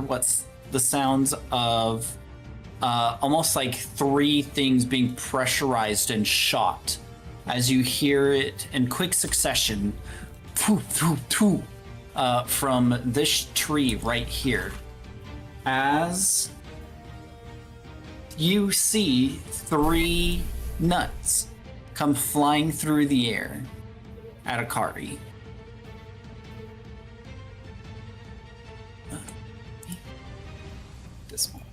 what's the sounds of almost like 3 things being pressurized and shot as you hear it in quick succession from this tree right here. As you see 3 nuts come flying through the air at Akari. This one.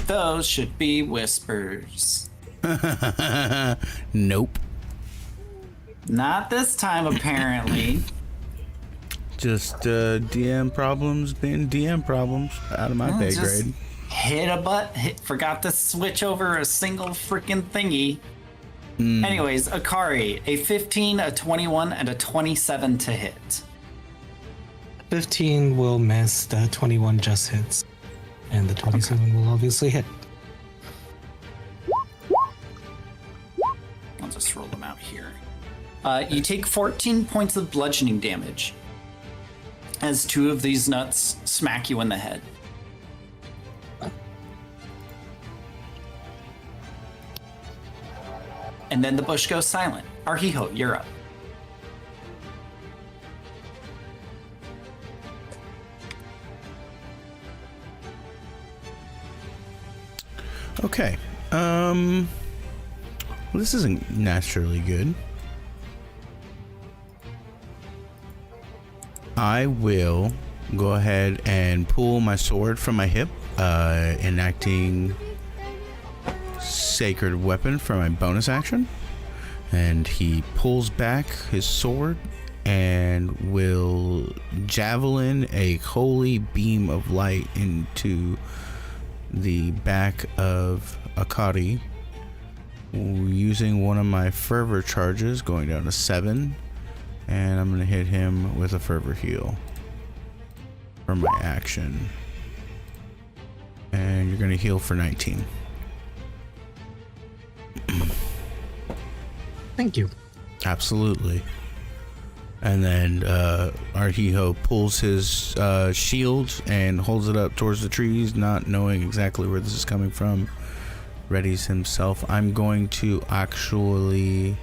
Those should be whispers. Nope. Not this time, apparently. Just DM problems being DM problems out of my pay grade. Hit a forgot to switch over a single freaking thingy. Anyways, Akari, a 15, a 21, and a 27 to hit. 15 will miss, the 21 just hits. And the 27 will obviously hit. I'll just roll them out here. You take 14 points of bludgeoning damage as 2 of these nuts smack you in the head. And then the bush goes silent. Arhiho, you're up. Okay. Well, this isn't naturally good. I will go ahead and pull my sword from my hip, enacting Sacred Weapon for my bonus action. And he pulls back his sword and will javelin a holy beam of light into the back of Akari, using one of my fervor charges, going down to 7, and I'm gonna hit him with a fervor heal for my action. And you're gonna heal for 19. Thank you. Absolutely. And then Arhiho pulls his shield and holds it up towards the trees, not knowing exactly where this is coming from. Readies himself. I'm going to actually,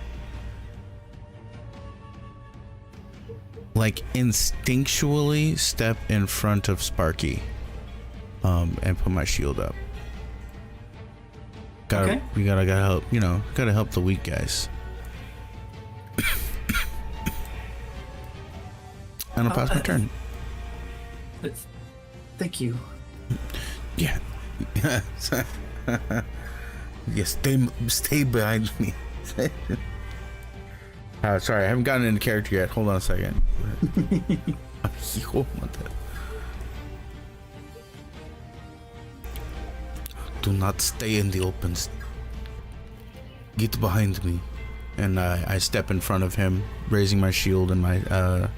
like, instinctually step in front of Sparky and put my shield up. We gotta help, gotta help the weak guys. And I'll pass my turn. Thank you. Yeah. Yes, stay behind me. Sorry, I haven't gotten into character yet. Hold on a second. Do not stay in the open. Get behind me. And I step in front of him, raising my shield and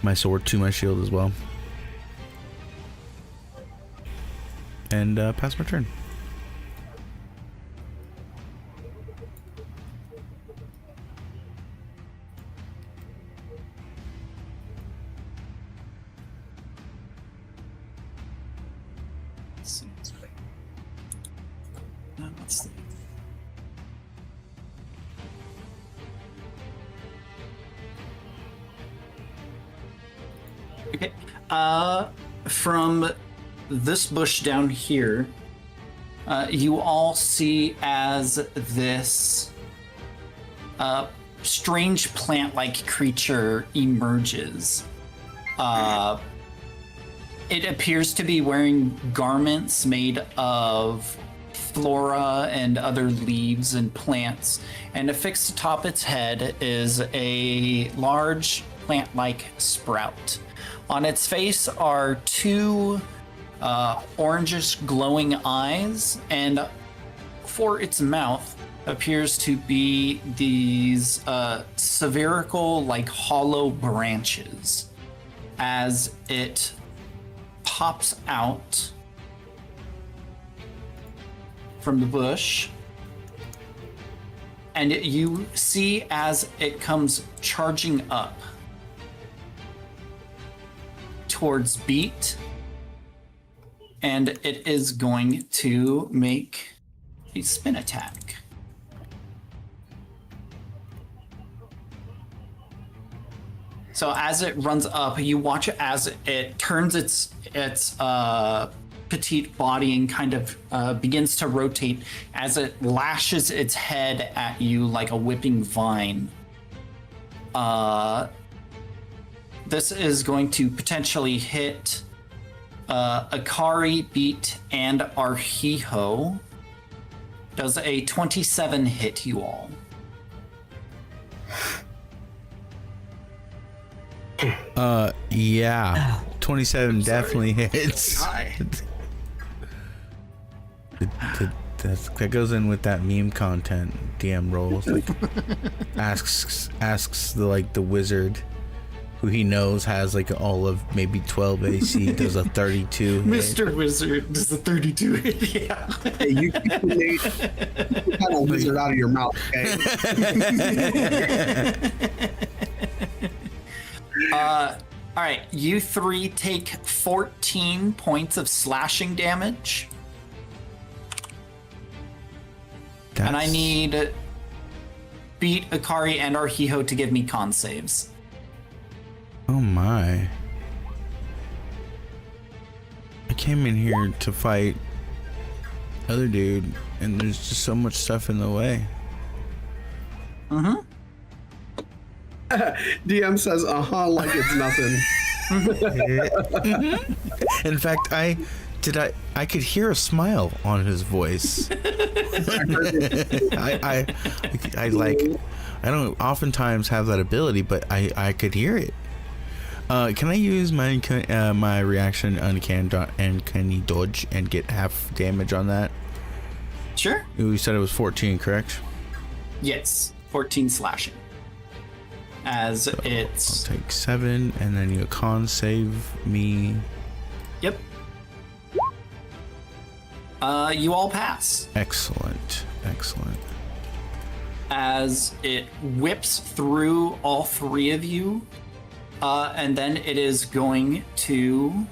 my sword to my shield as well. And pass my turn. Okay. From this bush down here, you all see as this strange plant-like creature emerges. It appears to be wearing garments made of flora and other leaves and plants, and affixed atop its head is a large plant-like sprout. On its face are 2 orangish glowing eyes, and for its mouth appears to be these spherical, like hollow branches as it pops out from the bush And you see as it comes charging up towards Beat, and it is going to make a spin attack. So as it runs up, you watch as it turns its petite body and kind of begins to rotate as it lashes its head at you like a whipping vine. This is going to potentially hit Akari, Beat, and Arhiho. Does a 27 hit you all? Yeah. 27 definitely hits. That goes in with that meme content DM rolls. Like asks the wizard who he knows has like all of maybe 12 AC, does a 32 hit. Mr. Wizard does a 32 hit, yeah. Hey, you kind of wizard out of your mouth, okay? All right, you three take 14 points of slashing damage. And I need Beat, Akari, and Arhiho to give me con saves. Oh my. I came in here to fight other dude, and there's just so much stuff in the way. Mm-hmm. DM says, like it's nothing. In fact, I could hear a smile on his voice. I don't oftentimes have that ability, but I could hear it. Can I use my my reaction uncanny dodge and get half damage on that? Sure. You said it was 14, correct? Yes, 14 slashing. As So it's... I'll take 7, and then you con save me. Yep. You all pass. Excellent. As it whips through all three of you, and then it is going to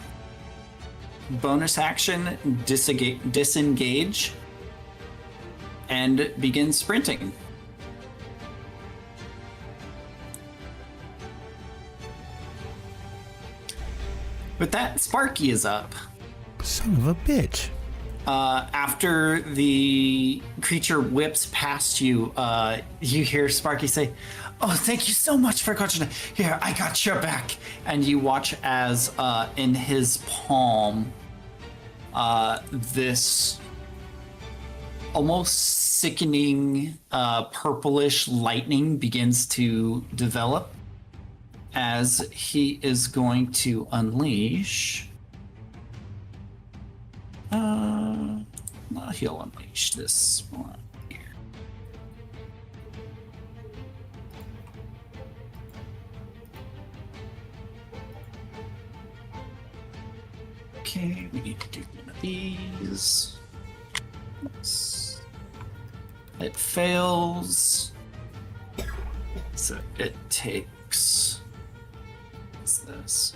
bonus action disengage and begin sprinting. With that, Sparky is up. Son of a bitch. After the creature whips past you, you hear Sparky say, "Oh, thank you so much for catching it. Here, I got your back." And you watch as in his palm, this almost sickening purplish lightning begins to develop as he is going to unleash. He'll unleash this one here. Okay, we need to do one of these. It fails. So it takes... What's this?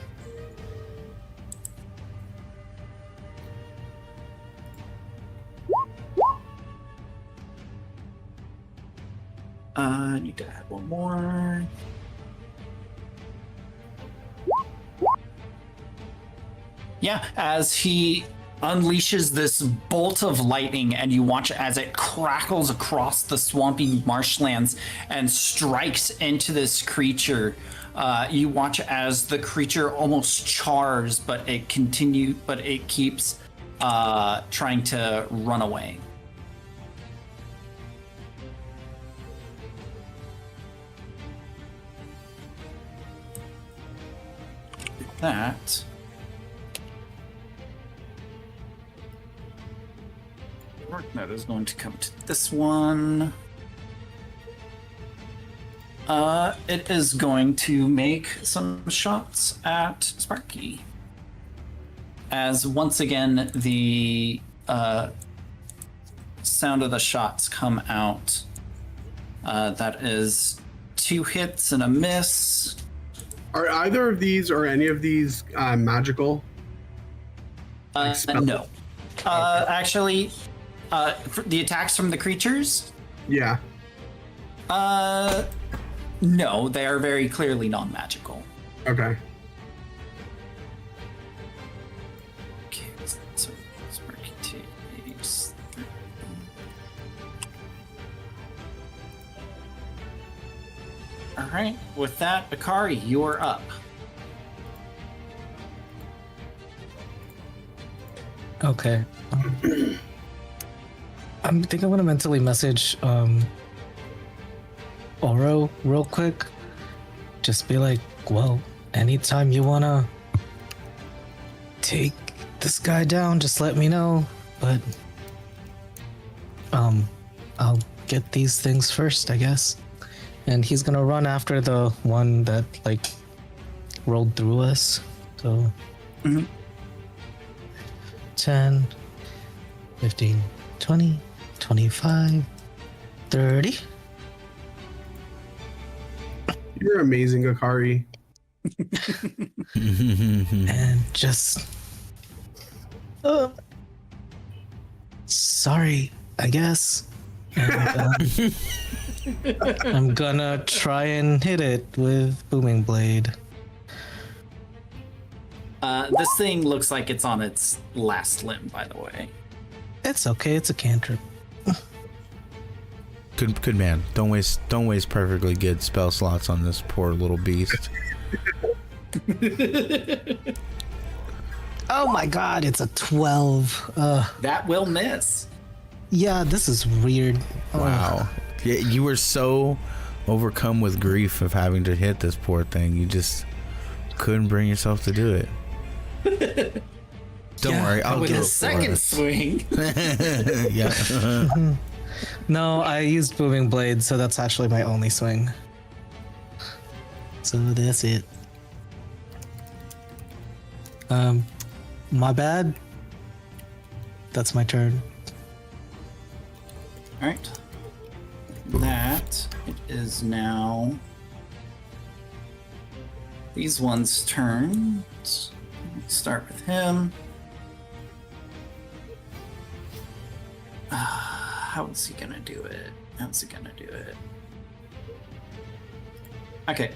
I need to add one more. Yeah, as he unleashes this bolt of lightning, and you watch as it crackles across the swampy marshlands and strikes into this creature. You watch as the creature almost chars, but it keeps trying to run away. That is going to come to this one. It is going to make some shots at Sparky. As once again the sound of the shots come out That is 2 hits and a miss. Are either of these or any of these magical? No. Actually, the attacks from the creatures? Yeah. No, they are very clearly non-magical. Okay. Okay, so Sparky takes 3. All right, with that, Akari, you are up. Okay. I think I'm gonna mentally message Oro real quick. Just be like, well, anytime you wanna take this guy down, just let me know. But I'll get these things first, I guess. And he's gonna run after the one that like rolled through us. So 10, 15, 20, 25, 30. You're amazing, Akari. And just sorry, I guess. And, I'm gonna try and hit it with Booming Blade. This thing looks like it's on its last limb, by the way. It's okay, it's a cantrip. Good man. Don't waste perfectly good spell slots on this poor little beast. Oh my god, it's a 12. That will miss. Yeah, this is weird. Wow. Yeah, you were so overcome with grief of having to hit this poor thing. You just couldn't bring yourself to do it. Don't worry, I'll with do a it second for swing. us. Yeah. No, I used Booming Blade, so that's actually my only swing. So that's it. My bad. That's my turn. All right. That it is now these ones' turns. Start with him. How is he gonna do it? How's he gonna do it? Okay.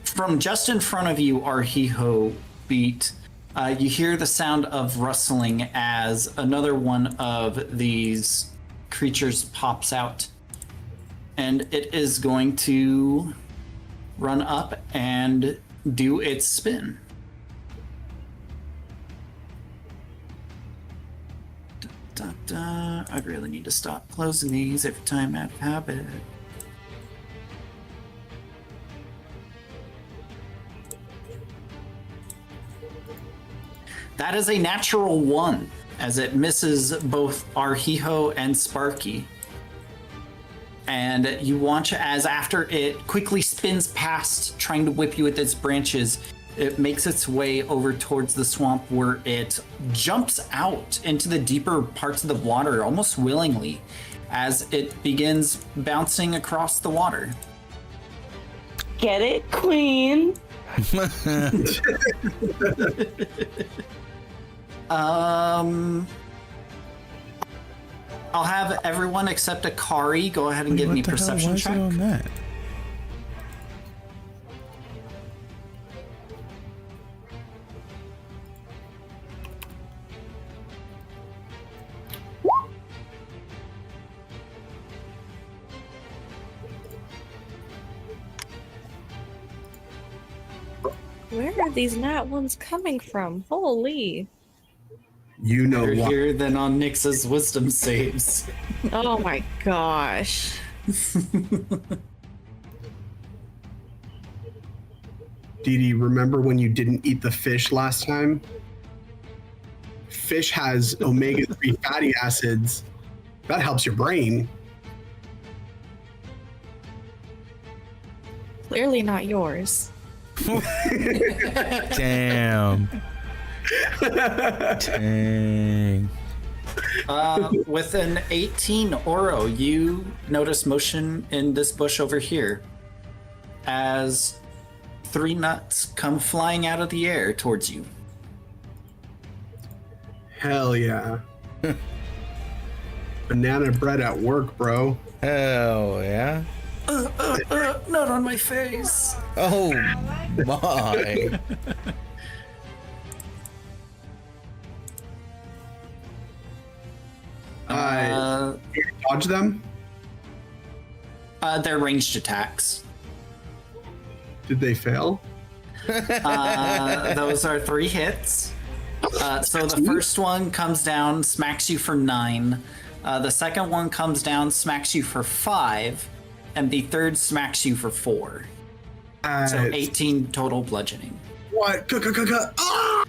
From just in front of you, Arhiho beat. You hear the sound of rustling as another one of these creatures pops out. And it is going to run up and do its spin. I really need to stop closing these every time out of habit. That is a natural 1, as it misses both Arhiho and Sparky. And you watch as after it quickly spins past, trying to whip you with its branches, it makes its way over towards the swamp where it jumps out into the deeper parts of the water almost willingly as it begins bouncing across the water. Get it, Queen? I'll have everyone except Akari go ahead and give me a perception check. On that? Where are these nat ones coming from? Holy. You know Better what? here than on Nyx's wisdom saves. Oh my gosh. Dee Dee, remember when you didn't eat the fish last time? Fish has omega-3 fatty acids. That helps your brain. Clearly not yours. Damn. Dang. With an 18, Oro, you notice motion in this bush over here as 3 nuts come flying out of the air towards you. Hell yeah. Banana bread at work, bro. Hell yeah. Not on my face. Oh my. Dodge them? They're ranged attacks. Did they fail? Those are 3 hits. So the first one comes down, smacks you for 9. The second one comes down, smacks you for 5. And the third smacks you for 4. So 18 total bludgeoning. What? Ah!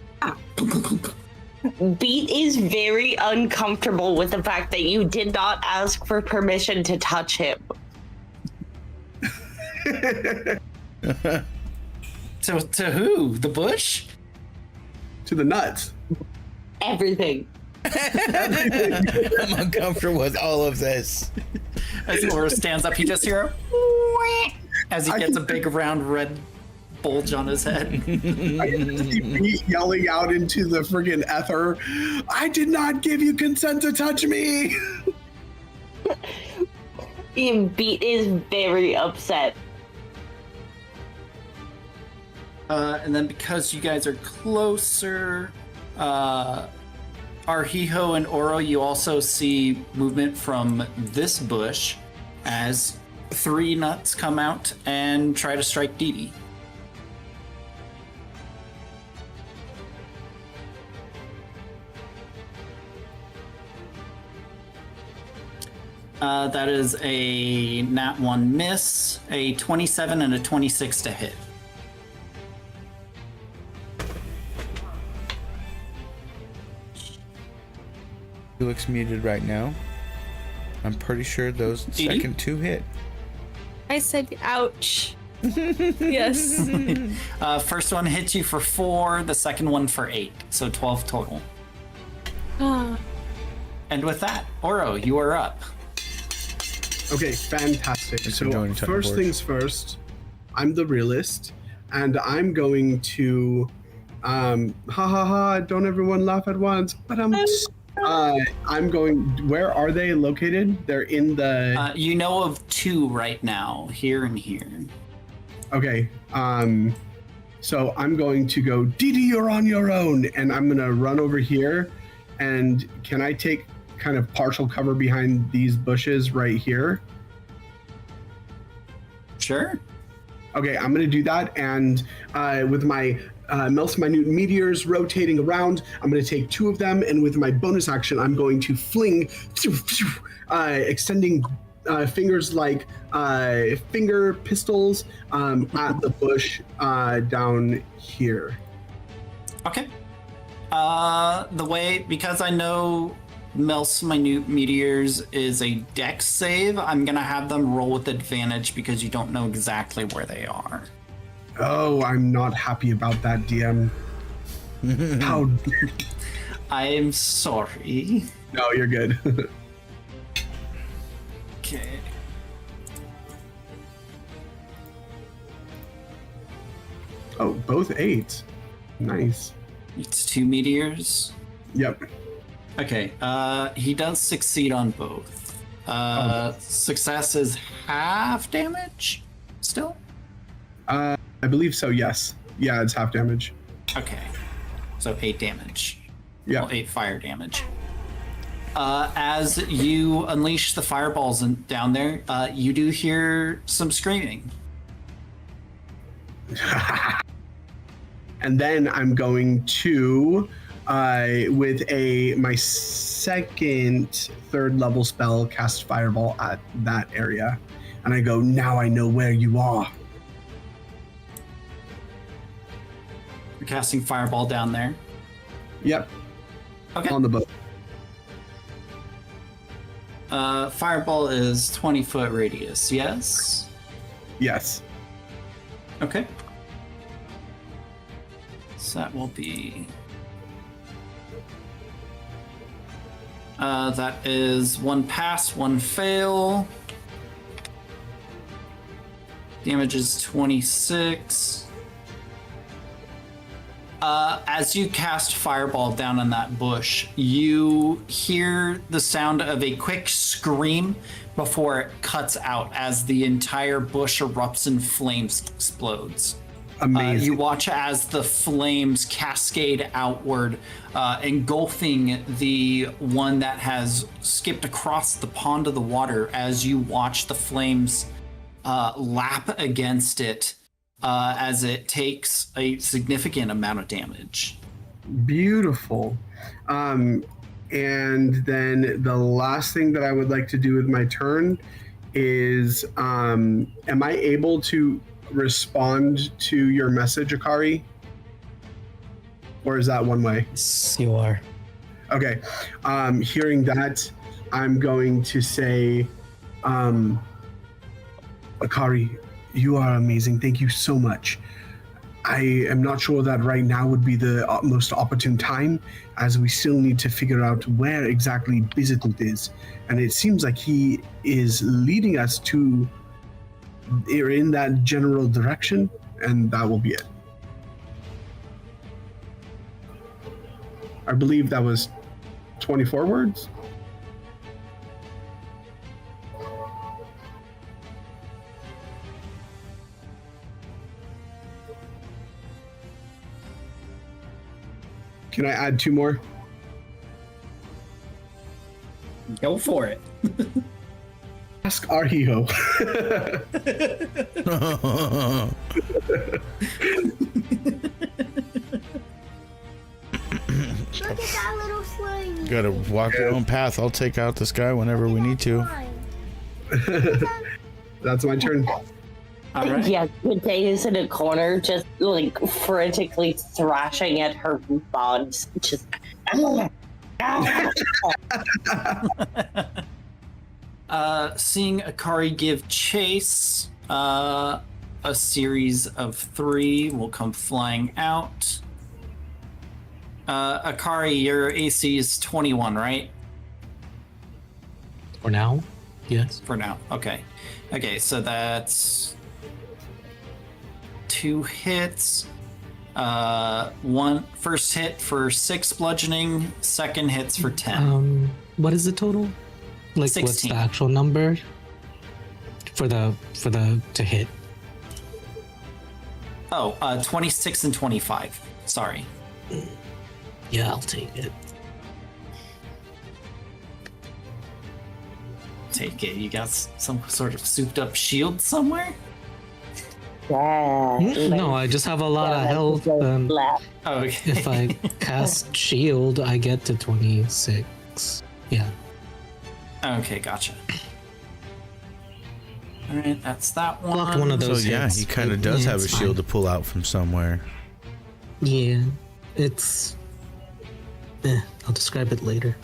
Beat is very uncomfortable with the fact that you did not ask for permission to touch him. To who? The bush? To the nuts. Everything. I'm uncomfortable with all of this. As Laura stands up, you just hear a as he gets a big round red bulge on his head. I can see Pete yelling out into the friggin' ether, I did not give you consent to touch me! Beat is very upset. And then because you guys are closer, Arhijo and Oro, you also see movement from this bush as 3 nuts come out and try to strike Dee Dee. That is a nat 1 miss, a 27 and a 26 to hit. He looks muted right now. I'm pretty sure those Dee Dee? second 2 hit. I said, ouch. Yes. First one hits you for 4, the second one for 8, so 12 total. Ah. And with that, Oro, you are up. Okay, fantastic. Thanks for So joining, Tucker first Board. things first, I'm the realist, and I'm going to, don't everyone laugh at once, but I'm going, where are they located? They're in the, You know of 2 right now, here and here. okay, so I'm going to go, Dee Dee, you're on your own, and I'm gonna run over here, and can I take kind of partial cover behind these bushes right here? Sure. Okay, I'm gonna do that, and with my Melts Minute Meteors rotating around, I'm gonna take 2 of them, and with my bonus action, I'm going to fling, extending fingers like finger pistols at the bush down here. Okay. Because I know Melts Minute Meteors is a dex save, I'm gonna have them roll with advantage because you don't know exactly where they are. Oh, I'm not happy about that, DM. How? I'm sorry. No, you're good. Okay. Oh, both 8. Nice. It's 2 meteors. Yep. Okay, he does succeed on both. Success is half damage still? I believe so, yes. Yeah, it's half damage. Okay, so 8 damage. Yeah. Well, 8 fire damage. As you unleash the fireballs down there, you do hear some screaming. And then I'm going to, with my second 3rd level spell, cast Fireball at that area. And I go, now I know where you are. You're casting fireball down there. Yep. Okay. On the boat. Fireball is 20-foot radius, yes? Yes. Okay. So that will be That is 1 pass, 1 fail. Damage is 26. As you cast Fireball down on that bush, you hear the sound of a quick scream before it cuts out as the entire bush erupts in flames, explodes. Amazing. You watch as the flames cascade outward, engulfing the one that has skipped across the pond of the water as you watch the flames lap against it. As it takes a significant amount of damage. Beautiful. And then the last thing that I would like to do with my turn is, am I able to respond to your message, Akari? Or is that one way? Yes, you are. Okay. Hearing that, I'm going to say, Akari, you are amazing. Thank you so much. I am not sure that right now would be the most opportune time, as we still need to figure out where exactly Bizitut is. And it seems like he is leading us to, in that general direction, and that will be it. I believe that was 24 words. Can I add 2 more? Go for it. Ask Arhiho. Look at that little slimy. Gotta walk your own path. I'll take out this guy whenever we need to. That's my turn. All right. Yeah, Good Day is in a corner, just like frantically thrashing at her bonds. Just. Seeing Akari give chase, a series of 3 will come flying out. Akari, your AC is 21, right? For now, yes. For now, okay. Okay, so that's 2 hits. First hit for 6 bludgeoning, second hits for 10. What is the total? Like, 16. what's the actual number for the to hit? 26 and 25. Sorry. Yeah, I'll take it. Take it. You got some sort of souped up shield somewhere? No, I just have a lot of health. And Oh, okay. if I cast shield, I get to 26. Yeah. Okay, gotcha. All right, that's that one. Blocked one of So those yeah, hits. he kind of does Yeah, have a it's shield fine. to pull out from somewhere. Yeah, it's. I'll describe it later.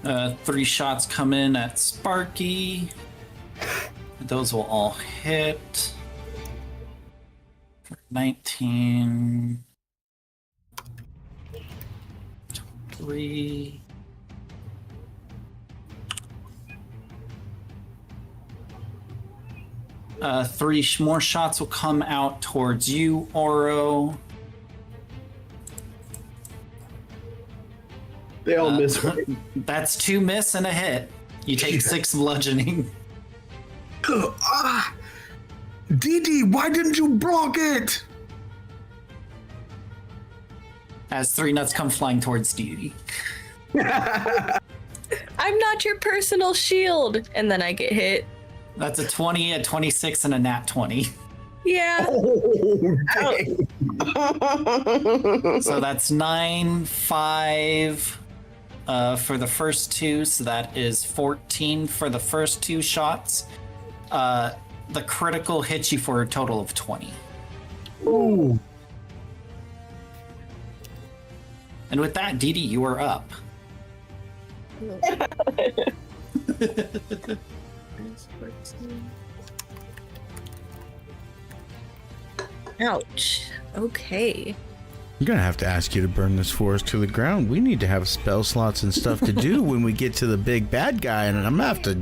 3 shots come in at Sparky. Those will all hit. 19. 3. Three more shots will come out towards you, Oro. They all miss. Right? That's 2 miss and a hit. You take 6 bludgeoning. Didi, why didn't you block it? As 3 nuts come flying towards Dee. I'm not your personal shield. And then I get hit. That's a 20, a 26, and a nat 20. Yeah. Oh, dang. So that's 9, 5 for the first 2. So that is 14 for the first 2 shots. The critical hits you for a total of 20. Ooh. And with that, Dee Dee, you are up. Ouch. Okay. I'm gonna have to ask you to burn this forest to the ground. We need to have spell slots and stuff to do when we get to the big bad guy, and I'm gonna have to.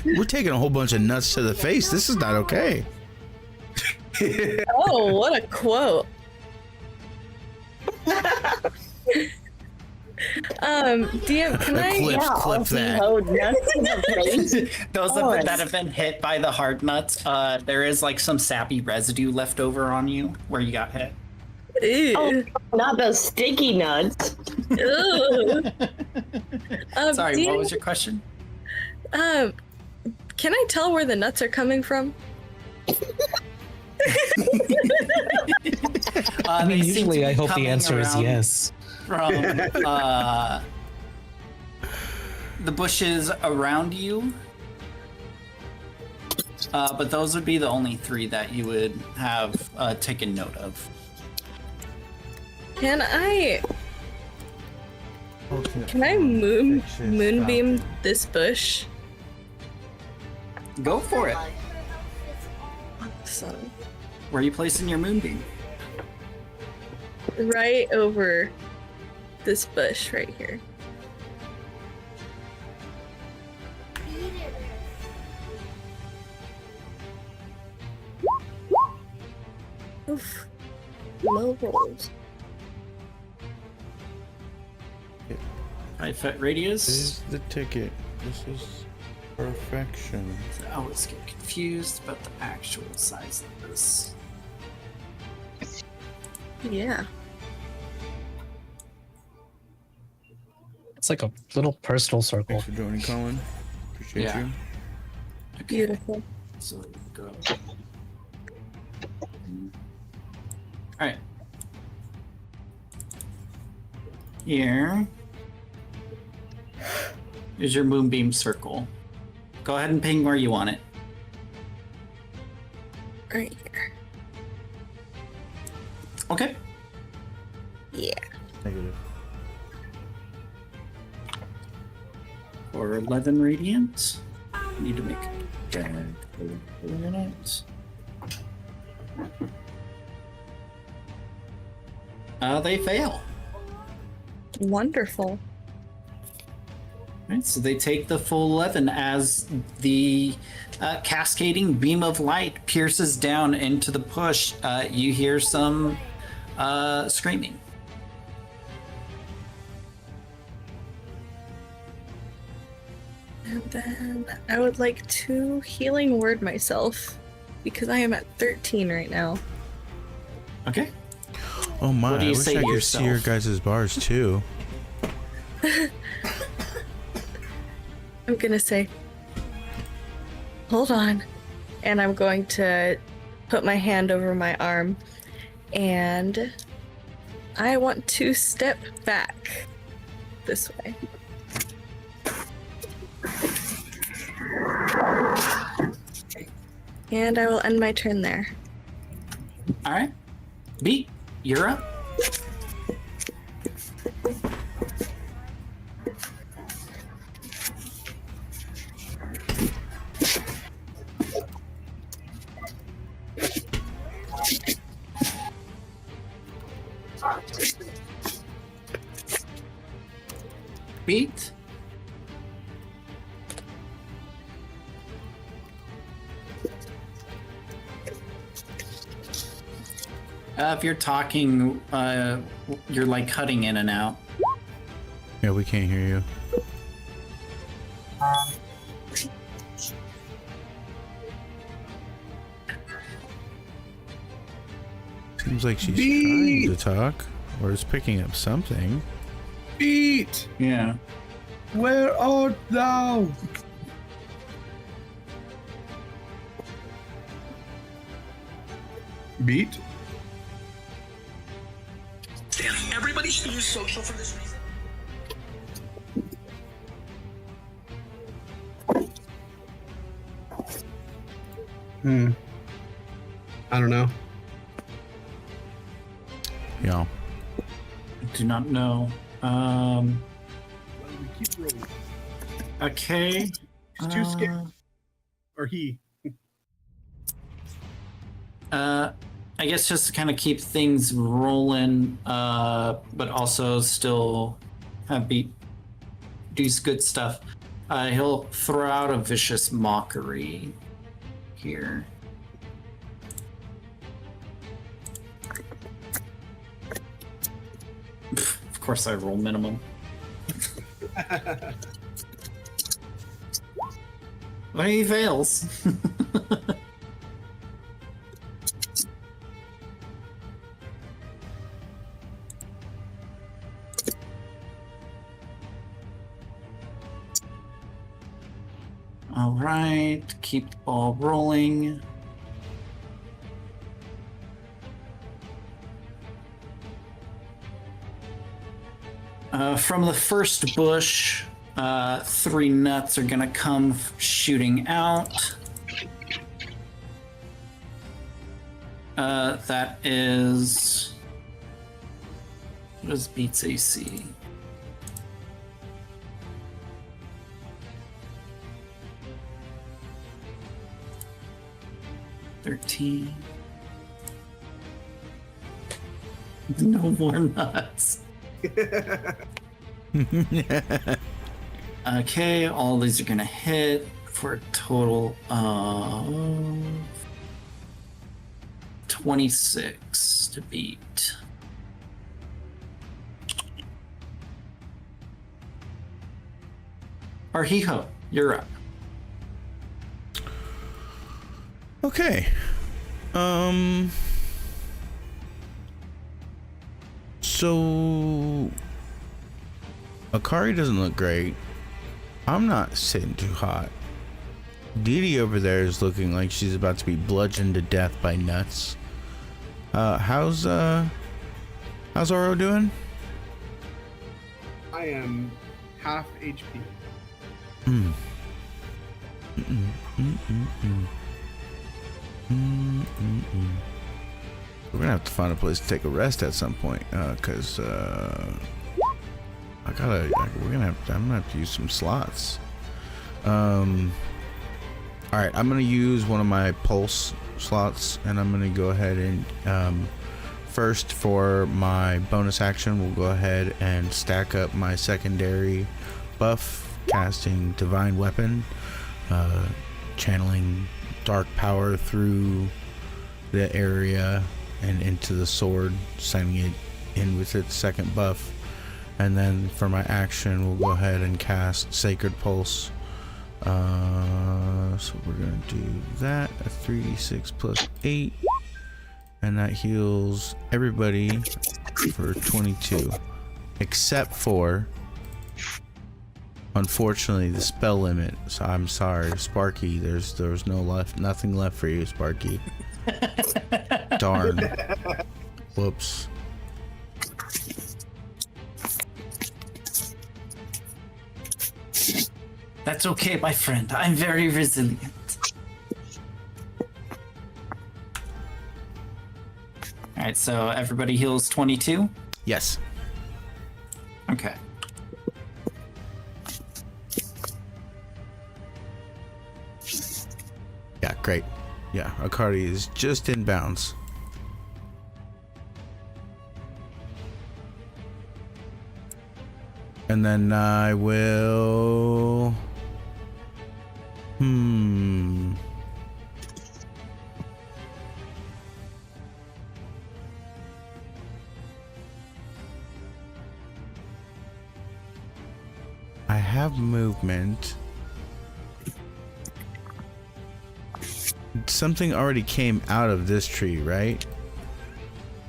We're taking a whole bunch of nuts to the face. This is not okay. Oh, what a quote. DM, can I? Clip that. Those that have been hit by the hard nuts, there is like some sappy residue left over on you where you got hit. Ew. Oh, not those sticky nuts. Ew. Sorry, DM, what was your question? can I tell where the nuts are coming from? I mean, They seem to usually be I hope the coming answer is around yes. From the bushes around you, but those would be the only 3 that you would have taken note of. Can I moonbeam this bush? Go for it. So, Where are you placing your moonbeam? right over this bush right here. Oof. Low rolls. 5-foot radius. This is the ticket. This is perfection. I always get confused about the actual size of this. Yeah. It's like a little personal circle. Thanks for joining, Colin. Appreciate Yeah. you. Beautiful. So go. All right. Here is your moonbeam circle. Go ahead and ping where you want it. Right here. Okay. Yeah. Negative. For 11 radiant, need to make a minute. They fail. Wonderful. Right, so they take the full 11 as the cascading beam of light pierces down into the push. You hear some screaming. And then I would like to healing word myself because I am at 13 right now. Okay. Oh my! What do you I wish say I to could see your yourself? guys' bars too. I'm gonna say, hold on. And I'm going to put my hand over my arm and I want to step back this way. And I will end my turn there. All right. Beat, you're up. Beat. If you're talking, you're like cutting in and out. Yeah, we can't hear you. Seems like she's trying to talk, or is picking up something. Beat! Yeah. Where art thou? Beat? Everybody should use social for this reason. I don't know. Yeah. Do not know. We keep rolling. Okay. He's too scared. Or he. I guess just to kind of keep things rolling, but also still do good stuff. He'll throw out a vicious mockery here. Of course, I roll minimum. But he fails. All right, keep the ball rolling. From the first bush, 3 nuts are gonna come shooting out. That is... What is beats AC? $13. No more nuts. Okay, all these are gonna hit for a total of 26 to beat. Arhiho, you're up. Okay. So Akari doesn't look great. I'm not sitting too hot. Dee Dee over there is looking like she's about to be bludgeoned to death by nuts. How's Oro doing? I am half HP. We're gonna have to find a place to take a rest at some point, cause I'm gonna have to use some slots. All right, I'm gonna use one of my pulse slots, and I'm gonna go ahead and first for my bonus action, we'll go ahead and stack up my secondary buff, casting Divine Weapon, channeling dark power through the area and into the sword, sending it in with its second buff. And then for my action, we'll go ahead and cast Sacred Pulse. So we're gonna do that, a 3d6 plus 8, and that heals everybody for 22, except for, unfortunately, the spell limit. So I'm sorry, Sparky. There's nothing left for you, Sparky. Darn. Whoops. That's okay, my friend. I'm very resilient. All right, so everybody heals 22? Yes. Okay. Yeah, great. Yeah, Akari is just in bounds. And then I will... I have movement. Something already came out of this tree, right?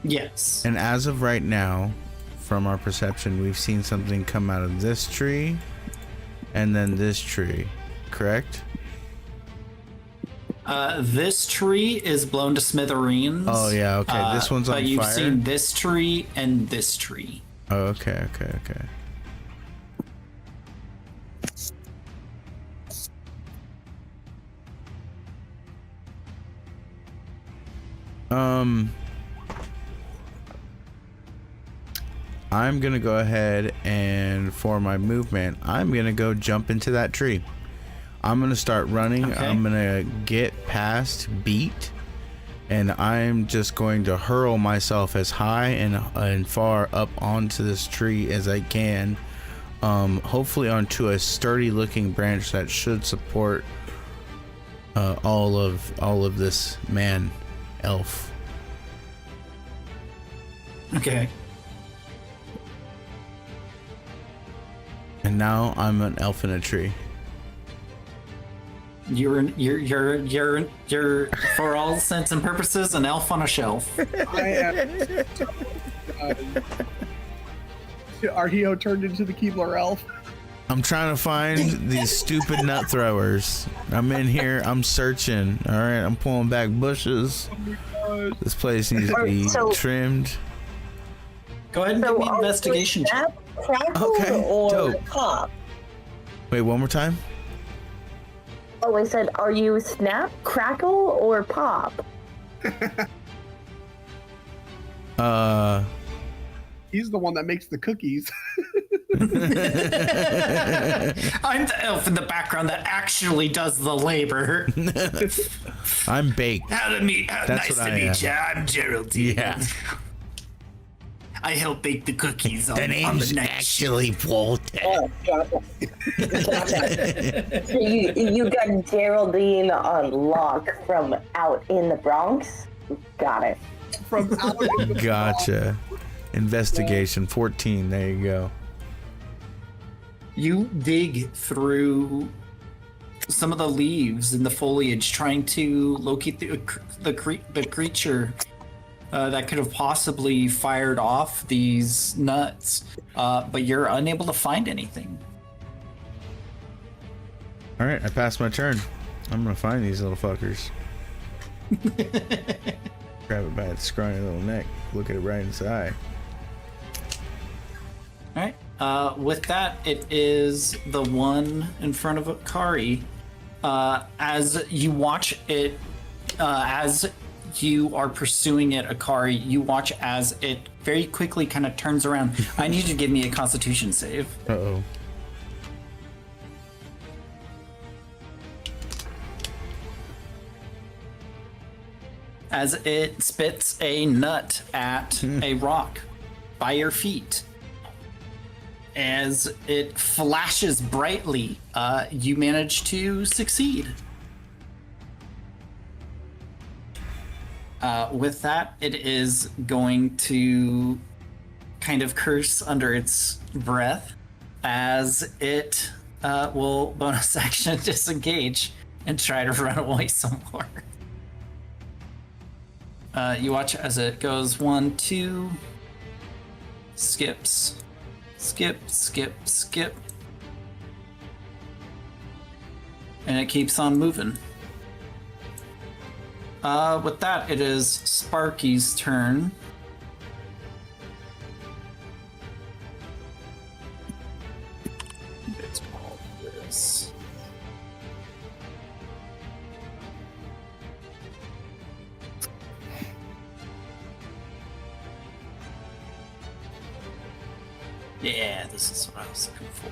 Yes. And as of right now, from our perception, we've seen something come out of this tree and then this tree, correct? This tree is blown to smithereens. Oh yeah, okay. This one's on fire. But you've seen this tree and this tree. Oh, okay. I'm gonna go ahead and for my movement, I'm gonna go jump into that tree. I'm gonna start running. Okay. I'm gonna get past Beat, and I'm just going to hurl myself as high and far up onto this tree as I can, hopefully onto a sturdy looking branch that should support all of this man elf. Okay. And now I'm an elf in a tree. You're for all intents and purposes an elf on a shelf. I am. Arheo turned into the Keebler elf. I'm trying to find these stupid nut throwers. I'm in here. I'm searching. All right. I'm pulling back bushes. This place needs to be trimmed. Go ahead and give me an investigation check. Crackle or dope. pop? Wait, one more time. Oh, I said, are you snap, crackle, or pop? He's the one that makes the cookies. I'm the elf in the background that actually does the labor. I'm baked. Nice to meet you. I'm Geraldine. Yeah. I help bake the cookies on The the name's night. actually Walter. Oh, gotcha. Gotcha. So you got Geraldine on lock from out in the Bronx? Got it. From out in the Gotcha. Investigation 14. There you go. You dig through some of the leaves and the foliage, trying to locate the creature that could have possibly fired off these nuts, but you're unable to find anything. All right, I passed my turn. I'm gonna find these little fuckers. Grab it by its scrawny little neck. Look at it right inside. All right. With that, it is the one in front of Kari. As you watch it, as you are pursuing it, Akari, you watch as it very quickly kind of turns around. I need you to give me a Constitution save. Uh-oh. As it spits a nut at a rock by your feet. As it flashes brightly, you manage to succeed. With that, it is going to kind of curse under its breath as it will bonus action disengage and try to run away some more. You watch as it goes 1, 2, skips, skip, skip, skip, and it keeps on moving. With that, it is Sparky's turn. Let's call this. Yeah, this is what I was looking for.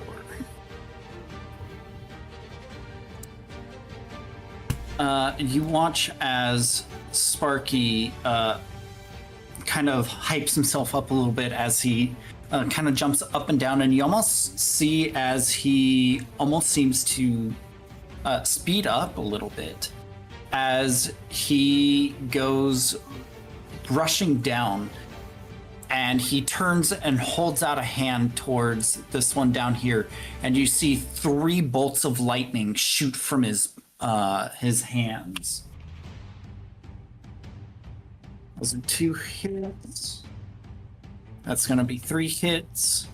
You watch as Sparky kind of hypes himself up a little bit as he kind of jumps up and down, and you almost see as he almost seems to speed up a little bit as he goes rushing down, and he turns and holds out a hand towards this one down here, and you see 3 bolts of lightning shoot from his hands. Those are 2 hits. That's gonna be 3 hits.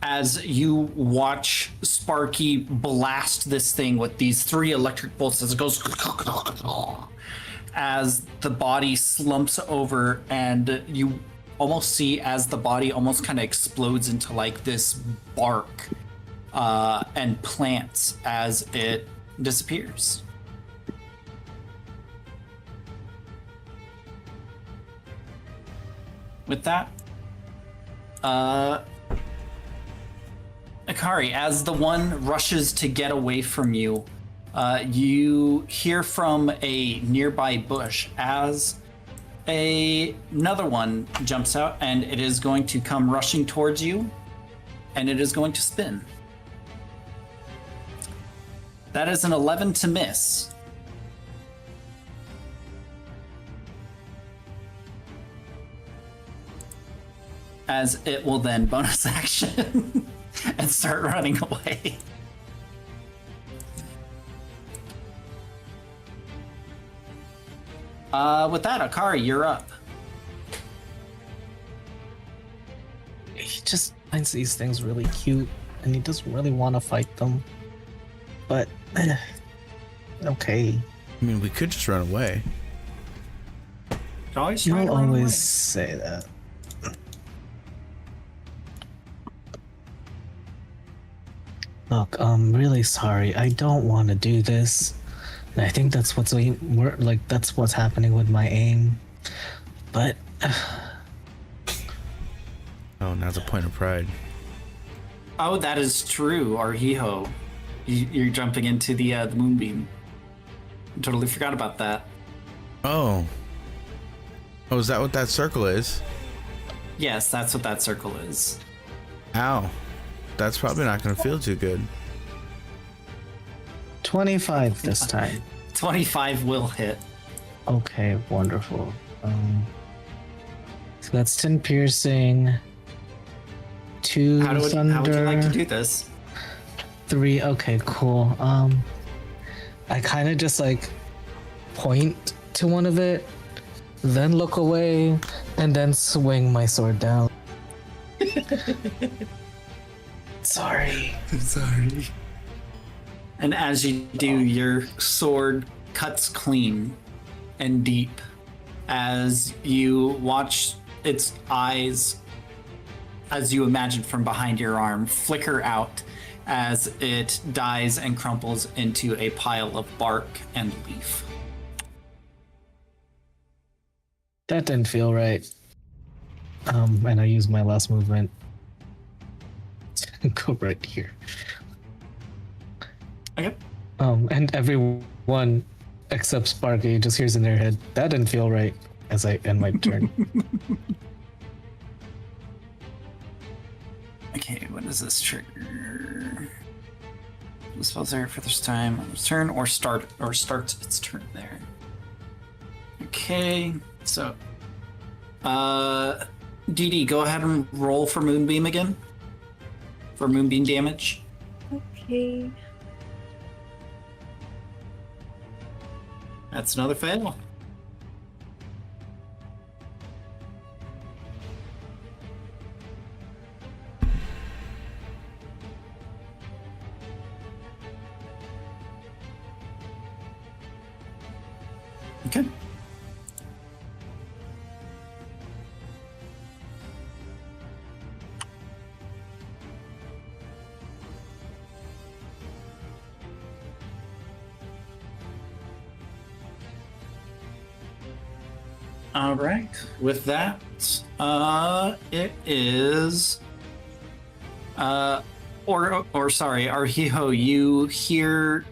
As you watch Sparky blast this thing with these 3 electric bolts as it goes, as the body slumps over, and you almost see as the body almost kind of explodes into like this bark and plants as it disappears. With that, Akari, as the one rushes to get away from you, You hear from a nearby bush as another one jumps out, and it is going to come rushing towards you, and it is going to spin. That is an 11 to miss. As it will then bonus action and start running away. With that, Akari, you're up. He just finds these things really cute, and he doesn't really want to fight them. But, okay. I mean, we could just run away. Always You don't always say that. Look, I'm really sorry. I don't want to do this. And I think that's that's what's happening with my aim. But Oh, now's a point of pride. Oh, that is true, Arhiho. You're jumping into the moonbeam. I totally forgot about that. Oh. Oh, is that what that circle is? Yes, that's what that circle is. Ow. That's probably not going to feel too good. 25 this time. 25 will hit. Okay, wonderful. So that's 10 piercing, 2 How would thunder, you like to do this? 3. Okay, cool. I kind of just like point to one of it, then look away, and then swing my sword down. Sorry. I'm sorry. And as you do, your sword cuts clean and deep as you watch its eyes, as you imagine from behind your arm, flicker out as it dies and crumples into a pile of bark and leaf. That didn't feel right. And I used my last movement to go right here. Okay. And everyone except Sparky just hears in their head, that didn't feel right, as I end my turn. Okay, what does this trigger? The spell's there for this time on its turn, or starts its turn there. Okay, so DD, go ahead and roll for Moonbeam again. For Moonbeam damage. Okay. That's another fail. Okay. All right. With that, it is, sorry, Arhiho, you hear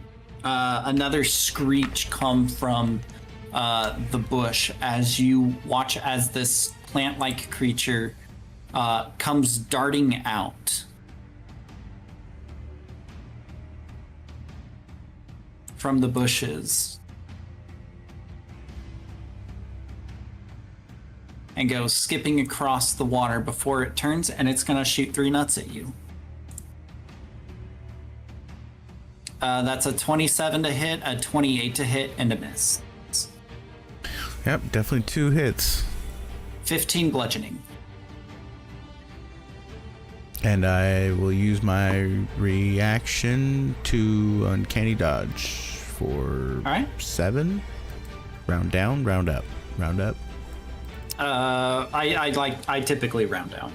another screech come from the bush as you watch as this plant-like creature comes darting out from the bushes and goes skipping across the water before it turns, and it's gonna shoot 3 nuts at you. That's a 27 to hit, a 28 to hit, and a miss. Yep, definitely 2 hits. 15 bludgeoning. And I will use my reaction to Uncanny Dodge for All right. 7. Round down, round up. Round up. I typically round down.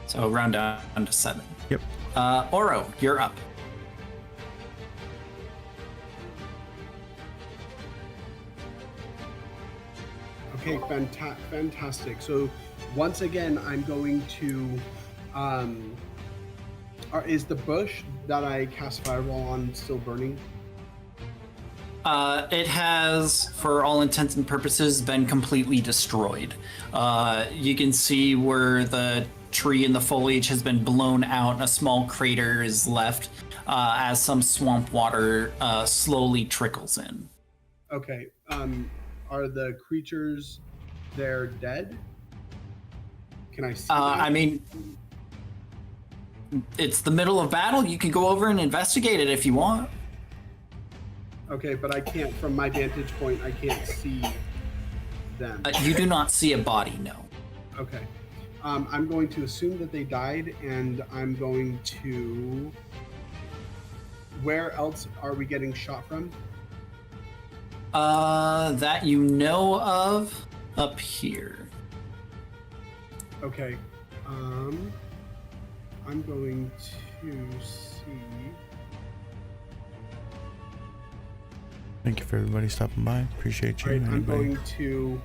So round down to 7. Yep. Oro, you're up. Okay, fantastic. So once again, I'm going to. Is the bush that I cast fireball on still burning? It has, for all intents and purposes, been completely destroyed. You can see where the tree and the foliage has been blown out, and a small crater is left as some swamp water slowly trickles in. Okay. Are the creatures there dead? Can I see? I mean, it's the middle of battle. You can go over and investigate it if you want. Okay, but I can't, from my vantage point, I can't see them. You do not see a body, no. Okay. I'm going to assume that they died, and I'm going to... Where else are we getting shot from? That you know of, up here. Okay. I'm going to see... Thank you for everybody stopping by. Appreciate you. Right, I'm Anybody? going to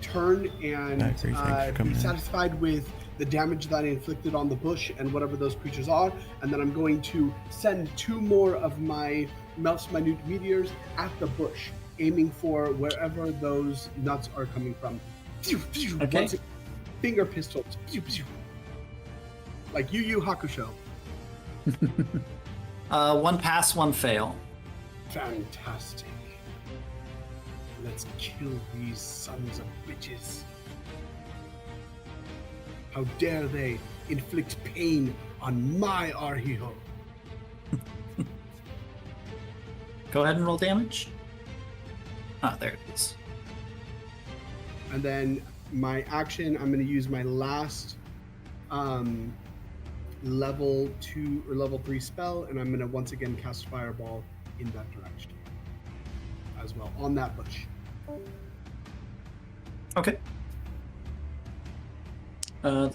turn and Zachary, thanks for coming be in. satisfied with the damage that I inflicted on the bush and whatever those creatures are, and then I'm going to send 2 more of my Melts Minute Meteors at the bush, aiming for wherever those nuts are coming from. Okay. Once finger pistols. Like Yu Yu Hakusho. 1 pass, 1 fail. Fantastic. Let's kill these sons of bitches. How dare they inflict pain on my Arhiho? Go ahead and roll damage. Ah, there it is. And then my action, I'm going to use my last level 2 or level 3 spell, and I'm going to once again cast Fireball in that direction as well, on that bush. Okay. The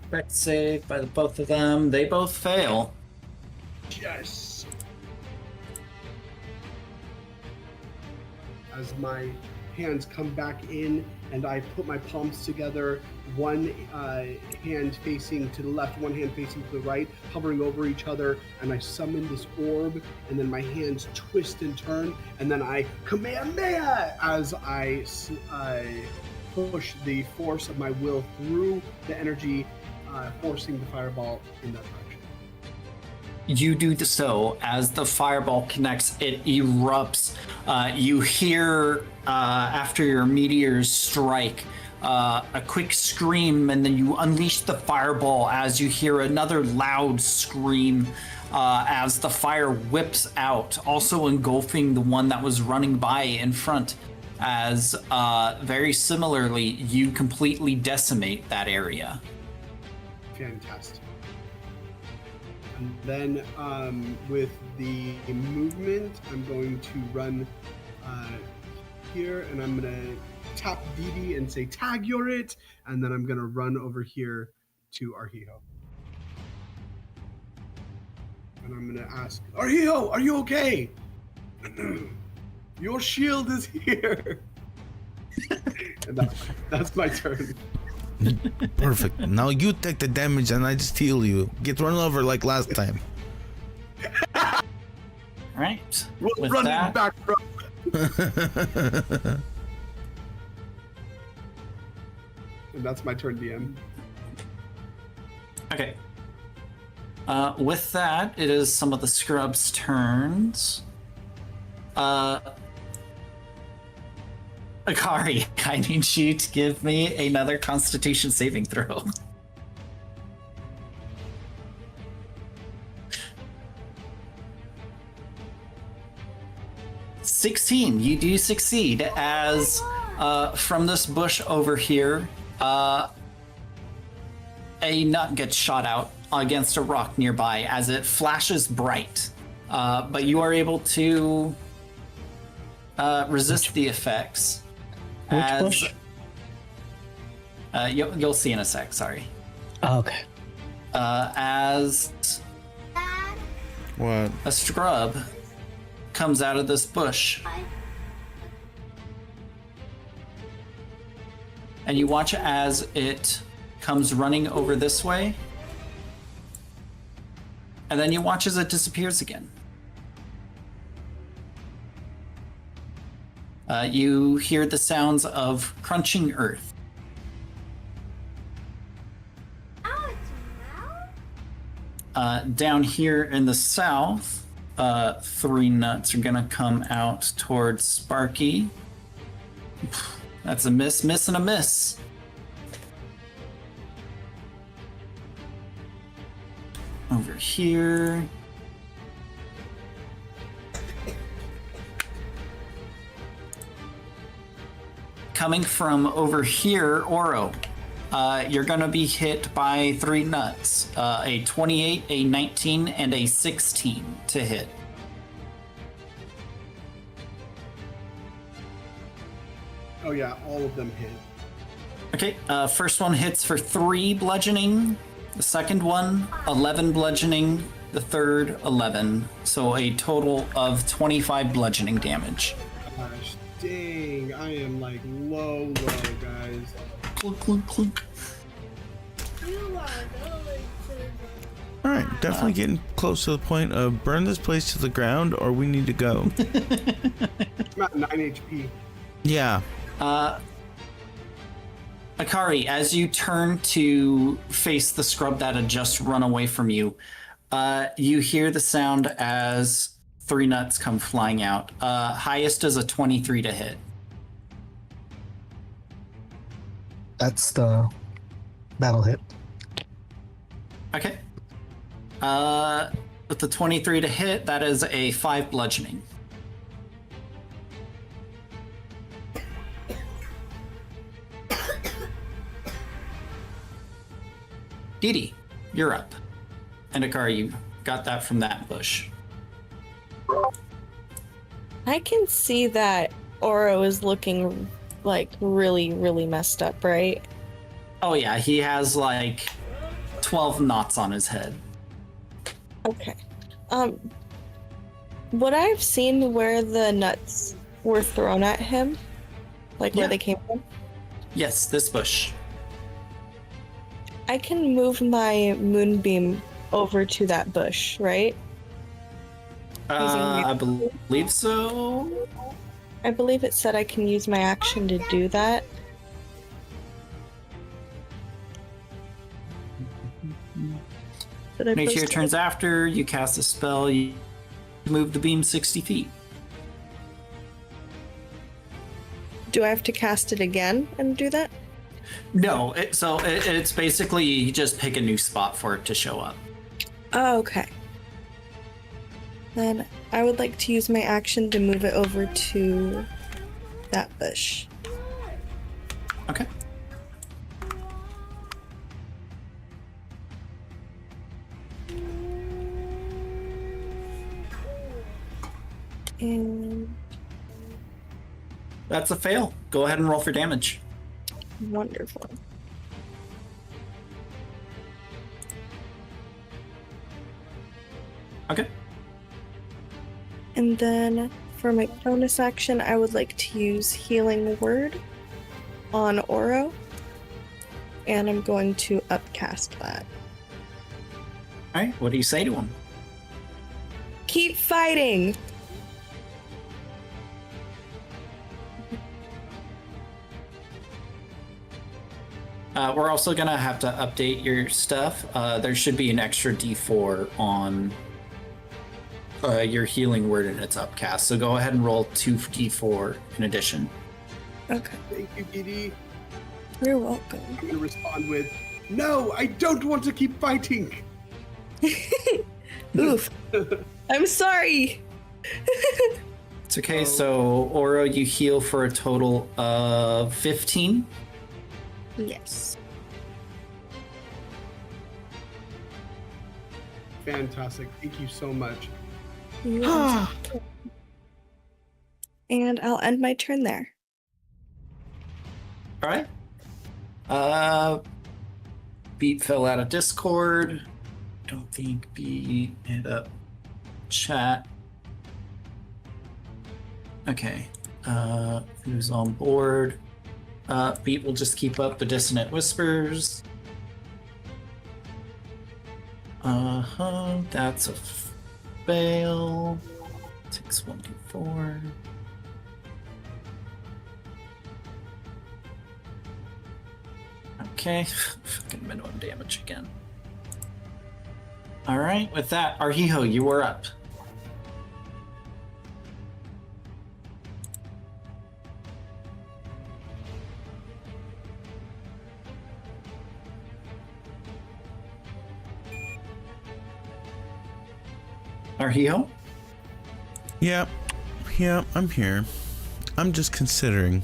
correct save by the both of them. They both fail. Yes! As my hands come back in and I put my palms together, one hand facing to the left, one hand facing to the right, hovering over each other, and I summon this orb, and then my hands twist and turn, and then I Kamehameha as I push the force of my will through the energy, forcing the fireball in that direction. You do so. As the fireball connects, it erupts. You hear, after your meteors strike, a quick scream, and then you unleash the fireball as you hear another loud scream as the fire whips out, also engulfing the one that was running by in front, as very similarly, you completely decimate that area. Fantastic. And then with the movement, I'm going to run here, and I'm going to tap Didi and say, tag, you're it, and then I'm going to run over here to Arhiho. And I'm going to ask, Arhiho, are you okay? Your shield is here. And that's my turn. Perfect. Now you take the damage and I just heal you. Get run over like last time. Right. We'll With run that, it back, bro. And that's my turn, DM. okay. With that, it is some of the scrubs' turns. Akari, I need you to give me another Constitution saving throw. $16. You do succeed as from this bush over here, a nut gets shot out against a rock nearby as it flashes bright. But you are able to resist the effects. Which bush? You'll see in a sec, sorry. Oh, okay. As What? a scrub comes out of this bush. And you watch as it comes running over this way. And then you watch as it disappears again. You hear the sounds of crunching earth. Oh, it's a mouse? Down here in the south, 3 nuts are gonna come out towards Sparky. That's a miss, and a miss. Over here. Coming from over here, Oro. You're gonna be hit by 3 nuts. A 28, a 19, and a 16 to hit. Oh yeah, all of them hit. Okay, first one hits for 3 bludgeoning. The second one, 11 bludgeoning. The third, 11. So a total of 25 bludgeoning damage. Gosh, dang, I am like low, guys. Clunk, clunk, clunk. You are going to All right, definitely getting close to the point of burn this place to the ground, or we need to go. I'm at 9 HP. Yeah. Akari, as you turn to face the scrub that had just run away from you, you hear the sound as 3 nuts come flying out. Highest is a 23 to hit. That's the battle hit. Okay. With the 23 to hit, that is a 5 bludgeoning. Didi, you're up. And Akari, you got that from that bush. I can see that Oro is looking like really, really messed up, right? Oh yeah, he has like 12 knots on his head. Okay. Would I have seen where the nuts were thrown at him? Like Yeah. where they came from? Yes, this bush. I can move my moonbeam over to that bush, right? I believe so. I believe it said I can use my action to do that. Did I Make sure post your it? turns after you cast a spell, you move the beam 60 feet. Do I have to cast it again and do that? No, it's basically you just pick a new spot for it to show up. Oh, okay. Then I would like to use my action to move it over to that bush. Okay. And That's a fail. Go ahead and roll for damage. wonderful. Okay. And then for my bonus action, I would like to use Healing Word on Oro. And I'm going to upcast that. All right. What do you say to him? Keep fighting! We're also gonna have to update your stuff. There should be an extra D4 on your healing word in its upcast. So go ahead and roll 2 D4 in addition. Okay. Thank you, Giddy. You're welcome. I'm gonna respond with, "No, I don't want to keep fighting." Oof. I'm sorry! It's okay. So Oro, you heal for a total of 15. Yes. Fantastic. Thank you so much. You are welcome. And I'll end my turn there. All right. Beat fell out of Discord. Don't think Beat hit up chat. Okay. Who's on board? Beat will just keep up the dissonant whispers. That's a fail. Takes 1d4. Okay, fucking minimum damage again. All right, with that, Arhiho, you are up. Arhiho? Yep, I'm here. I'm just considering.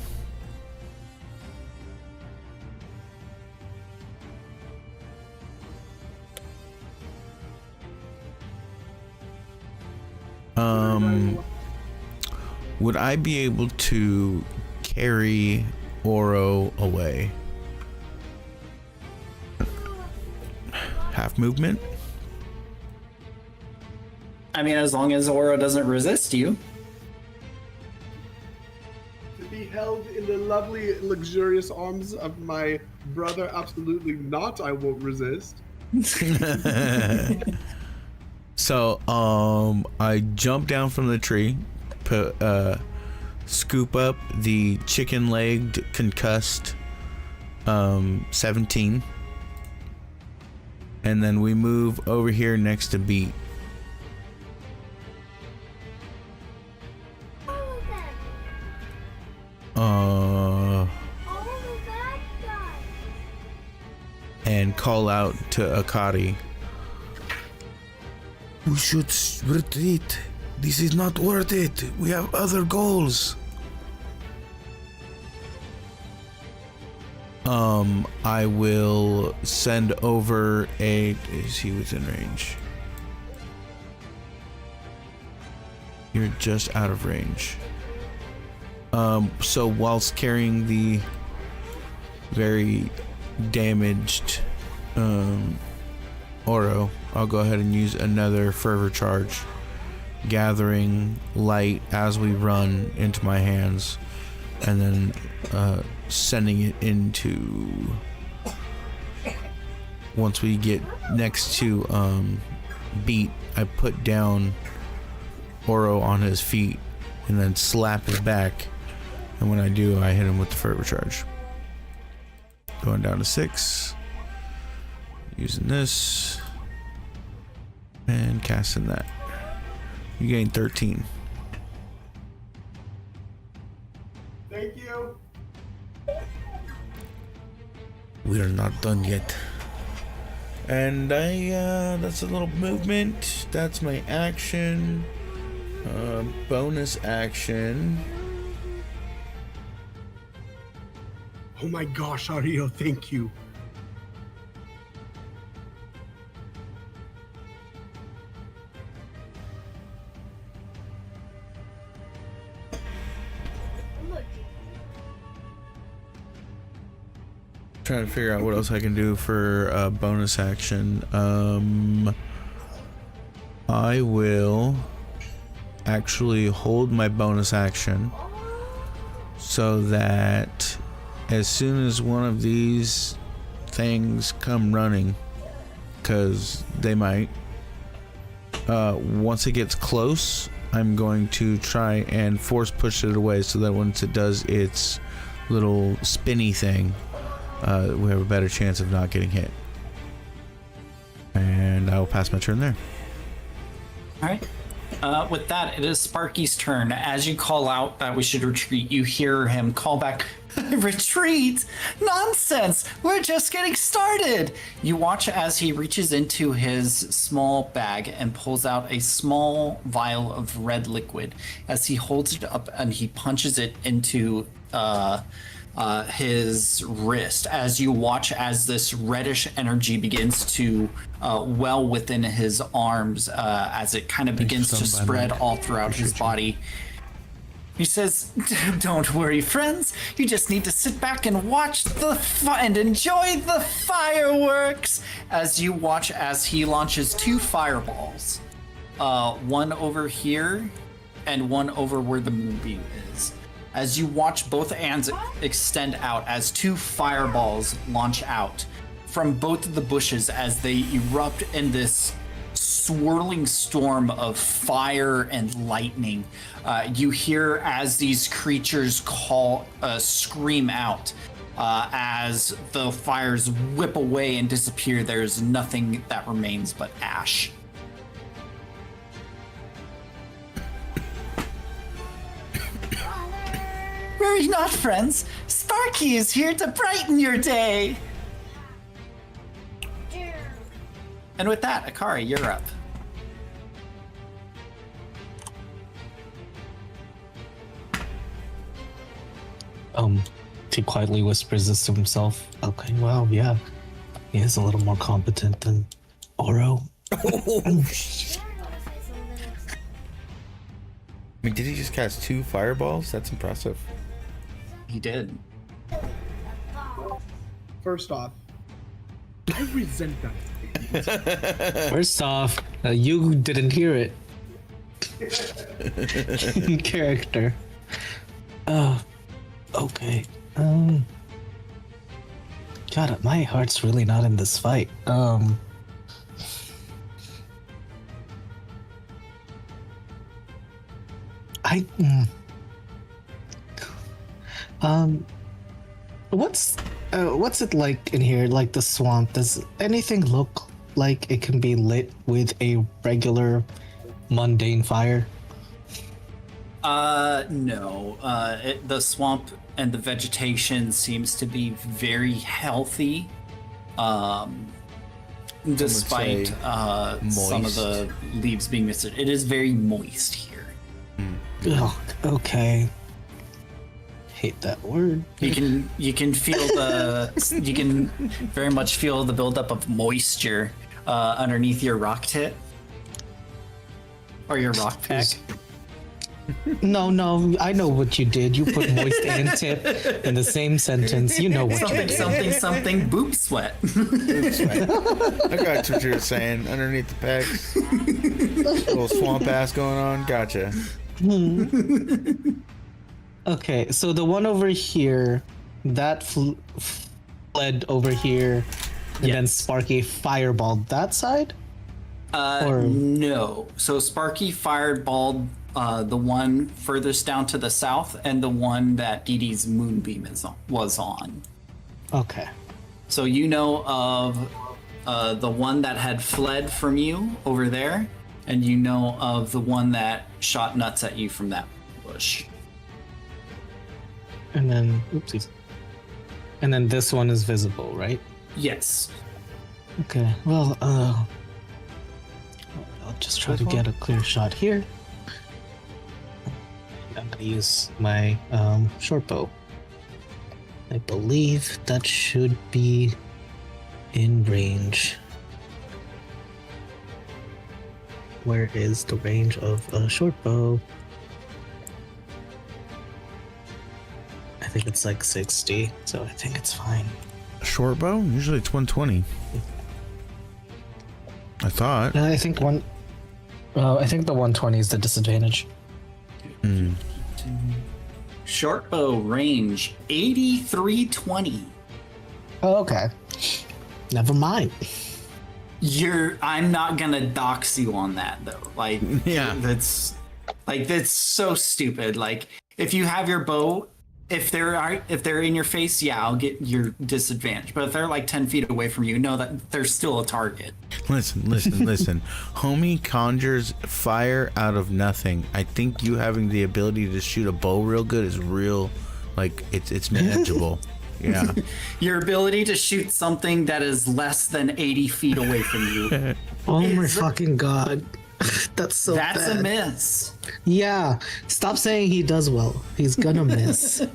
Would I be able to carry Oro away? Half movement? I mean, as long as Oro doesn't resist you. To be held in the lovely, luxurious arms of my brother, absolutely not. I won't resist. So, I jump down from the tree, scoop up the chicken-legged, concussed, 17, and then we move over here next to Beat. All of that guy. And call out to Akari. We should retreat. This is not worth it. We have other goals. I will send over a... Is he within range? You're just out of range. So whilst carrying the very damaged Oro, I'll go ahead and use another fervor charge, gathering light as we run into my hands, and then sending it into... Once we get next to Beat, I put down Oro on his feet and then slap his back, and when I do, I hit him with the fervor charge. Going down to 6, using this and casting that. You gain 13. Thank you. We are not done yet. And that's a little movement. That's my action. Bonus action. Oh my gosh, Ario, thank you. Look. Trying to figure out what else I can do for bonus action. I will actually hold my bonus action so that as soon as one of these things come running, because they might, once it gets close, I'm going to try and force push it away so that once it does its little spinny thing, we have a better chance of not getting hit. And I will pass my turn there. All right. With that, it is Sparky's turn. As you call out that we should retreat, you hear him call back, "Retreat? Nonsense! We're just getting started!" You watch as he reaches into his small bag and pulls out a small vial of red liquid. As he holds it up and he punches it into his wrist, as you watch as this reddish energy begins to well within his arms, as it kind of begins to spread all throughout his body. He says, "Don't worry, friends. You just need to sit back and watch and enjoy the fireworks." As you watch as he launches 2 fireballs, one over here and one over where the moonbeam is. As you watch both hands extend out as 2 fireballs launch out from both of the bushes as they erupt in this swirling storm of fire and lightning. You hear as these creatures scream out. As the fires whip away and disappear, there's nothing that remains but ash. Worry not, friends. Sparky is here to brighten your day. And with that, Akari, you're up. He quietly whispers this to himself. Okay, well, yeah. He is a little more competent than Oro. I mean, did he just cast 2 fireballs? That's impressive. He did. First off, I resent that. First off, you didn't hear it. In character. Okay. God, my heart's really not in this fight. What's it like in here? Like the swamp? Does anything look like it can be lit with a regular, mundane fire? No. The swamp and the vegetation seems to be very healthy. Despite some of the leaves being missing. It is very moist here. Oh, okay. Hate that word. You can feel you can very much feel the buildup of moisture underneath your rock tip. Or your rock pack. No, I know what you did. You put moist and tip in the same sentence. You know what you did. Something, boob sweat. I got what you were saying. Underneath the pecs. Little swamp ass going on. Gotcha. Okay, so the one over here, that fled over here, and then Sparky fireballed that side? No. So Sparky fireballed the one furthest down to the south, and the one that Dee Dee's moonbeam was on. Okay. So you know of the one that had fled from you over there, and you know of the one that shot nuts at you from that bush. And then, oopsies. And then this one is visible, right? Yes. Okay, well, I'll just try to get a clear shot here. I'm gonna use my short bow. I believe that should be in range. Where is the range of a short bow? I think it's like 60, so I think it's fine. Short bow? Usually it's 120. I thought. I think the 120 is the disadvantage. Short bow range 8320. Oh, okay. Never mind. I'm not gonna dox you on that though. Like, Yeah. that's so stupid. Like, if you have your bow, if they're in your face, yeah, I'll get your disadvantage. But if they're like 10 feet away from you, know that they're still a target. Listen. Homie conjures fire out of nothing. I think you having the ability to shoot a bow real good is real, like, it's manageable. Yeah. Your ability to shoot something that is less than 80 feet away from you. Oh my fucking god. That's bad. A miss. Yeah. Stop saying he does well. He's gonna miss.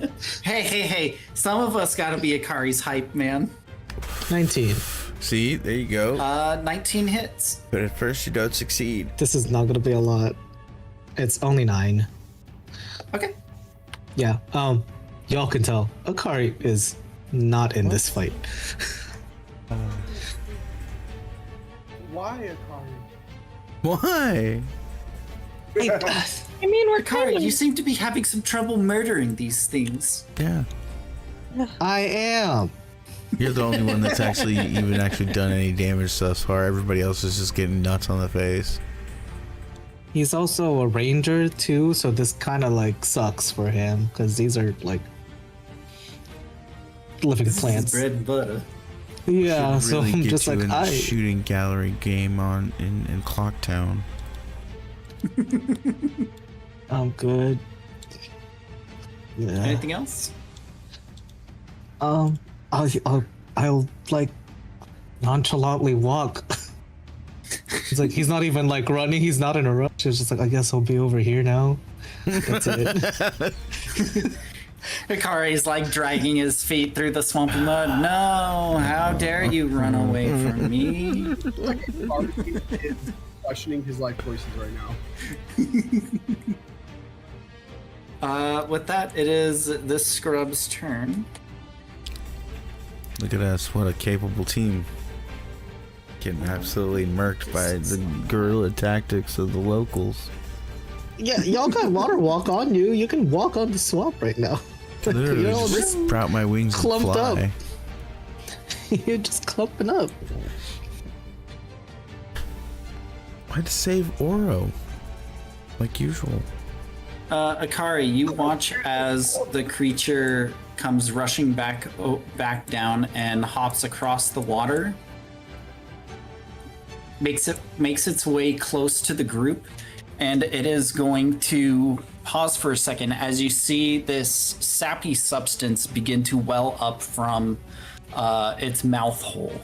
Hey. Some of us gotta be Akari's hype, man. 19. See, there you go. 19 hits. But at first you don't succeed. This is not gonna be a lot. It's only 9. Okay. Yeah. Y'all can tell Akari is not in this fight. Why, Akari? Why? I mean, we're kind Akari, of. you seem to be having some trouble murdering these things. Yeah. I am. You're the only one that's actually done any damage thus far. Everybody else is just getting nuts on the face. He's also a ranger too, so this kind of like sucks for him because these are like living plants. Bread and butter. Yeah, Should so really I'm get just you like in a I. shooting gallery game in Clocktown. I'm good. Yeah. Anything else? I'll like nonchalantly walk. It's like he's not even like running. He's not in a rush. It's just like I guess I'll be over here now. That's it. Hikari's like dragging his feet through the swampy mud. No, how dare you run away from me? Barbecue is questioning his life choices right now. With that, it is this scrub's turn. Look at us, what a capable team. Getting absolutely murked by the guerrilla tactics of the locals. Yeah, y'all got water walk on you. You can walk on the swamp right now. Literally, You're all just sprout my wings and clumped fly. up. You're just clumping up. Why'd save Oro? Like usual. Akari, you watch as the creature comes rushing back down and hops across the water. Makes its way close to the group, and it is going to pause for a second as you see this sappy substance begin to well up from its mouth hole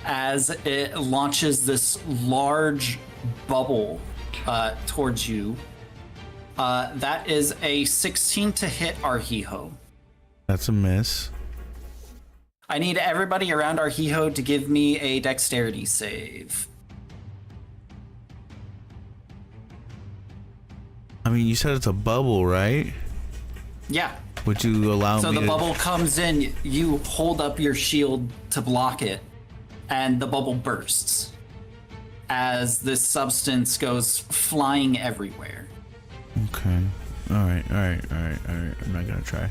as it launches this large bubble towards you. That is a 16 to hit Arhiho. That's a miss. I need everybody around Arhiho to give me a dexterity save. I mean, you said it's a bubble, right? Yeah. Would you allow So me the to... bubble comes in, you hold up your shield to block it, and the bubble bursts as this substance goes flying everywhere. Okay. Alright. I'm not gonna try.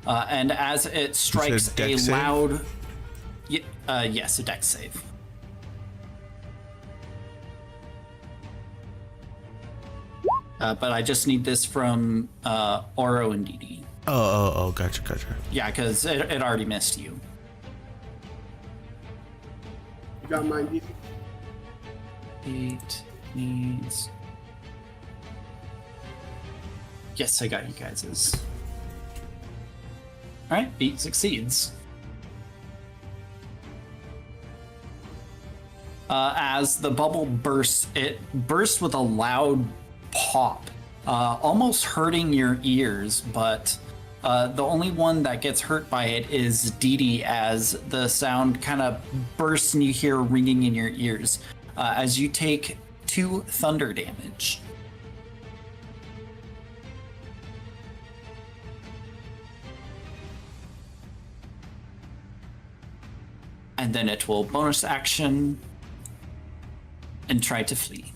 And as it strikes a dex save? loud... yes, a dex save. But I just need this from Oro and Didi. Oh, gotcha. Yeah, because it already missed you. You got mine, Didi? It needs... Yes, I got you guys's. Alright, 8 succeeds. As the bubble bursts, it bursts with a loud pop, almost hurting your ears, but the only one that gets hurt by it is Didi as the sound kind of bursts and you hear ringing in your ears as you take 2 thunder damage. And then it will bonus action and try to flee.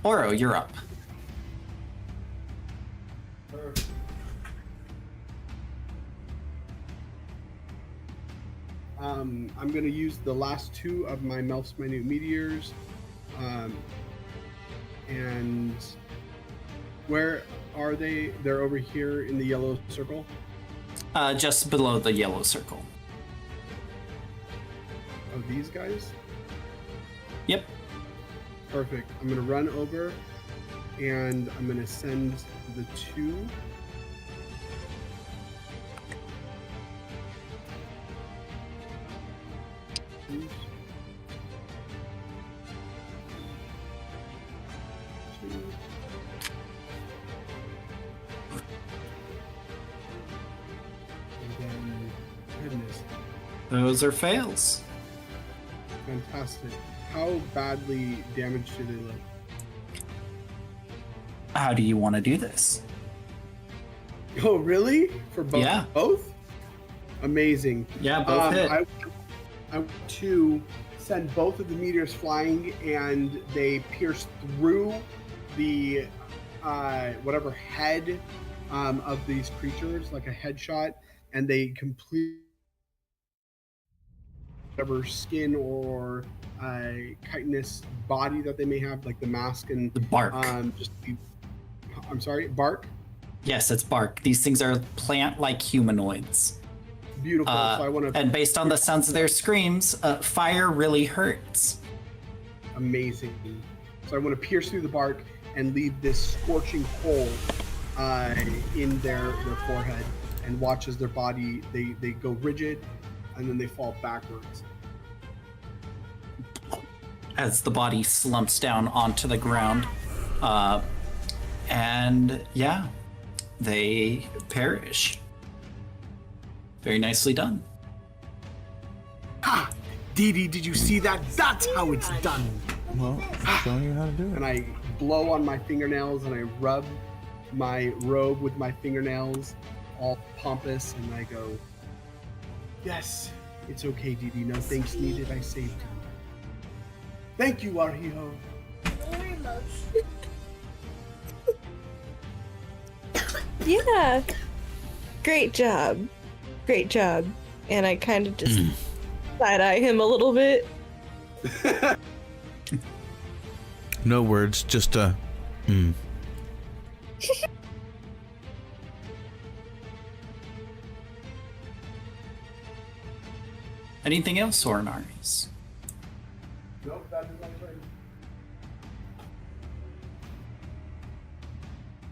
Oro, you're up. I'm going to use the last 2 of my Melf's Minute Meteors. And where are they? They're over here in the yellow circle? Just below the yellow circle. Oh, these guys? Yep. Perfect. I'm going to run over and I'm going to send the 2. Goodness. Those are fails. Fantastic. How badly damaged do they look? How do you want to do this? Oh, really? For both? Yeah. Both? Amazing. Yeah, both hit. I want to send both of the meteors flying, and they pierce through the whatever head of these creatures, like a headshot, and they complete whatever skin or chitinous body that they may have, like the mask and The bark. I'm sorry, bark. Yes, it's bark. These things are plant-like humanoids. Beautiful. So I want to. And based on the sounds of their screams, fire really hurts. Amazing. So I want to pierce through the bark and leave this scorching hole in their forehead, and watch as their body they go rigid, and then they fall backwards. As the body slumps down onto the ground, and yeah, they perish. Very nicely done. Ha! Dee Dee, did you see that? That's how it's done. Well, I'm showing you how to do it. And I blow on my fingernails and I rub my robe with my fingernails, all pompous, and I go, yes, it's okay, Dee Dee. No thanks needed. I saved you. Thank you, our hero. Very much. Yeah. Great job. Great job. And I kind of just side-eye him a little bit. No words, just a Anything else, Ornaris? Nope, that is my turn.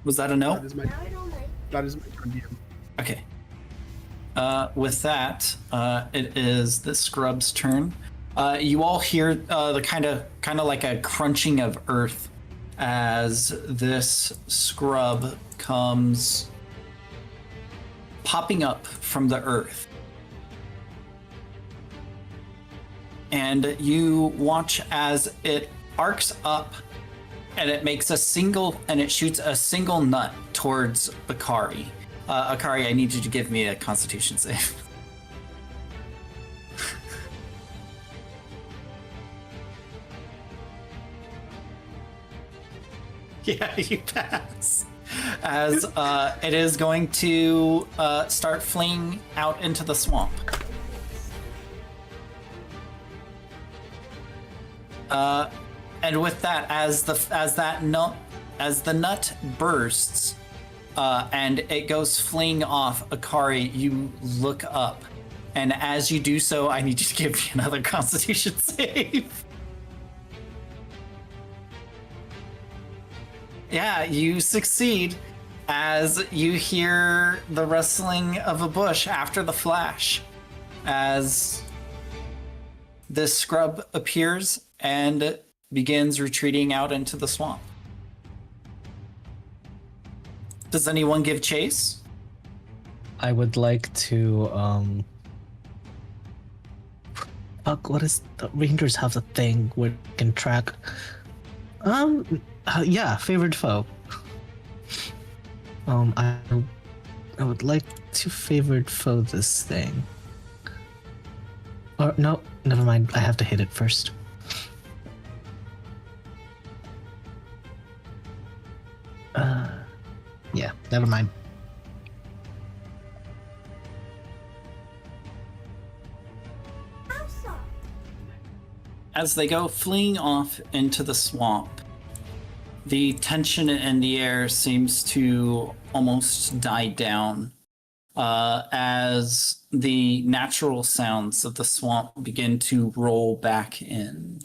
Was that a no? That is my turn, DM. Okay. With that, it is the scrub's turn. You all hear the kind of like a crunching of earth as this scrub comes popping up from the earth. And you watch as it arcs up and it makes it shoots a single nut towards Akari. Akari, I need you to give me a Constitution save. Yeah, you pass. As it is going to start fleeing out into the swamp. And with that, as the nut bursts, and it goes fleeing off, Akari, you look up, and as you do so, I need you to give me another Constitution save. Yeah, you succeed as you hear the rustling of a bush after the flash, as this scrub appears and begins retreating out into the swamp. Does anyone give chase? I would like to fuck, what is the Rangers have the thing where you can track yeah, favorite foe. I would like to favorite foe this thing. Or no, never mind. I have to hit it first. Yeah, never mind. As they go fleeing off into the swamp, the tension in the air seems to almost die down as the natural sounds of the swamp begin to roll back in.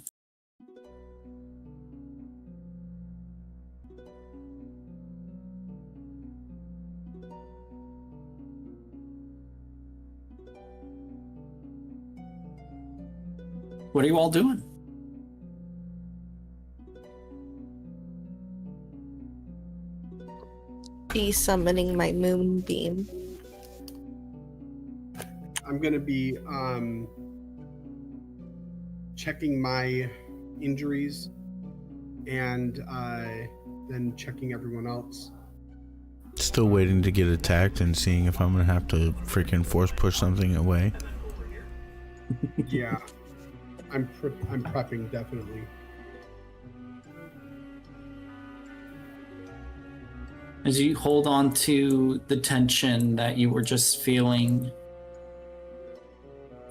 What are you all doing? Be summoning my moonbeam. I'm gonna be checking my injuries and then checking everyone else. Still waiting to get attacked and seeing if I'm gonna have to freaking force push something away. Yeah, I'm prepping definitely. As you hold on to the tension that you were just feeling,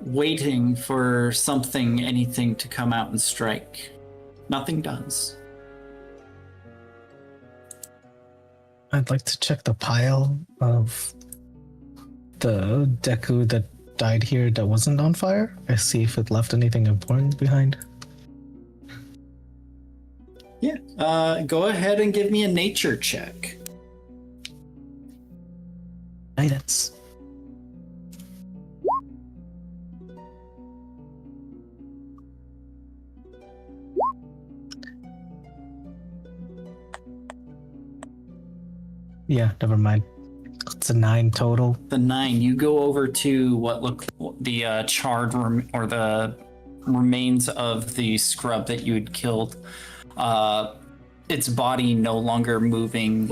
waiting for something, anything to come out and strike. Nothing does. I'd like to check the pile of the Deku that died here that wasn't on fire. I see if it left anything important behind. Yeah. Go ahead and give me a nature check. Guidance. Yeah, never mind. It's a 9 total. The 9, you go over to what look the charred or the remains of the scrub that you had killed. Its body no longer moving.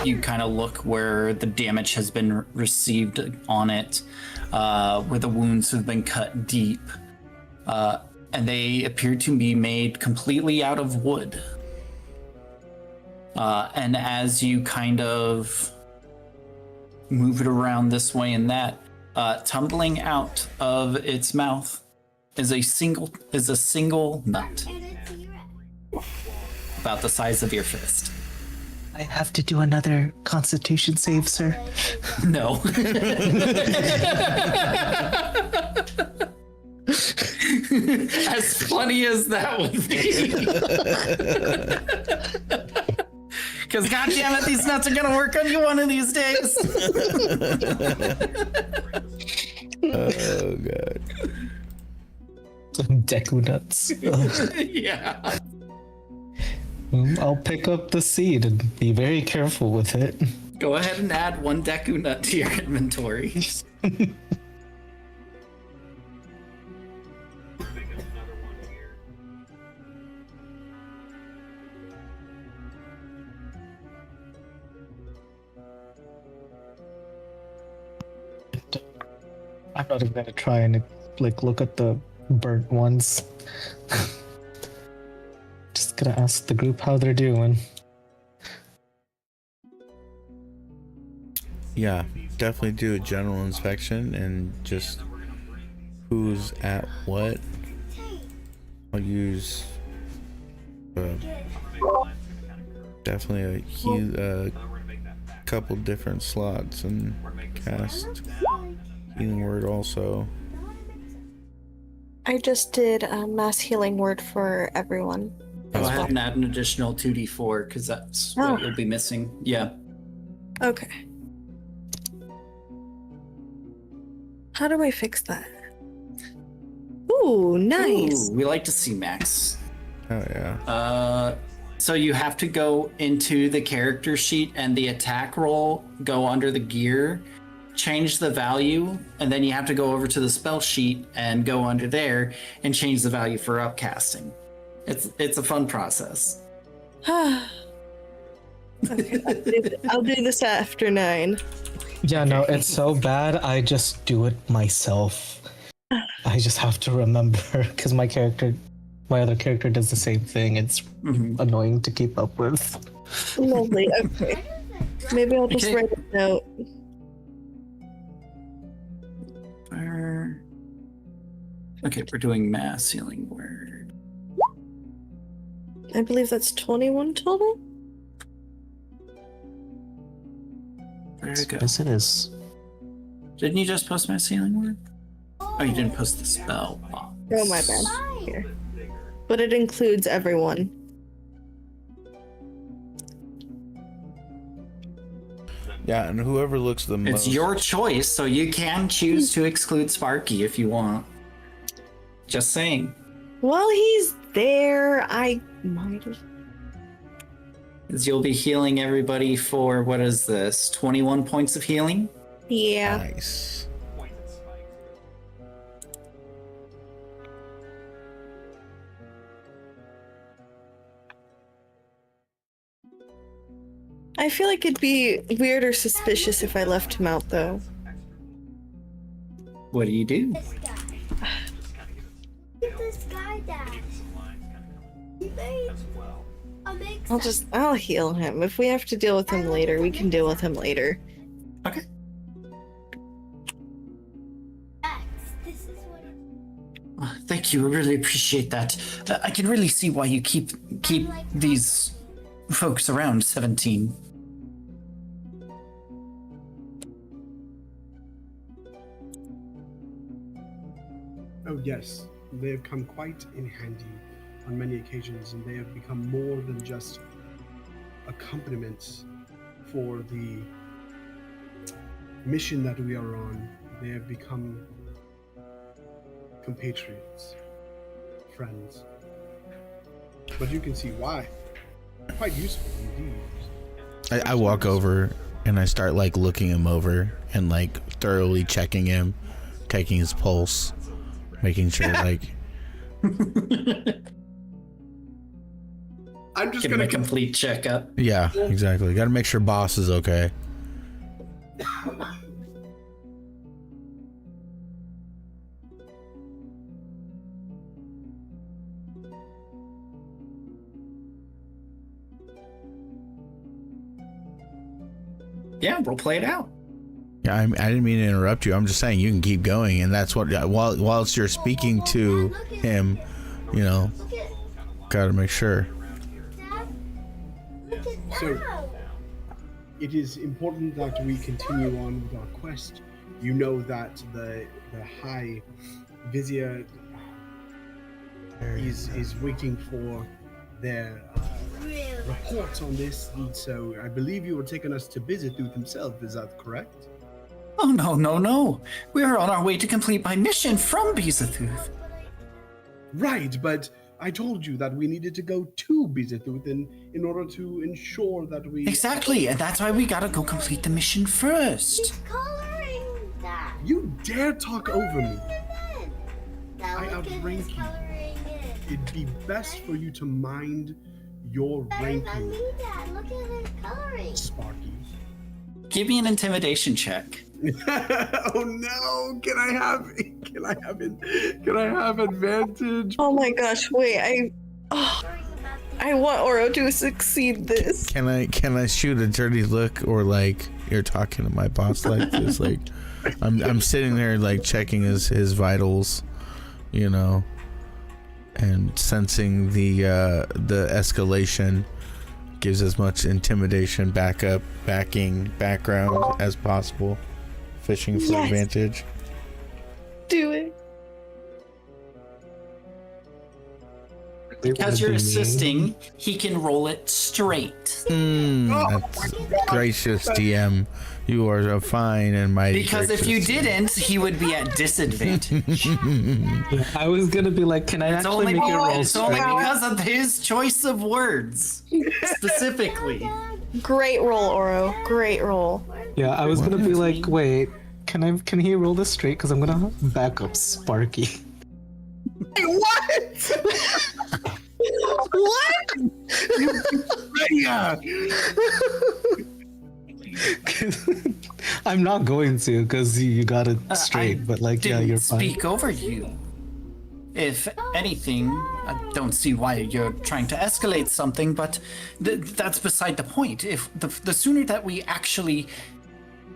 You kind of look where the damage has been received on it, where the wounds have been cut deep, and they appear to be made completely out of wood. And as you kind of move it around this way and that, tumbling out of its mouth is a single nut, about the size of your fist. I have to do another Constitution save, sir. No. As funny as that would be. Because goddammit, these nuts are gonna work on you one of these days. Oh god. Some Deku nuts. Yeah. I'll pick up the seed and be very careful with it. Go ahead and add 1 Deku nut to your inventory. I'm not even gonna try and look at the burnt ones. Just gonna ask the group how they're doing. Yeah, definitely do a general inspection and just who's at what. I'll use definitely a couple different slots and cast healing word also. I just did a mass healing word for everyone. Go ahead and add an additional 2d4 because that's what you'll be missing. Yeah. Okay. How do I fix that? Ooh, nice. Ooh, we like to see Max. Oh yeah. So you have to go into the character sheet and the attack roll, go under the gear, change the value, and then you have to go over to the spell sheet and go under there and change the value for upcasting. It's a fun process. Okay, I'll do this after 9. Yeah, no, it's so bad. I just do it myself. I just have to remember because my other character does the same thing. It's annoying to keep up with. Lovely. Okay. Maybe I'll just write a note. Okay, we're doing mass healing word. I believe that's 21 total. Very good. Yes, it is. Didn't you just post mass healing word? Oh, you didn't post the spell box. Oh, my bad. Here. But it includes everyone. Yeah, and whoever looks the most. It's your choice, so you can choose to exclude Sparky if you want. Just saying. While he's there, I might have. Because you'll be healing everybody for, what is this, 21 points of healing? Yeah. Nice. I feel like it'd be weird or suspicious if I left him out, though. What do you do? This guy. Look at this guy, Dad. He made a I'll heal him. If we have to deal with him later, we can deal with him later. Okay. This is what Thank you. I really appreciate that. I can really see why you keep these folks around 17. Oh yes, they have come quite in handy on many occasions, and they have become more than just accompaniments for the mission that we are on. They have become compatriots, friends. But you can see why. Quite useful indeed. I walk over and I start like looking him over and like thoroughly checking him, taking his pulse, making sure like I'm just Give him gonna a complete checkup. yeah, exactly. Got to make sure boss is okay. Yeah, we'll play it out. Yeah, I didn't mean to interrupt you. I'm just saying you can keep going, and that's what whilst you're speaking to him, you know, Look at got to make sure. Dad. Look at So- that. It is important that we continue on with our quest. You know that the High Vizier is waiting for their Really? reports on this, and so I believe you were taking us to Bizatooth himself. Is that correct? Oh, no. We are on our way to complete my mission from Bizatooth. Right, but I told you that we needed to go to Bizatooth in order to ensure that we. Exactly, and that's why we gotta go complete the mission first. He's coloring that. You dare talk over me! Now I look at outrank his you. coloring it. It'd be best for you to mind your Better than ranking, me, Dad. Look at his coloring. Sparky. Give me an intimidation check. Oh no! Can I have advantage? Oh my gosh, wait, I want Oro to succeed this. Can I shoot a dirty look, or like you're talking to my boss like this? Like I'm sitting there like checking his vitals, you know, and sensing the escalation. Gives as much intimidation, background as possible. Fishing for Yes. advantage. Do it. Because you're assisting, he can roll it straight. That's gracious, DM. You are a fine and mighty. Because if you gracious. didn't, he would be at disadvantage. I was gonna be like, can I It's actually only, make it roll it's only straight? because of his choice of words, specifically. Great roll, Oro. Great roll. Yeah, I was gonna be What? like, wait, can he roll this straight? Because I'm gonna back up Sparky. What? What? Yeah. I'm not going to, because you got it straight. I But like, yeah, didn't you're fine. speak over you. If anything, I don't see why you're trying to escalate something, but that's beside the point. If the sooner that we actually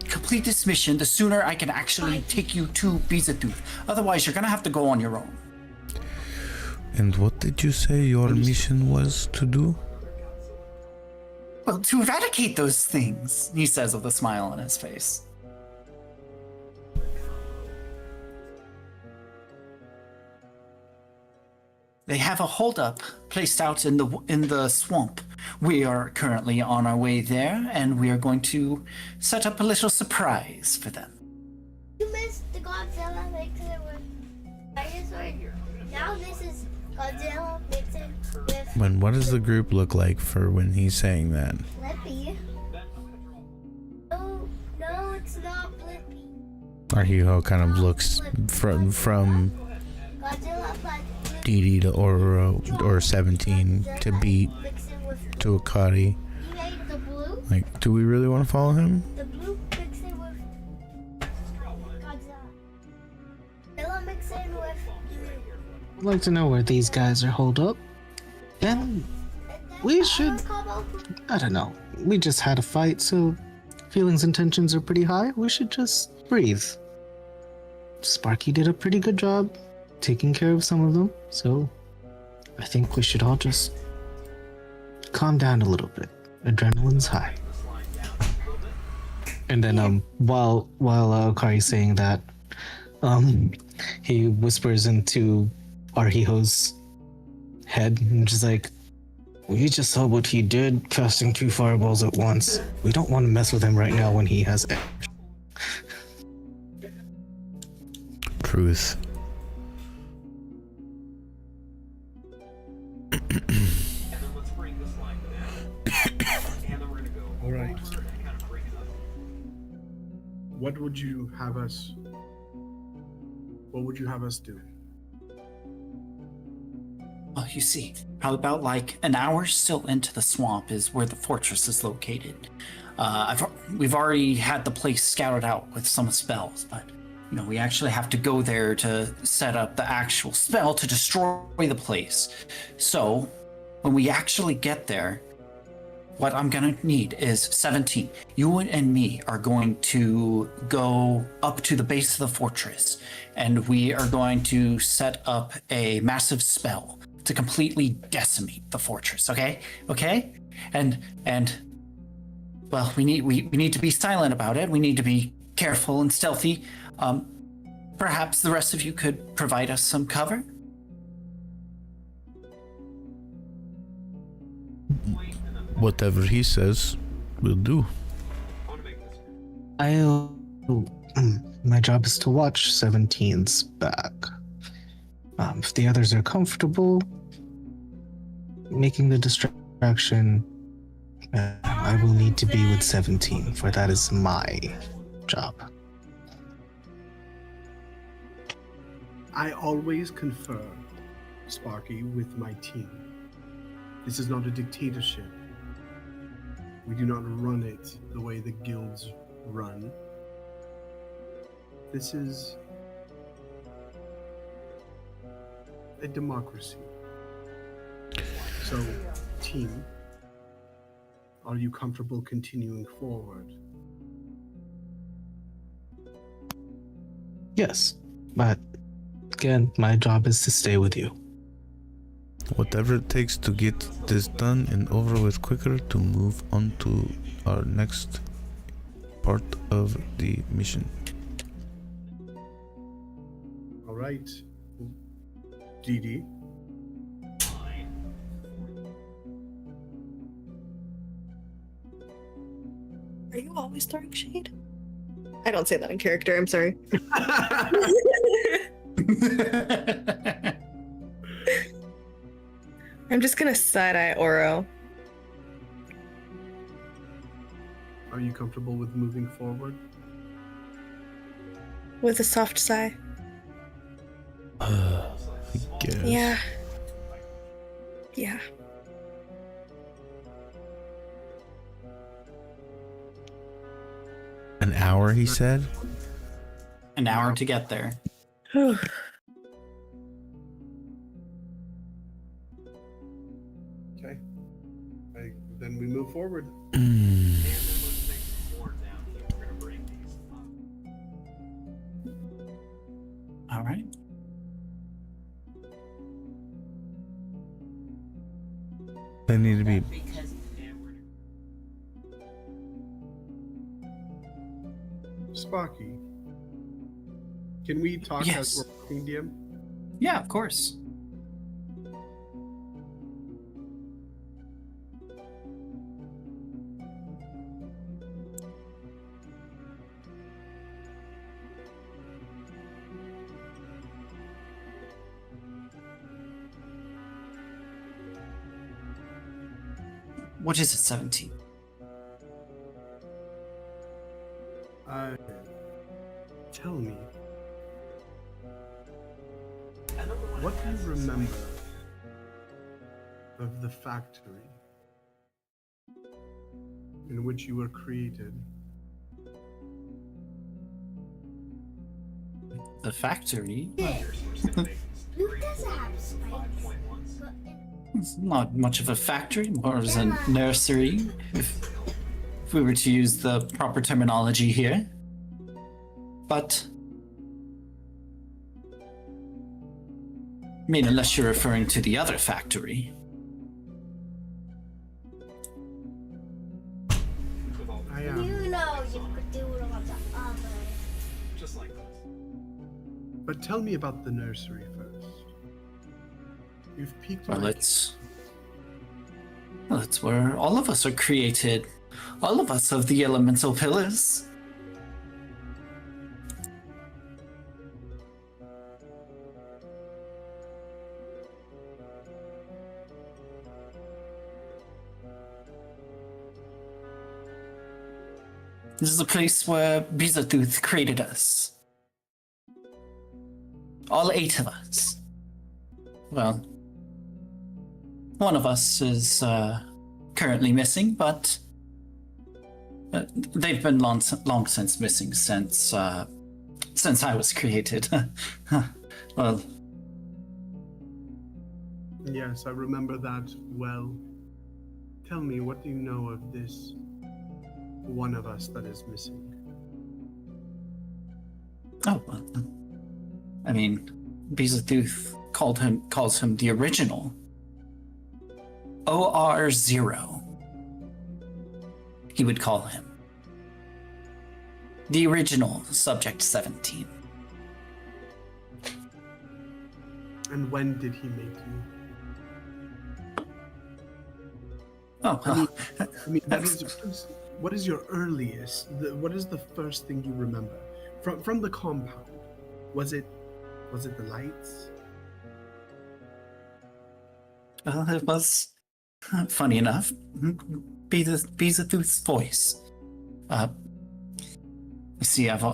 complete this mission, the sooner I can actually take you to Bizatooth. Otherwise, you're gonna have to go on your own. And what did you say your mission was to do? Well, to eradicate those things, he says with a smile on his face. They have a holdup placed out in the swamp. We are currently on our way there, and we are going to set up a little surprise for them. You missed the Godzilla mixed it with dinosaur. Now this is Godzilla mixed it with When what does the group look like for when he's saying that? Blippi. No, it's not Blippi. Arhiho kind of looks from Godzilla plus DD to Oro or 17 to Beat mixed it with. to Akari. You made the blue. Like, do we really want to follow him? The blue mixed it with Godzilla. Godzilla mixed it with. I'd like to know where these guys are holed up. Then And we should. I don't know. We just had a fight, so feelings and tensions are pretty high. We should just breathe. Sparky did a pretty good job taking care of some of them, so I think we should all just calm down a little bit. Adrenaline's high. And then while Kari's saying that, he whispers into Arhiho's head and just like, we just saw what he did, casting 2 fireballs at once. We don't want to mess with him right now when he has edge. Truth. All right. What would you have us do? Well, you see, probably about like an hour still into the swamp is where the fortress is located. We've already had the place scouted out with some spells, but we actually have to go there to set up the actual spell to destroy the place. So, when we actually get there, what I'm gonna need is 17. You and me are going to go up to the base of the fortress, and we are going to set up a massive spell to completely decimate the fortress. Okay? And well, we need to be silent about it. We need to be careful and stealthy. Perhaps the rest of you could provide us some cover? Whatever he says, we'll do. My job is to watch 17's back. If the others are comfortable making the distraction, I will need to be with 17, for that is my job. I always confer, Sparky, with my team. This is not a dictatorship. We do not run it the way the guilds run. This is a democracy. So, team, are you comfortable continuing forward? Yes, but again, my job is to stay with you. Whatever it takes to get this done and over with quicker to move on to our next part of the mission. All right. Dee. Are you always throwing shade? I don't say that in character, I'm sorry. I'm just gonna side-eye Oro. Are you comfortable with moving forward? With a soft sigh. I guess. Yeah. An hour, he said? An hour to get there. Okay. Then we move forward. All right. They need to be. Sparky, can we talk Yes. as we're walking, DM? Yeah, of course. What is it, 17? Tell me, what do you remember of the factory in which you were created? The factory? Luke doesn't have spikes. It's not much of a factory, more as a nursery, if we were to use the proper terminology here. But I mean, unless you're referring to the other factory. I You know you could do it on the other. Just like this. But tell me about the nursery first. You've piqued my Well, it's where all of us are created. All of us of the elemental pillars. This is a place where Bizatooth created us. All 8 of us. Well, one of us is currently missing, but they've been long since missing since I was created. Well, Yes, I remember that well. Tell me, what do you know of this one of us that is missing? oh, well, I mean, Bizatooth calls him the original. OR0. He would call him. The original Subject 17. And when did he make you? Oh, well, I mean, what is your earliest? What is the first thing you remember from the compound? Was it the lights? it was funny enough. Bizatooth's voice. You see, I've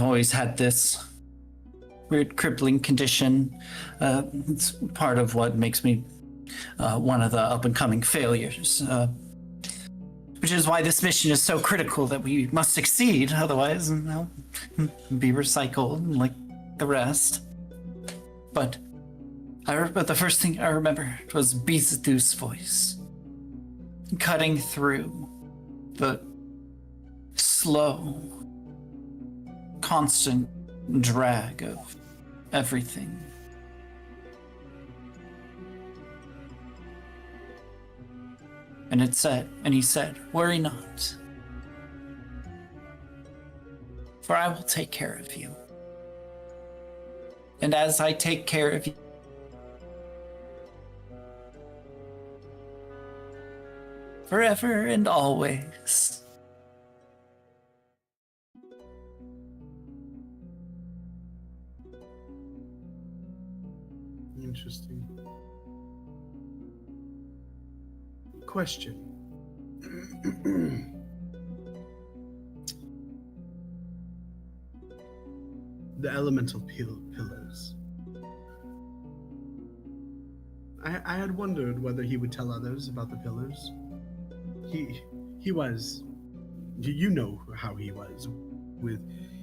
always had this weird crippling condition. It's part of what makes me one of the up-and-coming failures. Which is why this mission is so critical, that we must succeed, otherwise, be recycled like the rest. But the first thing I remember was Bizatooth's voice, cutting through the slow, constant drag of everything. And he said, "Worry not, for I will take care of you. And as I take care of you, forever and always." Interesting. Question. The elemental pillars. I had wondered whether he would tell others about the pillars. He was, you know how he was with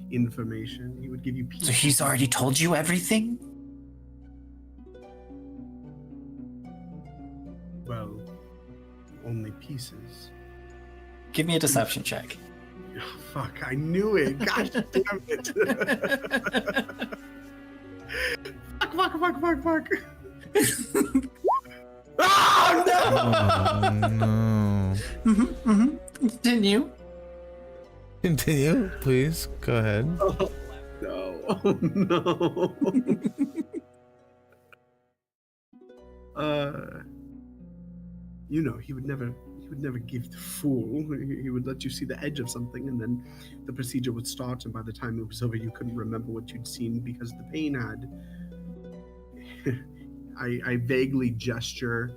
information. He would give you pieces. So he's already told you everything? Well, only pieces. Give me a deception check. Oh, fuck, I knew it. Gosh damn it. Fuck. Oh, no! Oh, no. Continue. Continue, please. Go ahead. Oh, no. You know, he would never give the fool. He would let you see the edge of something, and then the procedure would start, and by the time it was over, you couldn't remember what you'd seen because the pain had. I vaguely gesture.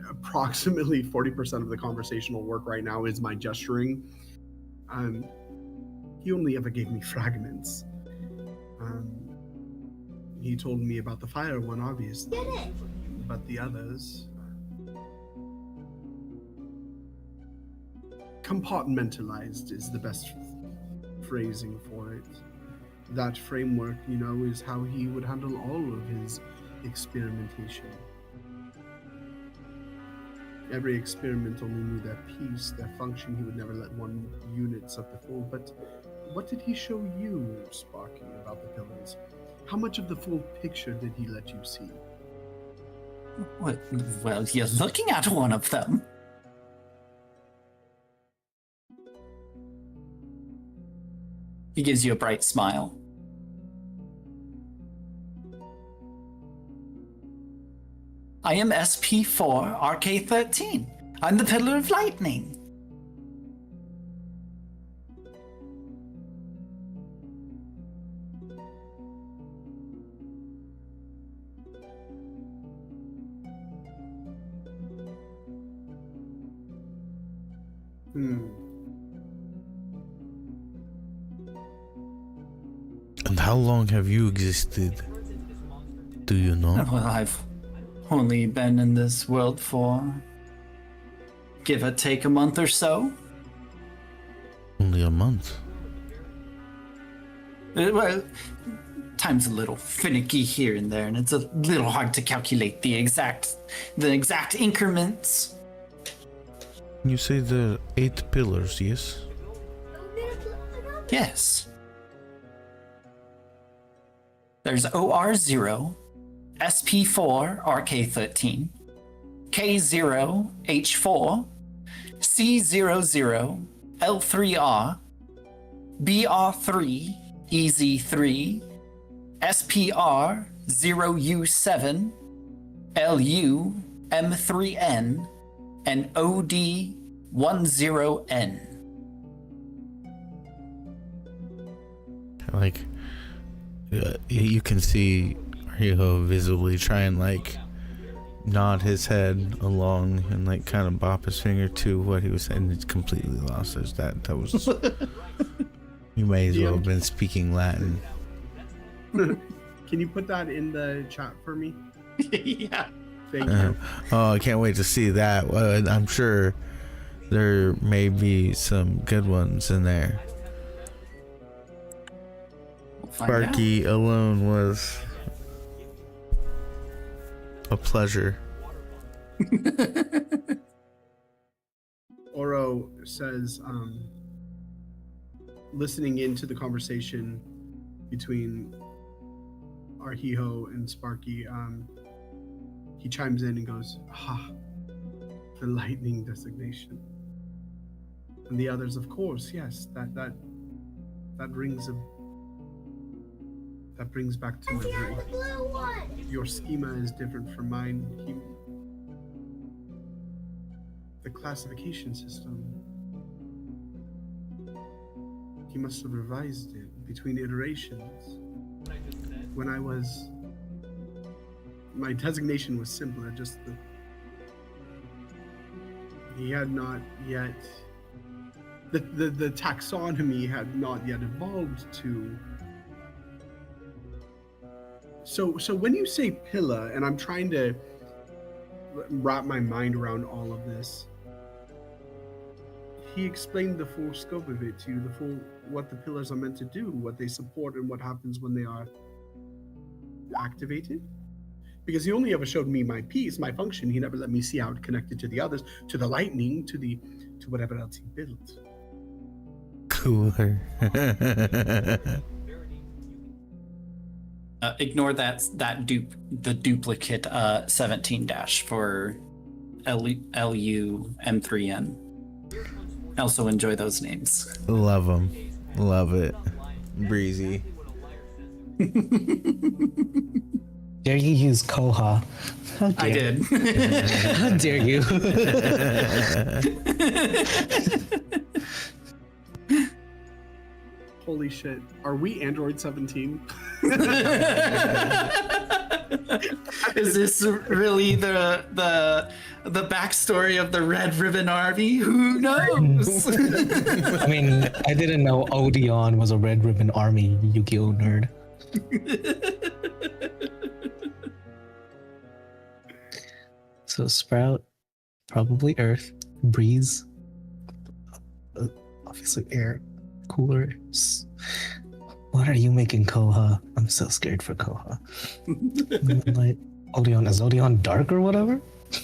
Approximately 40% of the conversational work right now is my gesturing. He only ever gave me fragments. He told me about the fire one, obviously, but the others. Compartmentalized is the best phrasing for it. That framework, you know, is how he would handle all of his experimentation. Every experiment only knew their piece, their function. He would never let one units of the full. But what did he show you, Sparky, about the pillars? How much of the full picture did he let you see? Well, you're looking at one of them. He gives you a bright smile. I am Sp.4-RK13. I'm the Pillar of Lightning. And how long have you existed? Do you know? Well, I've only been in this world for give or take a month or so. Only a month. Well, time's a little finicky here and there, and it's a little hard to calculate the exact increments. You say the 8 pillars, yes? Yes. There's OR0, Sp.4-RK13, K0H4, C00, L3R, BR3, EZ3, SPR0U7, LU M3N, and OD10N. Like, you can see Riho visibly try and like nod his head along and like kind of bop his finger to what he was saying. It's completely lost. There's that was you may as well have been speaking Latin. Can you put that in the chat for me? Yeah. Thank you. Oh, I can't wait to see that. I'm sure there may be some good ones in there. Sparky alone was a pleasure. Oro says, listening into the conversation between Arhiho and Sparky, he chimes in and goes, the lightning designation. And the others, of course, yes, that brings back to memory. Your schema is different from mine. The classification system. He must have revised it between iterations. When my designation was simpler, he had not yet, the taxonomy had not yet evolved to. So when you say pillar, and I'm trying to wrap my mind around all of this, he explained the full scope of it to you, what the pillars are meant to do, what they support, and what happens when they are activated. Because he only ever showed me my piece, my function. He never let me see how it connected to the others, to the lightning, to whatever else he built. Cooler. Ignore the duplicate 17- for LU M3N. I also enjoy those names. Love them. Love it. Breezy. Dare you use Koha? I did. How dare you? Holy shit. Are we Android 17? Is this really the backstory of the Red Ribbon Army? Who knows? I mean, I didn't know Odeon was a Red Ribbon Army Yu-Gi-Oh nerd. So Sprout, probably Earth, Breeze, obviously air, cooler. What are you making, Koha? I'm so scared for Koha. Moonlight, Odeon, is Odeon dark or whatever?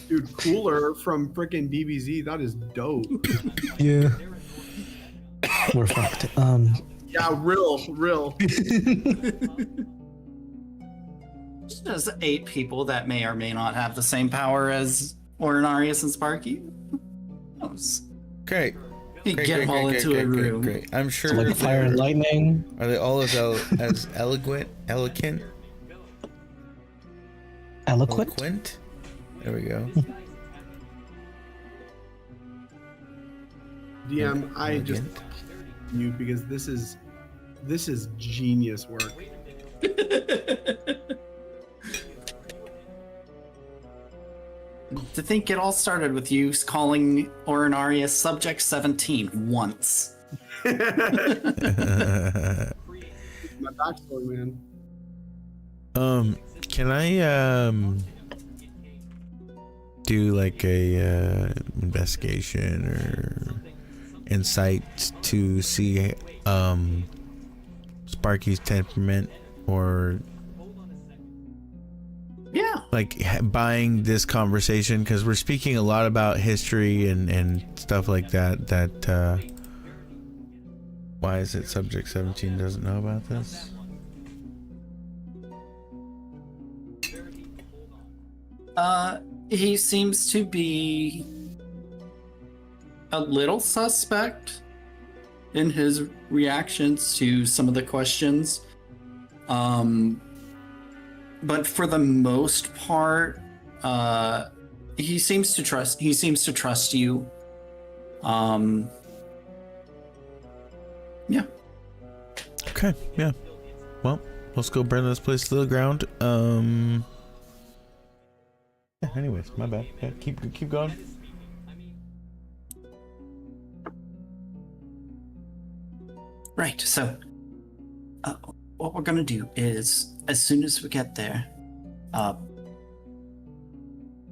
Dude, Cooler from frickin' DBZ, that is dope. Yeah. We're fucked. Yeah, real. There's 8 people that may or may not have the same power as Ornarius and Sparky. Great. You get them all into a room. Great. I'm sure. So like fire and lightning. Are they all as eloquent? Eloquent? There we go. DM, I just you because this is genius work. To think it all started with you calling Ornarius Subject 17 once. My backstory, man. Can I do like a investigation or insight to see Sparky's temperament, or Yeah. like buying this conversation, because we're speaking a lot about history and stuff like that why is it Subject 17 doesn't know about this? He seems to be a little suspect in his reactions to some of the questions. But for the most part, he seems to trust you. Yeah. Okay, yeah. Well, let's go burn this place to the ground. Yeah, anyways, my bad. Yeah, keep going. Right, so what we're gonna do is, as soon as we get there,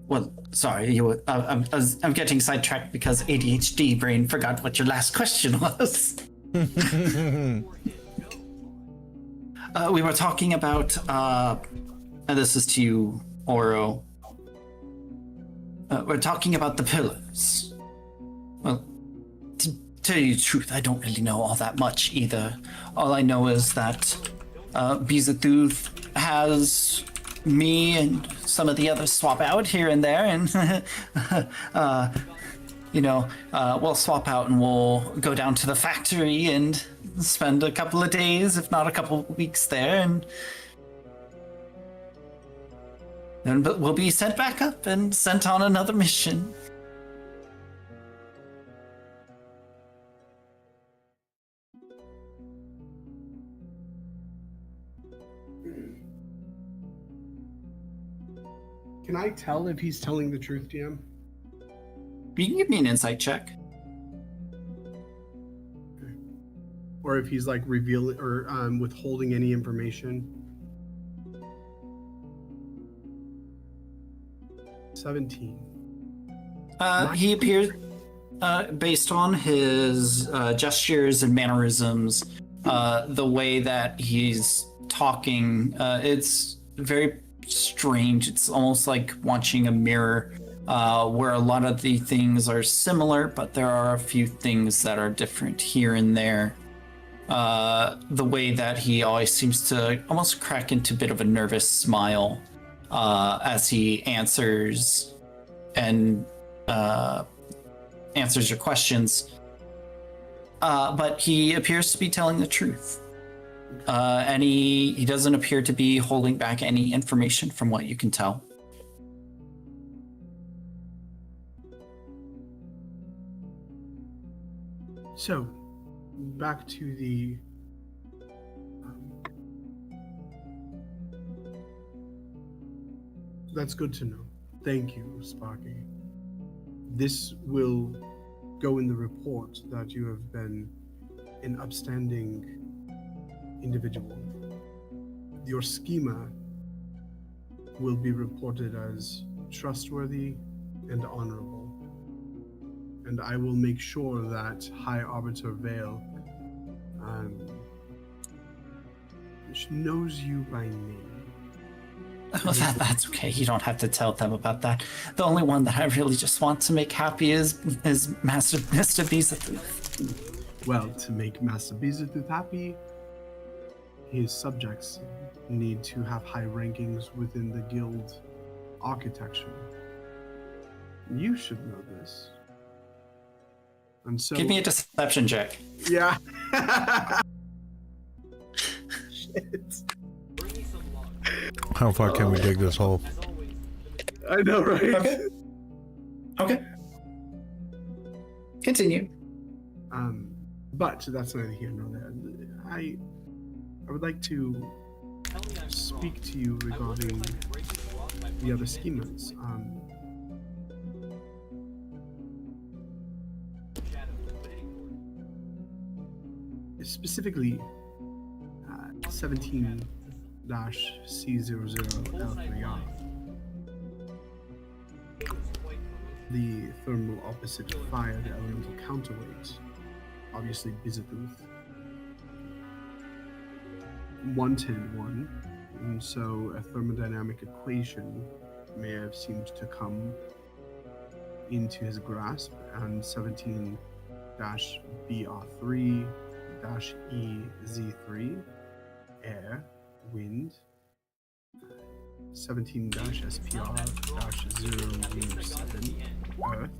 well, sorry, I'm getting sidetracked because ADHD brain forgot what your last question was. We were talking about, and this is to you, Oro. We're talking about the pillars. Well, to tell you the truth, I don't really know all that much either. All I know is that Bizathuth has me and some of the others swap out here and there, and we'll swap out and we'll go down to the factory and spend a couple of days, if not a couple of weeks there, and then we'll be sent back up and sent on another mission. Can I tell if he's telling the truth, DM? You can give me an insight check. Or if he's like revealing or withholding any information. 17. He appears, based on his gestures and mannerisms, the way that he's talking, it's very strange. It's almost like watching a mirror, where a lot of the things are similar, but there are a few things that are different here and there. The way that he always seems to almost crack into a bit of a nervous smile as he answers your questions. But he appears to be telling the truth. And he doesn't appear to be holding back any information from what you can tell. So, back to the that's good to know. Thank you, Sparky. This will go in the report that you have been an upstanding individual. Your schema will be reported as trustworthy and honorable. And I will make sure that High Arbiter Vale knows you by name. Oh, that's okay. You don't have to tell them about that. The only one that I really just want to make happy is Master Beezatooth. Well, to make Master Beezatooth happy, his subjects need to have high rankings within the guild architecture. You should know this. And so, Give me a deception check. yeah. Shit. How far can we dig this hole? I know, right? Okay. Continue. But that's neither here nor there. I would like to speak to you regarding the other schemers. Specifically, 17-C00L3R. The thermal opposite of fire, the elemental counterweight. Obviously, Beezatooth. 110-1, and so a thermodynamic equation may have seemed to come into his grasp, and 17-BR3-EZ3, air, wind, 17-SPR-0U7, earth,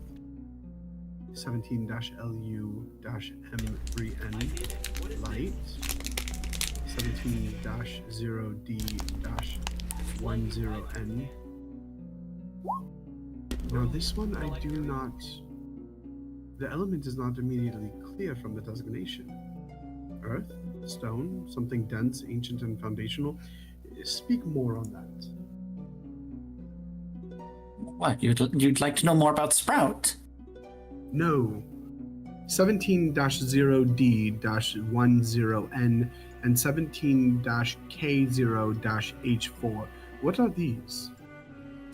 17-LU-M3N, light, 17-0D-10N. Now this one I do not... The element is not immediately clear from the designation. Earth, stone, something dense, ancient, and foundational. Speak more on that. What, you'd like to know more about Sprout? No. 17-0D-10N and 17-K0-H4. What are these?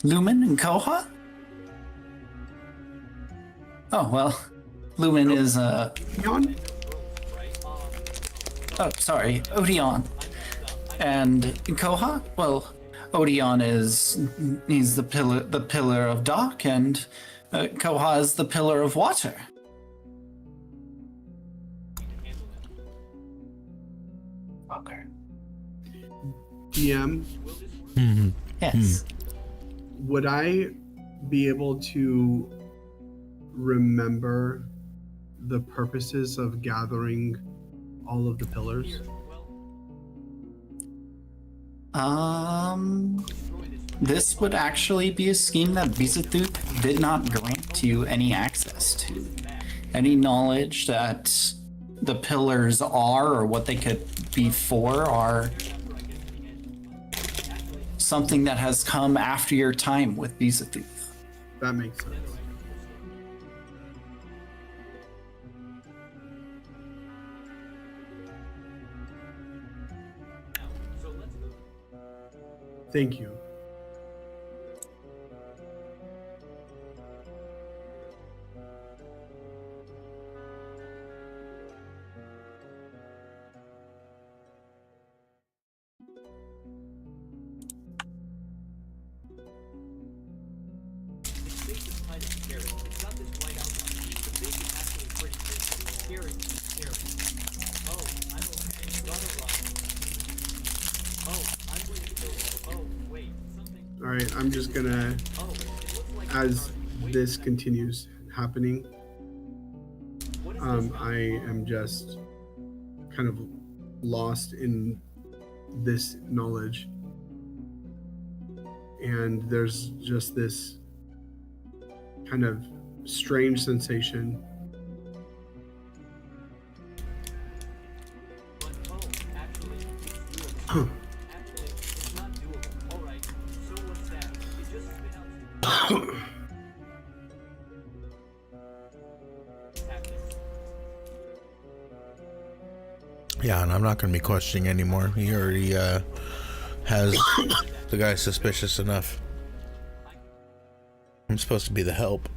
Lumen and Koha? Oh, well, Lumen is, Neon? oh, sorry, Odeon. And Koha? Well, Odeon he's the pillar of dark, and Koha is the pillar of water. Okay. DM, Yes. would I be able to remember the purposes of gathering all of the pillars? This would actually be a scheme that Beezatooth did not grant you any access to. Any knowledge that the pillars are or what they could be for are something that has come after your time with Beezatooth. That makes sense. Thank you. All right, I'm just gonna, as this continues happening, I am just kind of lost in this knowledge, and there's just this kind of strange sensation. Yeah, and I'm not going to be questioning anymore. He already has the guy suspicious enough. I'm supposed to be the help.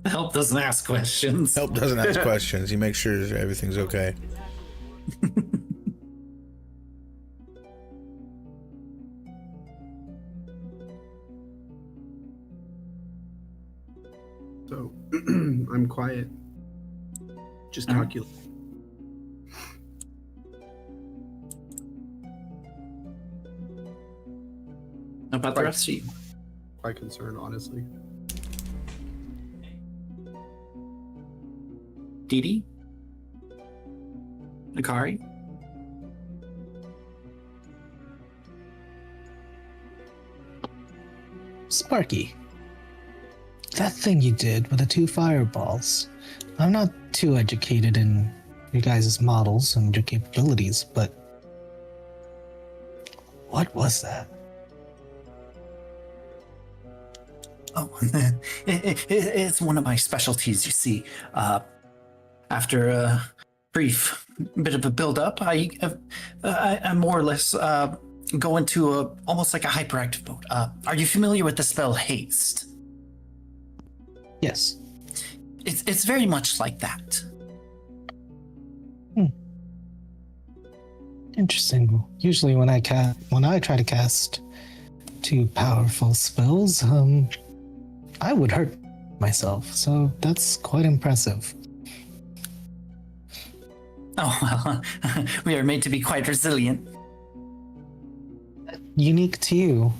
Help doesn't ask questions. Help doesn't ask questions. He makes sure everything's okay. So I'm quiet. Just calculate. How about the rest of you? Quite concerned, honestly. Dee? Akari? Sparky, that thing you did with the 2 fireballs. I'm not too educated in your guys' models and your capabilities, but what was that? Oh, it's one of my specialties, you see. After a brief bit of a build-up, I more or less go into almost like a hyperactive mode. Are you familiar with the spell Haste? Yes. It's very much like that. Interesting. Usually when I try to cast 2 powerful spells, I would hurt myself, so that's quite impressive. Oh, well, we are made to be quite resilient. Unique to you.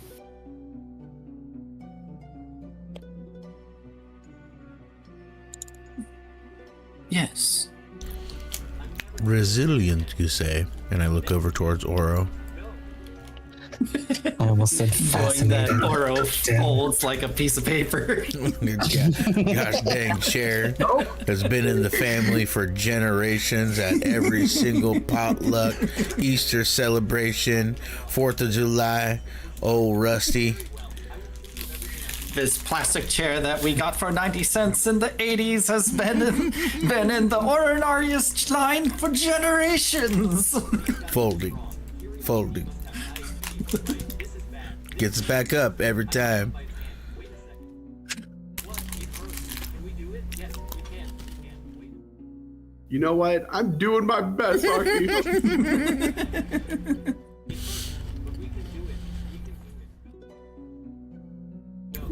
Yes. Resilient, you say? And I look over towards Oro. I almost said Knowing that fascinating. Oro folds like a piece of paper. Gosh dang, Cher has been in the family for generations at every single potluck, Easter celebration, 4th of July. Old Rusty. This plastic chair that we got for 90 cents in the 80s has been in the Orinarius line for generations. Folding. Gets back up every time. You know what? I'm doing my best, Aki.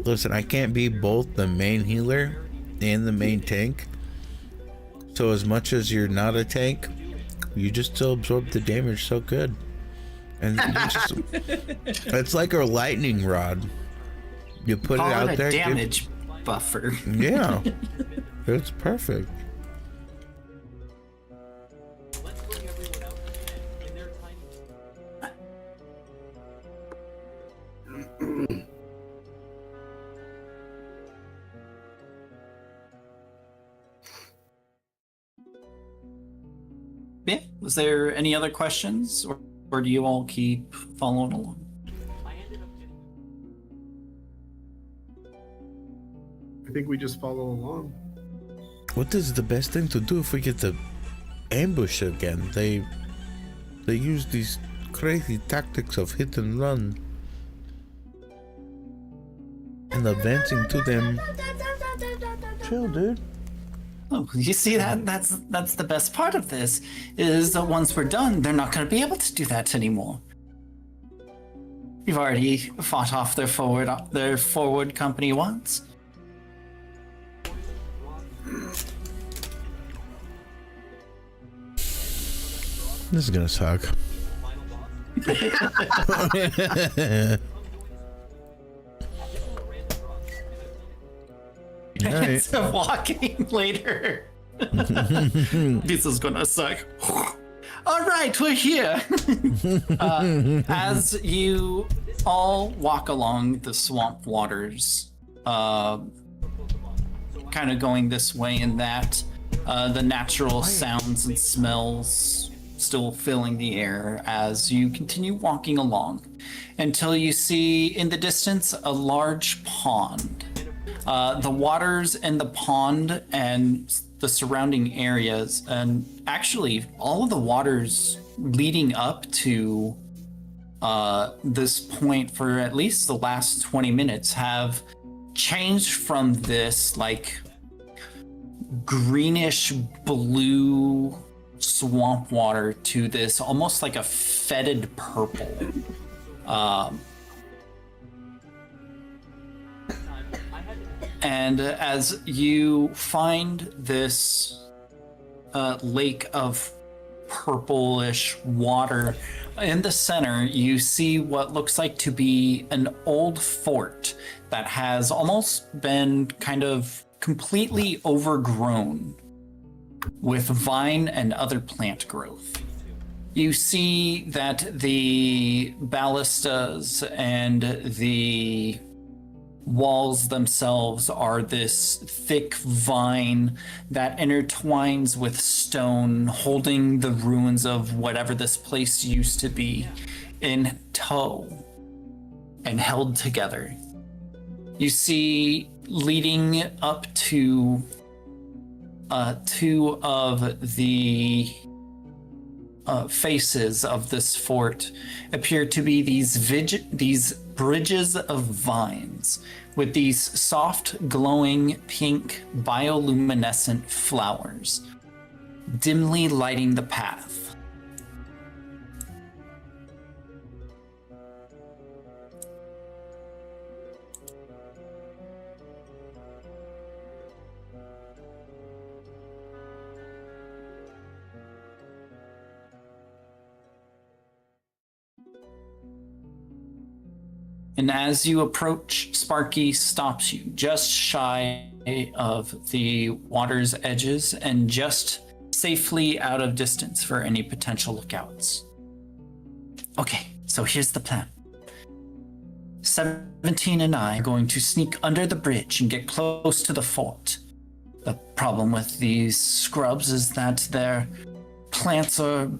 Listen, I can't be both the main healer and the main tank. So as much as you're not a tank, you just still absorb the damage so good. And it's like a lightning rod. You put Call it out it a there. damage buffer. Yeah. It's perfect. Yeah. Was there any other questions, or do you all keep following along? I think we just follow along. What is the best thing to do if we get the ambush again? They use these crazy tactics of hit and run. And advancing to them. Chill, dude. Oh, you see that's the best part of this is that once we're done, they're not going to be able to do that anymore. We've already fought off their forward company once. This is gonna suck. It's walking later. This is gonna suck. All right, we're here. As you all walk along the swamp waters, kind of going this way and that, the natural sounds and smells still filling the air as you continue walking along until you see in the distance a large pond. The waters in the pond and the surrounding areas, and actually all of the waters leading up to this point for at least the last 20 minutes have changed from this like greenish blue swamp water to this almost like a fetid purple. And as you find this lake of purplish water in the center, you see what looks like to be an old fort that has almost been kind of completely overgrown with vine and other plant growth. You see that the ballustas and the walls themselves are this thick vine that intertwines with stone, holding the ruins of whatever this place used to be in tow and held together. You see, leading up to two of the faces of this fort appear to be these bridges of vines with these soft, glowing pink bioluminescent flowers dimly lighting the path. And as you approach, Sparky stops you just shy of the water's edges and just safely out of distance for any potential lookouts. Okay, so here's the plan. 17 and I are going to sneak under the bridge and get close to the fort. The problem with these scrubs is that their plants are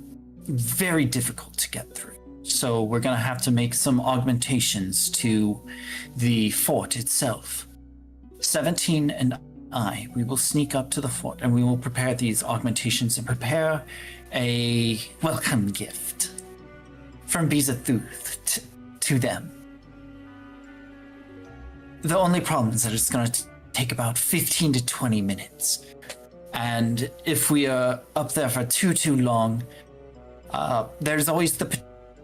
very difficult to get through. So we're going to have to make some augmentations to the fort itself. 17 and I, we will sneak up to the fort and we will prepare these augmentations and prepare a welcome gift from Bizathuth to them. The only problem is that it's going to take about 15 to 20 minutes. And if we are up there for too long, there's always the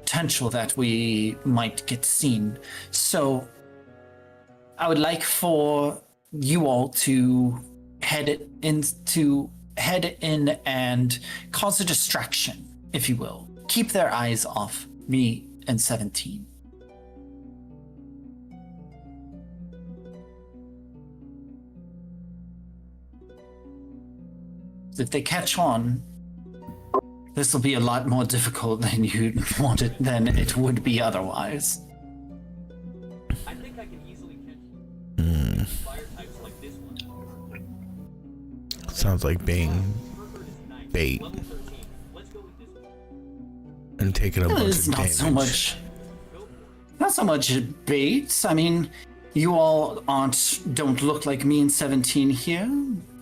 potential that we might get seen. So I would like for you all to head in and cause a distraction, if you will. Keep their eyes off me and 17. If they catch on, this will be a lot more difficult than it would be otherwise. I think I can easily catch fire types like this one. Sounds like being bait Let's go with this one. and taking a bunch It's of not damage. not so much bait. I mean, you all don't look like me and 17 here.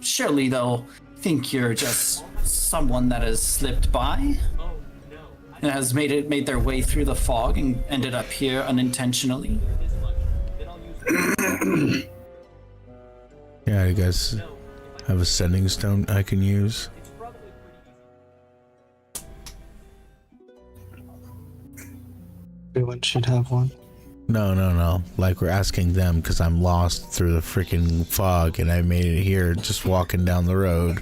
Surely they'll think you're just someone that has slipped by and has made their way through the fog and ended up here unintentionally. Yeah, you guys have a sending stone I can use? Everyone should have one. No. Like, we're asking them because I'm lost through the freaking fog and I made it here just walking down the road.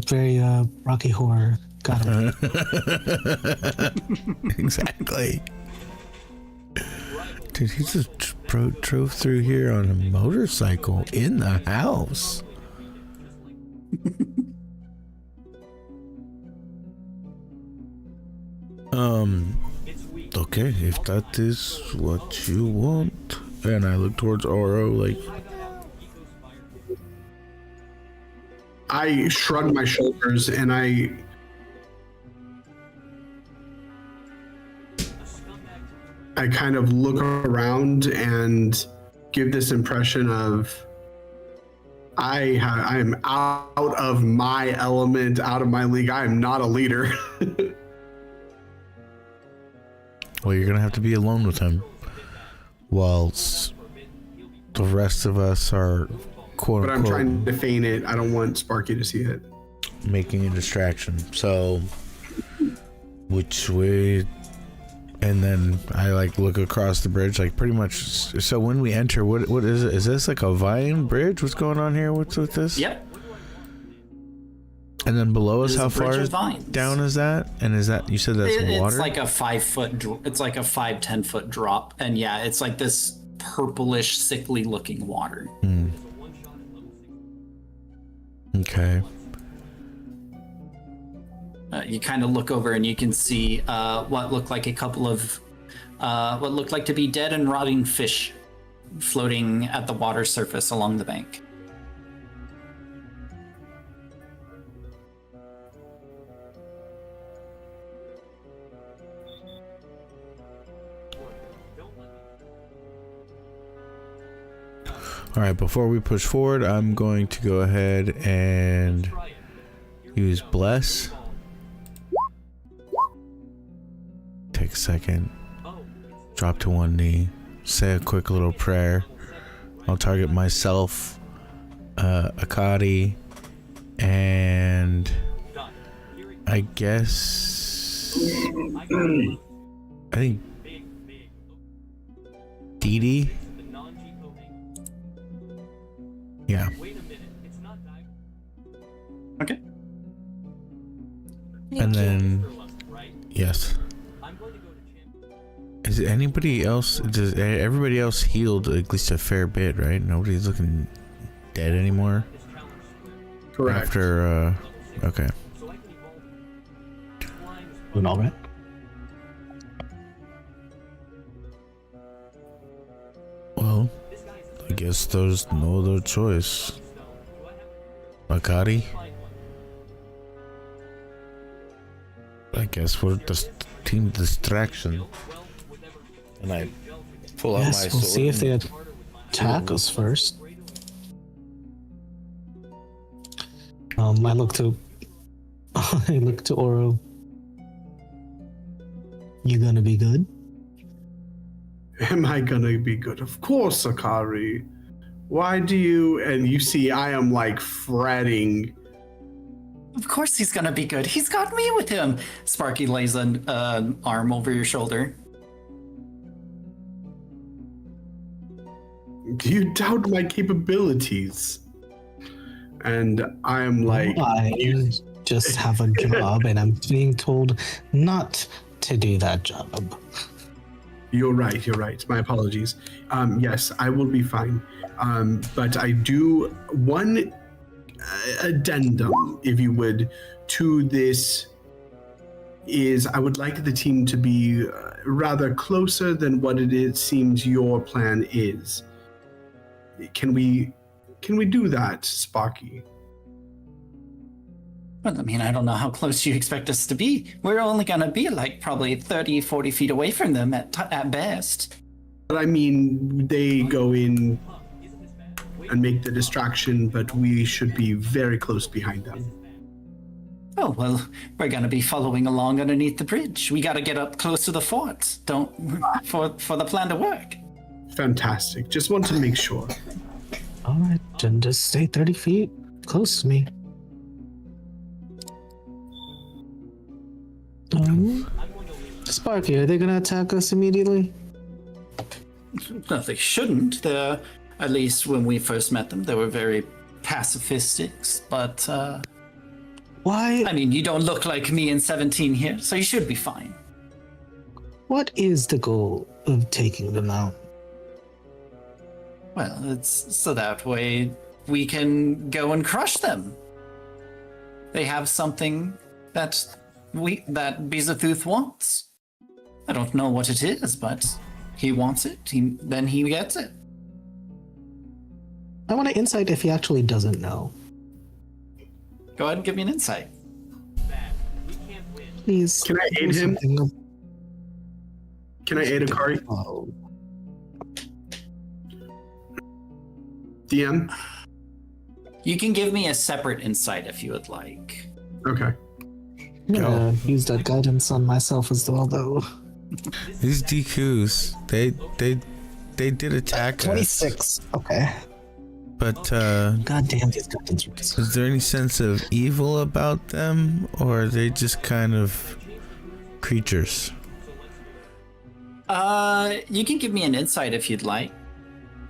Very Rocky Horror. Got him. Exactly. Dude, he just drove through here on a motorcycle in the house. Okay, if that is what you want. And I look towards Oro like... I shrug my shoulders and I kind of look around and give this impression of I am out of my element, out of my league. I am not a leader. Well, you're gonna have to be alone with him, whilst the rest of us are quote But I'm unquote trying to feign it. I don't want Sparky to see it. making a distraction. So, which way And then I like look across the bridge, like pretty much. So when we enter, what is it? Is this like a vine bridge? What's going on here? What's with this? Yep. And then below us, It is how a bridge far of vines. down is that? And is that, you said that's water? It's like a 5 foot. It's like a 5-10 foot drop, and yeah, it's like this purplish, sickly looking water. Okay. You kind of look over and you can see what looked like a couple of what looked like to be dead and rotting fish floating at the water surface along the bank. All right, before we push forward, I'm going to go ahead and use bless. Take a second. Drop to one knee. Say a quick little prayer. I'll target myself, Akadi, and I guess I think Dee. Yeah. Okay. And then yes. Is anybody else? Does everybody else healed at least a fair bit, right? Nobody's looking dead anymore. Correct. After okay. Doing all right. Well, I guess there's no other choice. Akari? I guess we're just team distraction. And I pull out my Yes, we'll sword. see if they attack us first. I look to Oro. You gonna be good? Am I gonna be good? Of course, Akari. Why do you? And you see, I am like fretting. Of course he's gonna be good. He's got me with him. Sparky lays an arm over your shoulder. Do you doubt my capabilities? And I am like, I just have a job, and I'm being told not to do that job. You're right. You're right. My apologies. Yes, I will be fine. But I do one addendum, if you would, to this is I would like the team to be rather closer than what it seems your plan is. Can we do that, Sparky? Well, I mean, I don't know how close you expect us to be. We're only gonna be like probably 30, 40 feet away from them at best. But I mean, they go in and make the distraction, but we should be very close behind them. Oh, well, we're gonna be following along underneath the bridge. We gotta get up close to the fort, for the plan to work. Fantastic. Just want to make sure. All right, then just stay 30 feet close to me. Sparky, are they gonna attack us immediately? No, they shouldn't. At least when we first met them, they were very pacifistic, but, Why? I mean, you don't look like me in 17 here, so you should be fine. What is the goal of taking them out? Well, it's so that way we can go and crush them. They have something that Bizathuth wants. I don't know what it is, but he wants it, then he gets it. I want an insight if he actually doesn't know. Go ahead and give me an insight. Please. Can I aid him? Can I aid Akari? Oh. DM? You can give me a separate insight if you would like. Okay. I'm gonna use that guidance on myself as well, though. These DQs, they did attack us. 26. Okay. But God damn these guidance rules. is there any sense of evil about them, or are they just kind of creatures? You can give me an insight if you'd like,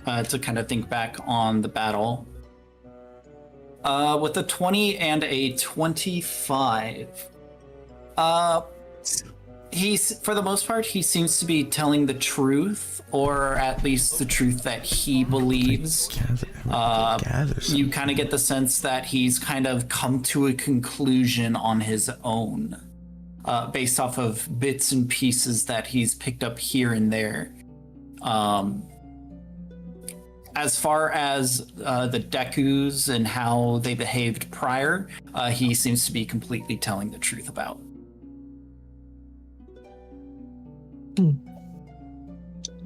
to kind of think back on the battle. With a 20 and a 25. He's, for the most part, he seems to be telling the truth, or at least the truth that he believes. You kind of get the sense that he's kind of come to a conclusion on his own, based off of bits and pieces that he's picked up here and there. As far as the Dekus and how they behaved prior, he seems to be completely telling the truth about.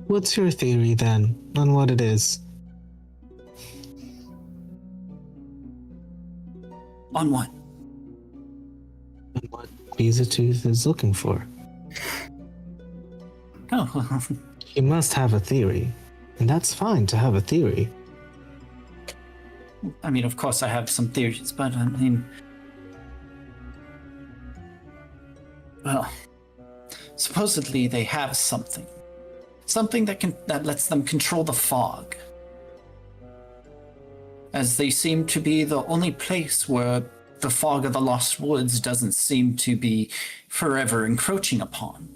What's your theory then on what it is? On what? And what Beezatooth is looking for? Oh, You must have a theory, and that's fine to have a theory. I mean, of course I have some theories, but I mean... Well, supposedly they have something. Something that lets them control the fog. As they seem to be the only place where the fog of the Lost Woods doesn't seem to be forever encroaching upon.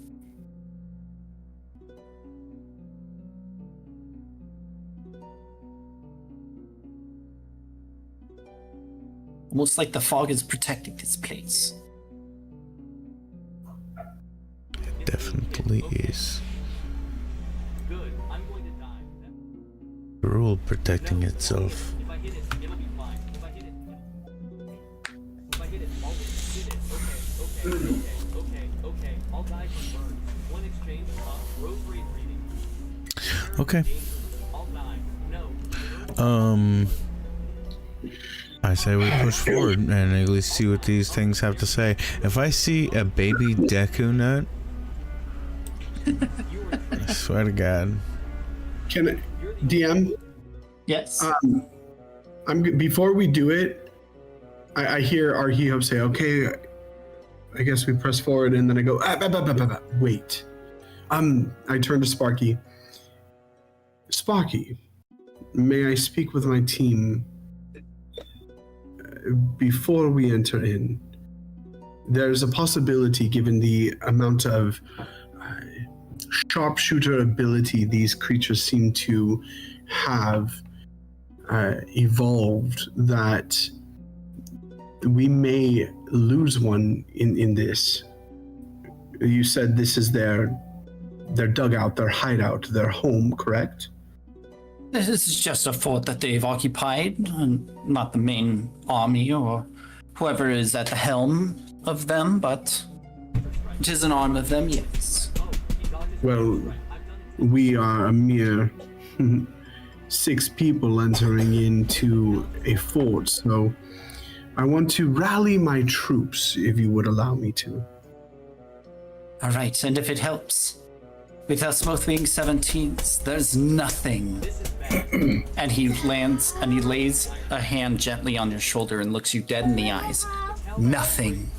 Almost like the fog is protecting this place. It definitely is. Good. I'm going to die. Hyrule protecting itself. If I hit it, it'll be fine. If I hit it, I'll hit it. Okay. I'll die from burn. One exchange, rosary reading. Okay. I'll die. No. I say we push forward and at least see what these things have to say. If I see a baby Deku nut, I swear to God. Can I, DM? Yes. Before we do it, I hear Arhihope say, "Okay, I guess we press forward," and then I go, "Wait." I turn to Sparky. Sparky, may I speak with my team before we enter in? There's a possibility, given the amount of sharpshooter ability these creatures seem to have evolved, that we may lose one in this. You said this is their dugout, their hideout, their home, correct? This is just a fort that they've occupied, not the main army or whoever is at the helm of them, but it is an arm of them, yes. Well, we are a mere 6 people entering into a fort, so I want to rally my troops, if you would allow me to. All right, and if it helps, with us both being 17s, there's nothing. And he lands and he lays a hand gently on your shoulder and looks you dead in the eyes. Nothing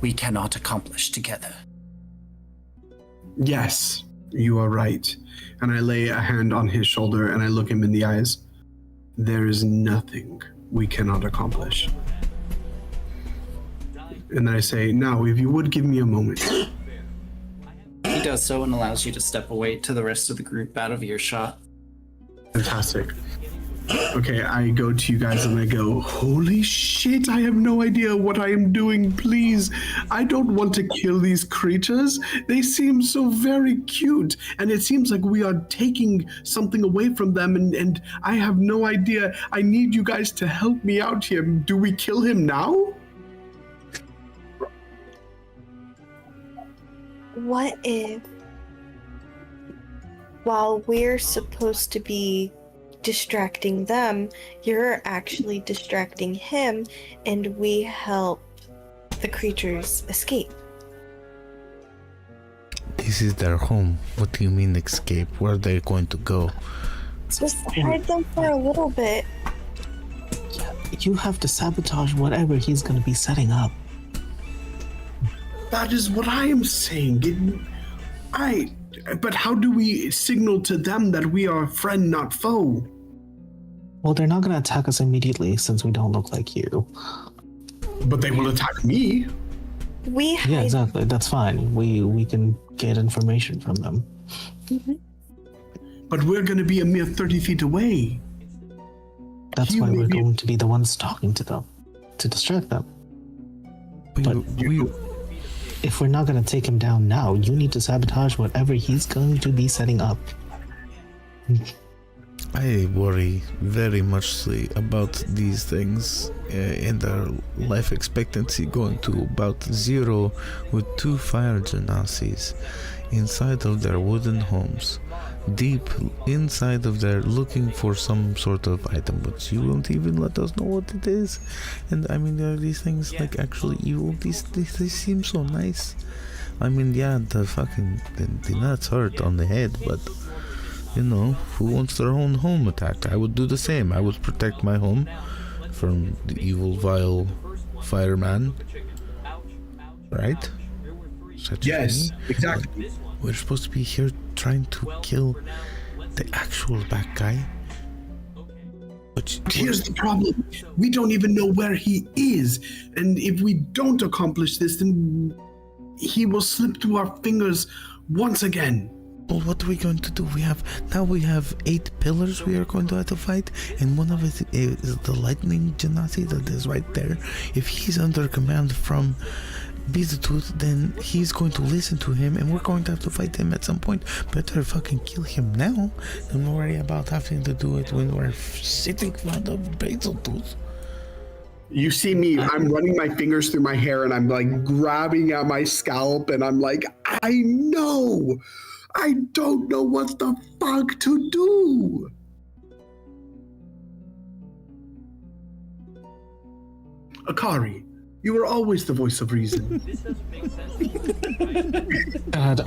we cannot accomplish together. Yes, you are right. And I lay a hand on his shoulder and I look him in the eyes. There is nothing we cannot accomplish. And then I say, now, if you would give me a moment. He does so and allows you to step away to the rest of the group out of earshot. Fantastic. Okay, I go to you guys and I go, holy shit, I have no idea what I am doing. Please, I don't want to kill these creatures. They seem so very cute. And it seems like we are taking something away from them and I have no idea. I need you guys to help me out here. Do we kill him now? What if, while we're supposed to be distracting them, you're actually distracting him and we help the creatures escape? This is their home. What do you mean escape? Where are they going to go? Just hide them for a little bit. You have to sabotage whatever he's going to be setting up. That is what I am saying. But how do we signal to them that we are friend, not foe? Well, they're not gonna attack us immediately since we don't look like you. But they will attack me. We hide. Yeah, exactly. That's fine. We can get information from them. But we're going to be a mere 30 feet away. That's why we're going to be the ones talking to them to distract them. But if we're not going to take him down now, you need to sabotage whatever he's going to be setting up. I worry very much about these things and their life expectancy going to about 0 with 2 fire genasi inside of their wooden homes, deep inside of there, looking for some sort of item, but you won't even let us know what it is. And I mean, are these things like actually evil? They seem so nice. I mean, yeah, the nuts hurt on the head, but you know, who wants their own home attacked? I would do the same. I would protect my home from the evil, vile fireman. Right? Yes, exactly. We're supposed to be here trying to kill the actual bad guy. But here's the problem. We don't even know where he is. And if we don't accomplish this, then he will slip through our fingers once again. Well, what are we going to do? We have 8 pillars we are going to have to fight, and one of it is the lightning genasi that is right there. If he's under command from Beezatooth, then he's going to listen to him, and we're going to have to fight him at some point. Better fucking kill him now than worry about having to do it when we're sitting in front of Beezatooth. You see me, I'm running my fingers through my hair, and I'm like grabbing at my scalp, and I'm like, I don't know what the fuck to do. Akari, you were always the voice of reason. This doesn't make sense. God,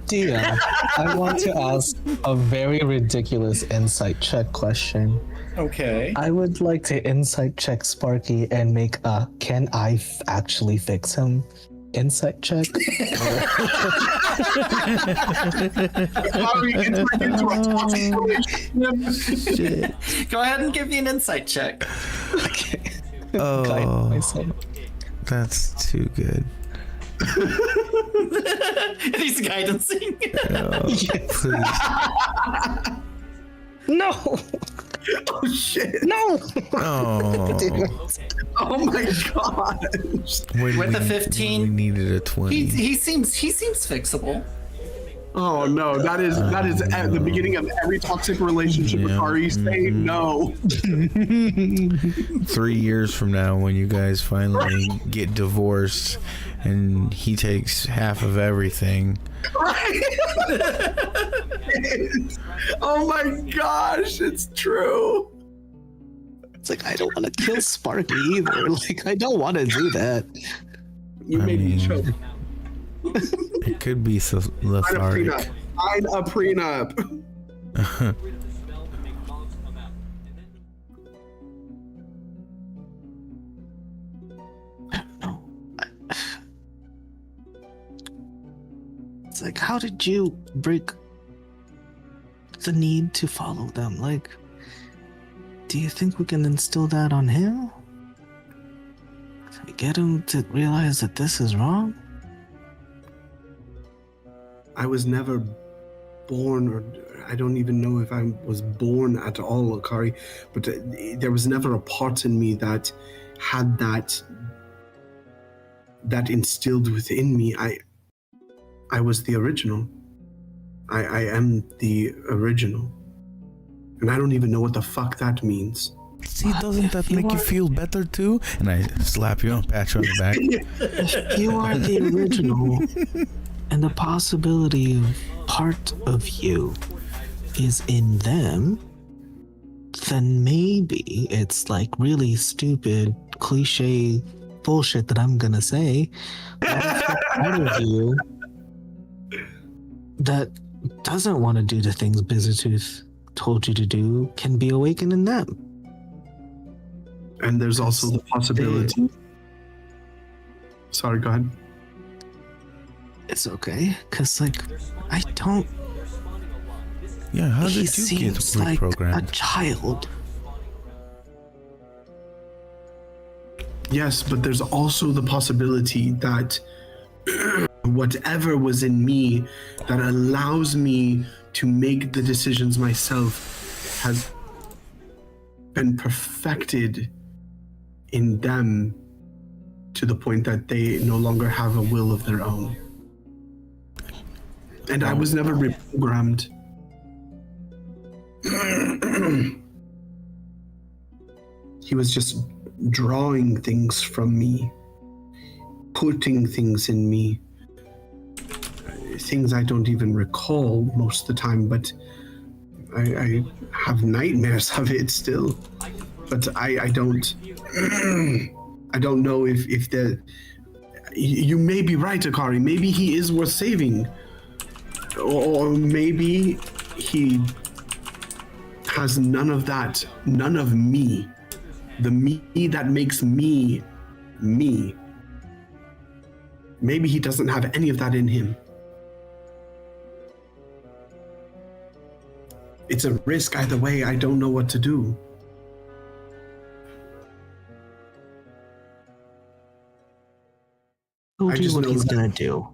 Dia, I want to ask a very ridiculous insight check question. Okay. I would like to insight check Sparky and make a can I actually fix him insight check. Go ahead and give me an insight check. Okay. Oh, that's too good. He's guidancing. Please. No. Oh shit! No. Oh. Oh my gosh! With a 15, we needed a 20. he seems fixable. Oh no, that is at the beginning of every toxic relationship with Ari saying no. 3 years from now, when you guys finally get divorced and he takes half of everything. Right? Oh my gosh, it's true. It's like I don't want to kill Sparky either. Like I don't want to do that. You made me choke. It could be lethargic. Sign a prenup. No. It's like, how did you break the need to follow them? Like, do you think we can instill that on him? Can we get him to realize that this is wrong? I was never born, or I don't even know if I was born at all, Akari, but there was never a part in me that had that instilled within me. I was the original. I am the original. And I don't even know what the fuck that means. See, doesn't that make you feel better too? And I slap you and pat you on the back. If you are the original, and the possibility of part of you is in them, then maybe it's like really stupid, cliche bullshit that I'm gonna say. Part of you that doesn't want to do the things Beezatooth told you to do can be awakened in them. And there's also the possibility. Sorry, go ahead. It's okay, cause like I don't. They're spawning a lot. This is Yeah, how He did you seems get like a reprogrammed? child. Yes, but there's also the possibility that whatever was in me that allows me to make the decisions myself has been perfected in them to the point that they no longer have a will of their own. And I was never reprogrammed. He was just drawing things from me, putting things in me, things I don't even recall most of the time, but I have nightmares of it still. But I don't I don't know if the you may be right, Akari. Maybe he is worth saving, or maybe he has none of that, none of me. The me that makes me, me. Maybe he doesn't have any of that in him. It's a risk either way. I don't know what to do. Told I you just what know he's that- gonna do.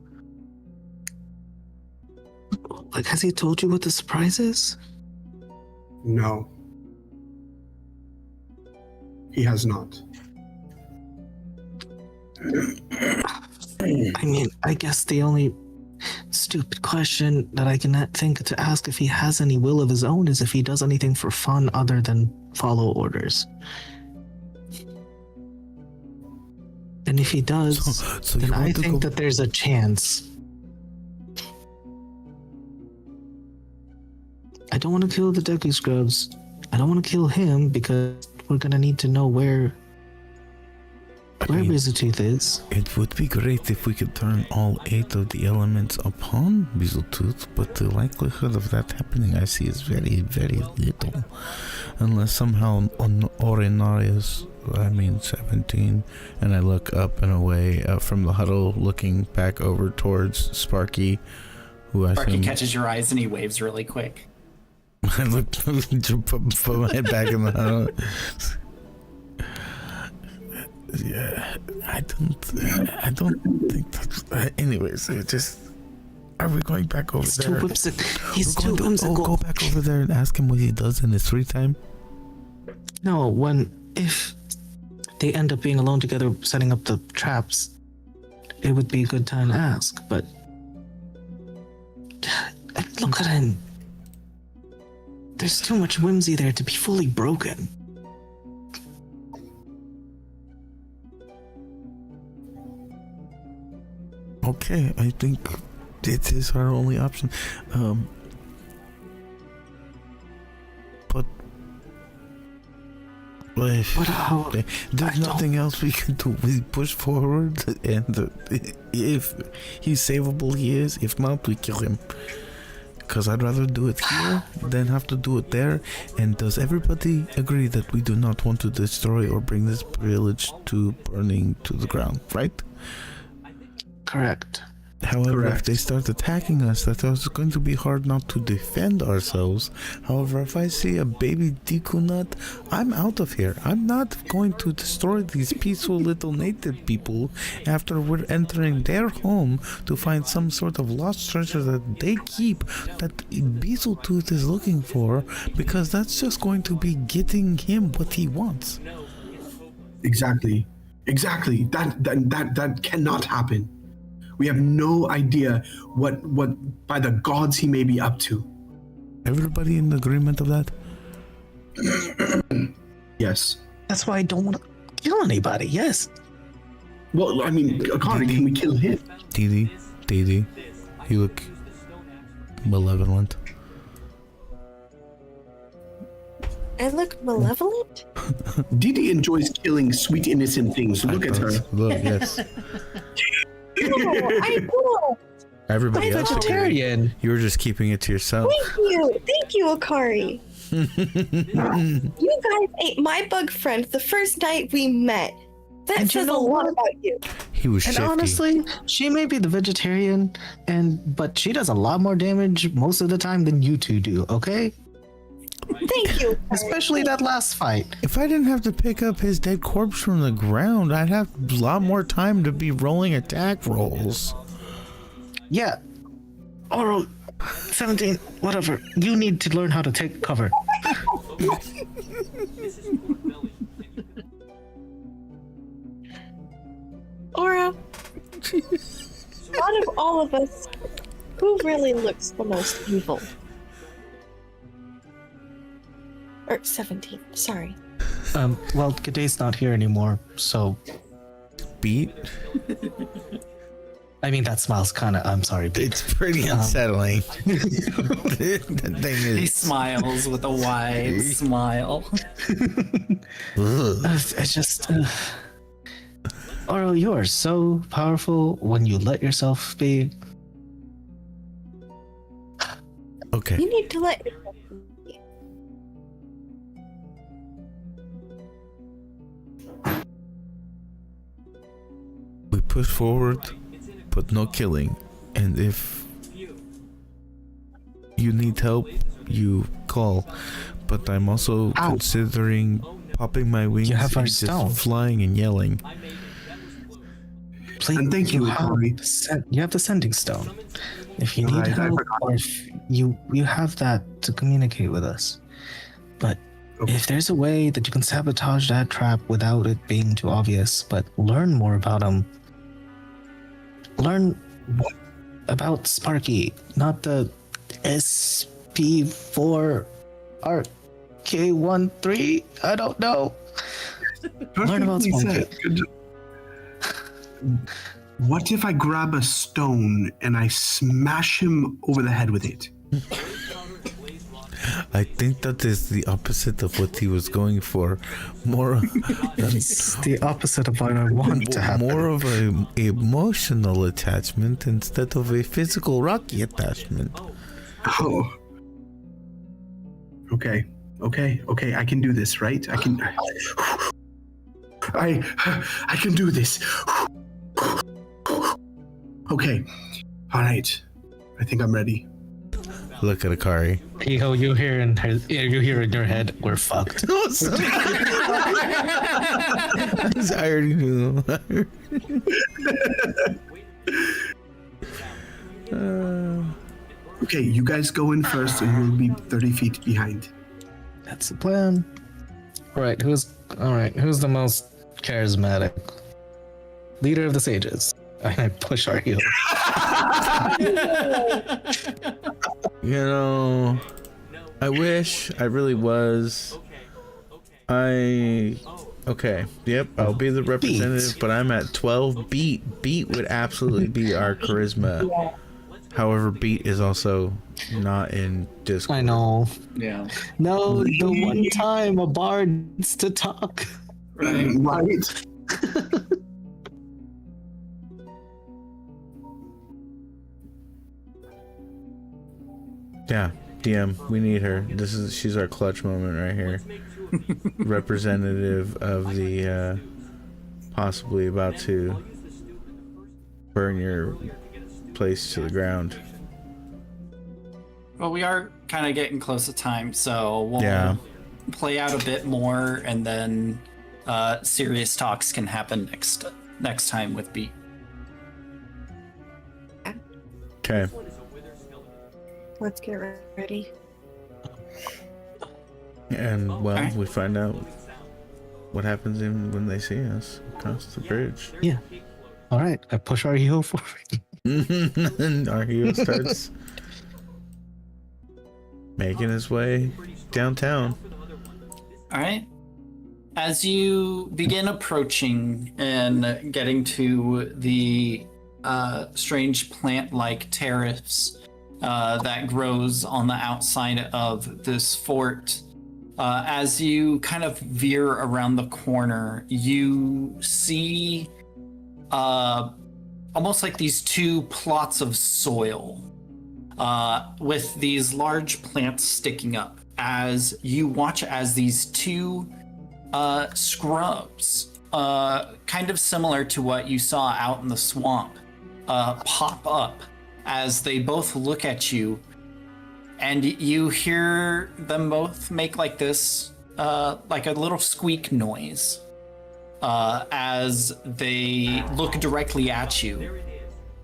Like, has he told you what the surprise is? No. He has not. I mean, I guess the only stupid question that I can think to ask if he has any will of his own is if he does anything for fun other than follow orders. And if he does, So then you I want to think go? that there's a chance. I don't want to kill the Deku Scrubs. I don't want to kill him because we're gonna need to know where mean, Beezletooth is. It would be great if we could turn all 8 of the elements upon Beezletooth, but the likelihood of that happening I see is very, very little. Unless somehow on Orinarius, 17, and I look up and away from the huddle, looking back over towards Sparky, who I Sparky assume... catches your eyes and he waves really quick. I look, put my head back in the huddle. Yeah, I don't think that's... anyways, it just... Are we going back over He's there? too whimsical. He's We're too going to whimsical. go back over there and ask him what he does in his free time? No, if they end up being alone together setting up the traps, it would be a good time to ask, but look at him. There's too much whimsy there to be fully broken. Okay, I think it is our only option. But how? there's nothing else we can do. We push forward, and if he's savable, he is. If not, we kill him. Because I'd rather do it here than have to do it there. And does everybody agree that we do not want to destroy or bring this village to burning to the ground, right? Correct. However, if Correct. they start attacking us, that is going to be hard not to defend ourselves. However, if I see a baby Deku nut, I'm out of here. I'm not going to destroy these peaceful little native people after we're entering their home to find some sort of lost treasure that they keep that Beezletooth is looking for, because that's just going to be getting him what he wants. Exactly. That cannot happen. We have no idea what by the gods he may be up to. Everybody in agreement of that? Yes. That's why I don't want to kill anybody. Yes. Well, I mean, Akari, can we kill him? Didi, you look malevolent. I look malevolent? Didi enjoys killing sweet, innocent things. Look at her. Look, yes. No, I don't. Everybody I'm else. vegetarian. You were just keeping it to yourself. Thank you, Akari. You guys ate my bug friend the first night we met. That And you says a know lot what? about you. He was And shifty. honestly, she may be the vegetarian, but she does a lot more damage most of the time than you two do, okay? Thank you. Especially that last fight. If I didn't have to pick up his dead corpse from the ground, I'd have a lot more time to be rolling attack rolls. Yeah. Oral 17, whatever. You need to learn how to take cover. Aura, out of all of us, who really looks the most evil? Or 17, sorry. Well, Gaday's not here anymore, so Beat? I mean that smile's kinda I'm sorry, but It's pretty unsettling. The thing He is, smiles with a wide smile. ugh. it's just Oral, you are so powerful when you let yourself be. Okay. You need to let yourself be. We push forward, but no killing. And if you need help, you call. But I'm also Ow. considering popping my wings You have our and just stone. flying and yelling. Please, And thank you, Corey. You have the sending stone. If you need Right, I help, forgot. or if you have that to communicate with us. But Okay. if there's a way that you can sabotage that trap without it being too obvious, but learn more about him. Learn about Sparky, not the Sp.4-RK13's. I don't know. Learn about Perfectly Sparky. said. Good. What if I grab a stone and I smash him over the head with it? I think that is the opposite of what he was going for. More, It's the opposite of what I want to happen. more of a emotional attachment instead of a physical rocky attachment. Oh. Okay. I can do this, right? I can do this. Okay. All right. I think I'm ready. Look at Akari. Piho, you hear in your head, we're fucked. I already knew. Okay, you guys go in first and we'll be 30 feet behind. That's the plan. All right, who's the most charismatic? Leader of the sages. I push our heel. You know, I wish I really was. Okay, yep, I'll be the representative, but I'm at 12. Beat would absolutely be our charisma. However, Beat is also not in Discord. I know. Yeah. No, the one time a bard needs to talk. Right. Yeah, DM, we need her. She's our clutch moment right here. Representative of the possibly about to burn your place to the ground. Well, we are kind of getting close to time, so we'll play out a bit more, and then serious talks can happen next time with Beat. Okay. Let's get ready. And well, Alright. we find out what happens when they see us across the bridge. Yeah. All right, I push our heel forward. And our hero starts making his way downtown. All right. As you begin approaching and getting to the strange plant-like terrace that grows on the outside of this fort, as you kind of veer around the corner, you see almost like these two plots of soil with these large plants sticking up. As you watch as these two scrubs kind of similar to what you saw out in the swamp, pop up as they both look at you, and you hear them both make like this, like a little squeak noise, as they look directly at you.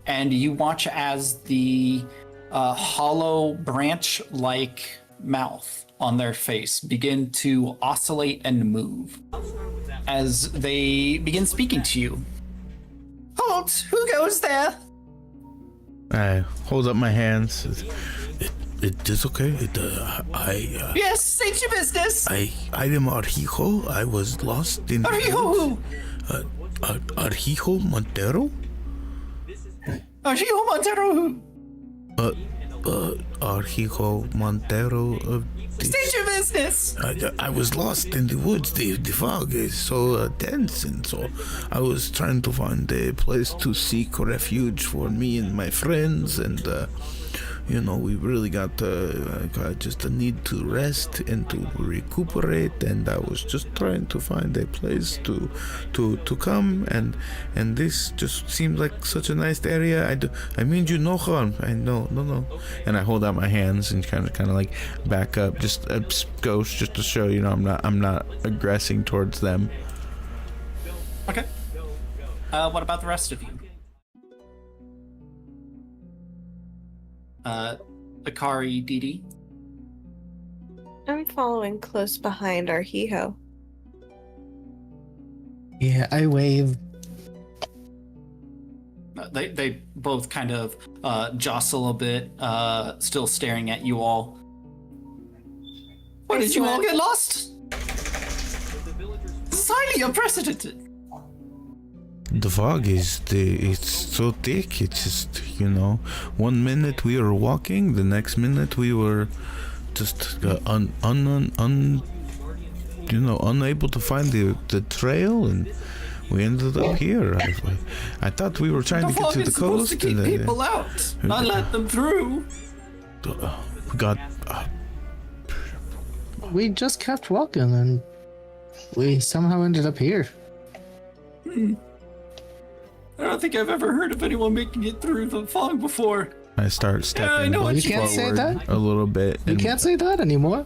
And you watch as the hollow branch-like mouth on their face begin to oscillate and move as they begin speaking to you. Halt! Who goes there? I hold up my hands. It is okay. Yes, state your business. I am Arhijo. I was lost in Arhijo! Arhijo Montero? Arhijo Montero! Arhijo Montero of State your business. I was lost in the woods. The fog is so dense, and so I was trying to find a place to seek refuge for me and my friends, and we really got just a need to rest and to recuperate, and I was just trying to find a place to come, and this just seemed like such a nice area. I mean you no harm. I no, and I hold out my hands and kind of like back up, just a ghost, just to show I'm not aggressing towards them. Okay. What about the rest of you? Akari, Didi. I'm following close behind Arhijo. Yeah, I wave. They both kind of jostle a bit, still staring at you all. What, did you all get lost? This is highly unprecedented. The fog it's so thick. It's just 1 minute we were walking, the next minute we were just unable to find the trail, and we ended up here. I thought we were trying to get to the coast. To keep people out, not let them through. We got. We just kept walking, and we somehow ended up here. I don't think I've ever heard of anyone making it through the fog before. I start stepping know what you can't say that. a little bit. You can't say that anymore.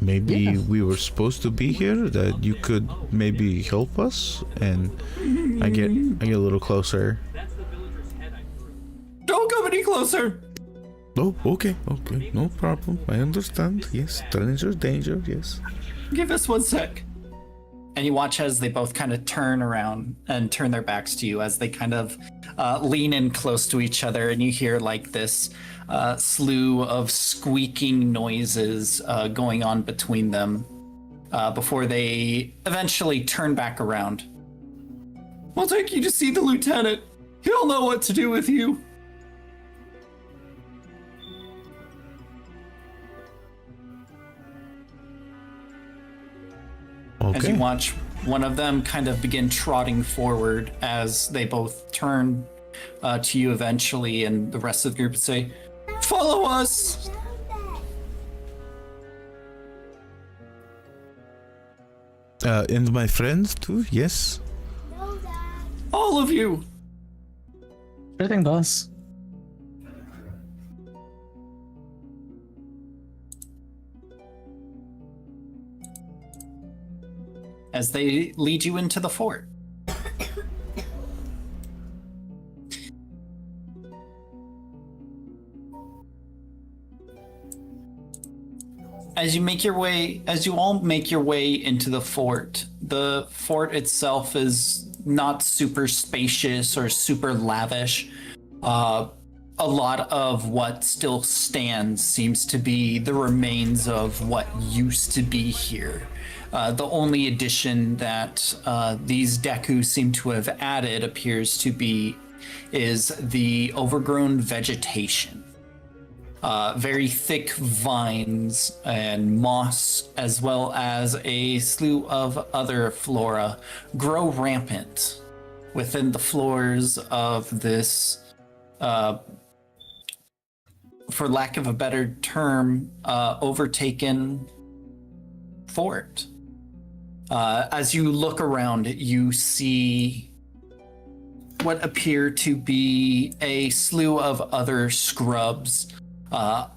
Maybe we were supposed to be here. That you could maybe help us, and I get a little closer. Don't come any closer. Oh, okay, no problem. I understand. Yes, stranger danger. Yes. Give us 1 sec. And you watch as they both kind of turn around and turn their backs to you as they kind of lean in close to each other, and you hear like this slew of squeaking noises going on between them before they eventually turn back around. We'll take you to see the lieutenant. He'll know what to do with you. Okay. As you watch one of them kind of begin trotting forward as they both turn to you eventually, and the rest of the group say, "Follow us!" And my friends too. Yes. All of you! Sure thing, boss. As they lead you into the fort. As you all make your way into the fort itself is not super spacious or super lavish. A lot of what still stands seems to be the remains of what used to be here. The only addition that these Deku seem to have added appears to be is the overgrown vegetation. Very thick vines and moss, as well as a slew of other flora, grow rampant within the floors of this, for lack of a better term, overtaken fort. As you look around, you see what appear to be a slew of other scrubs. A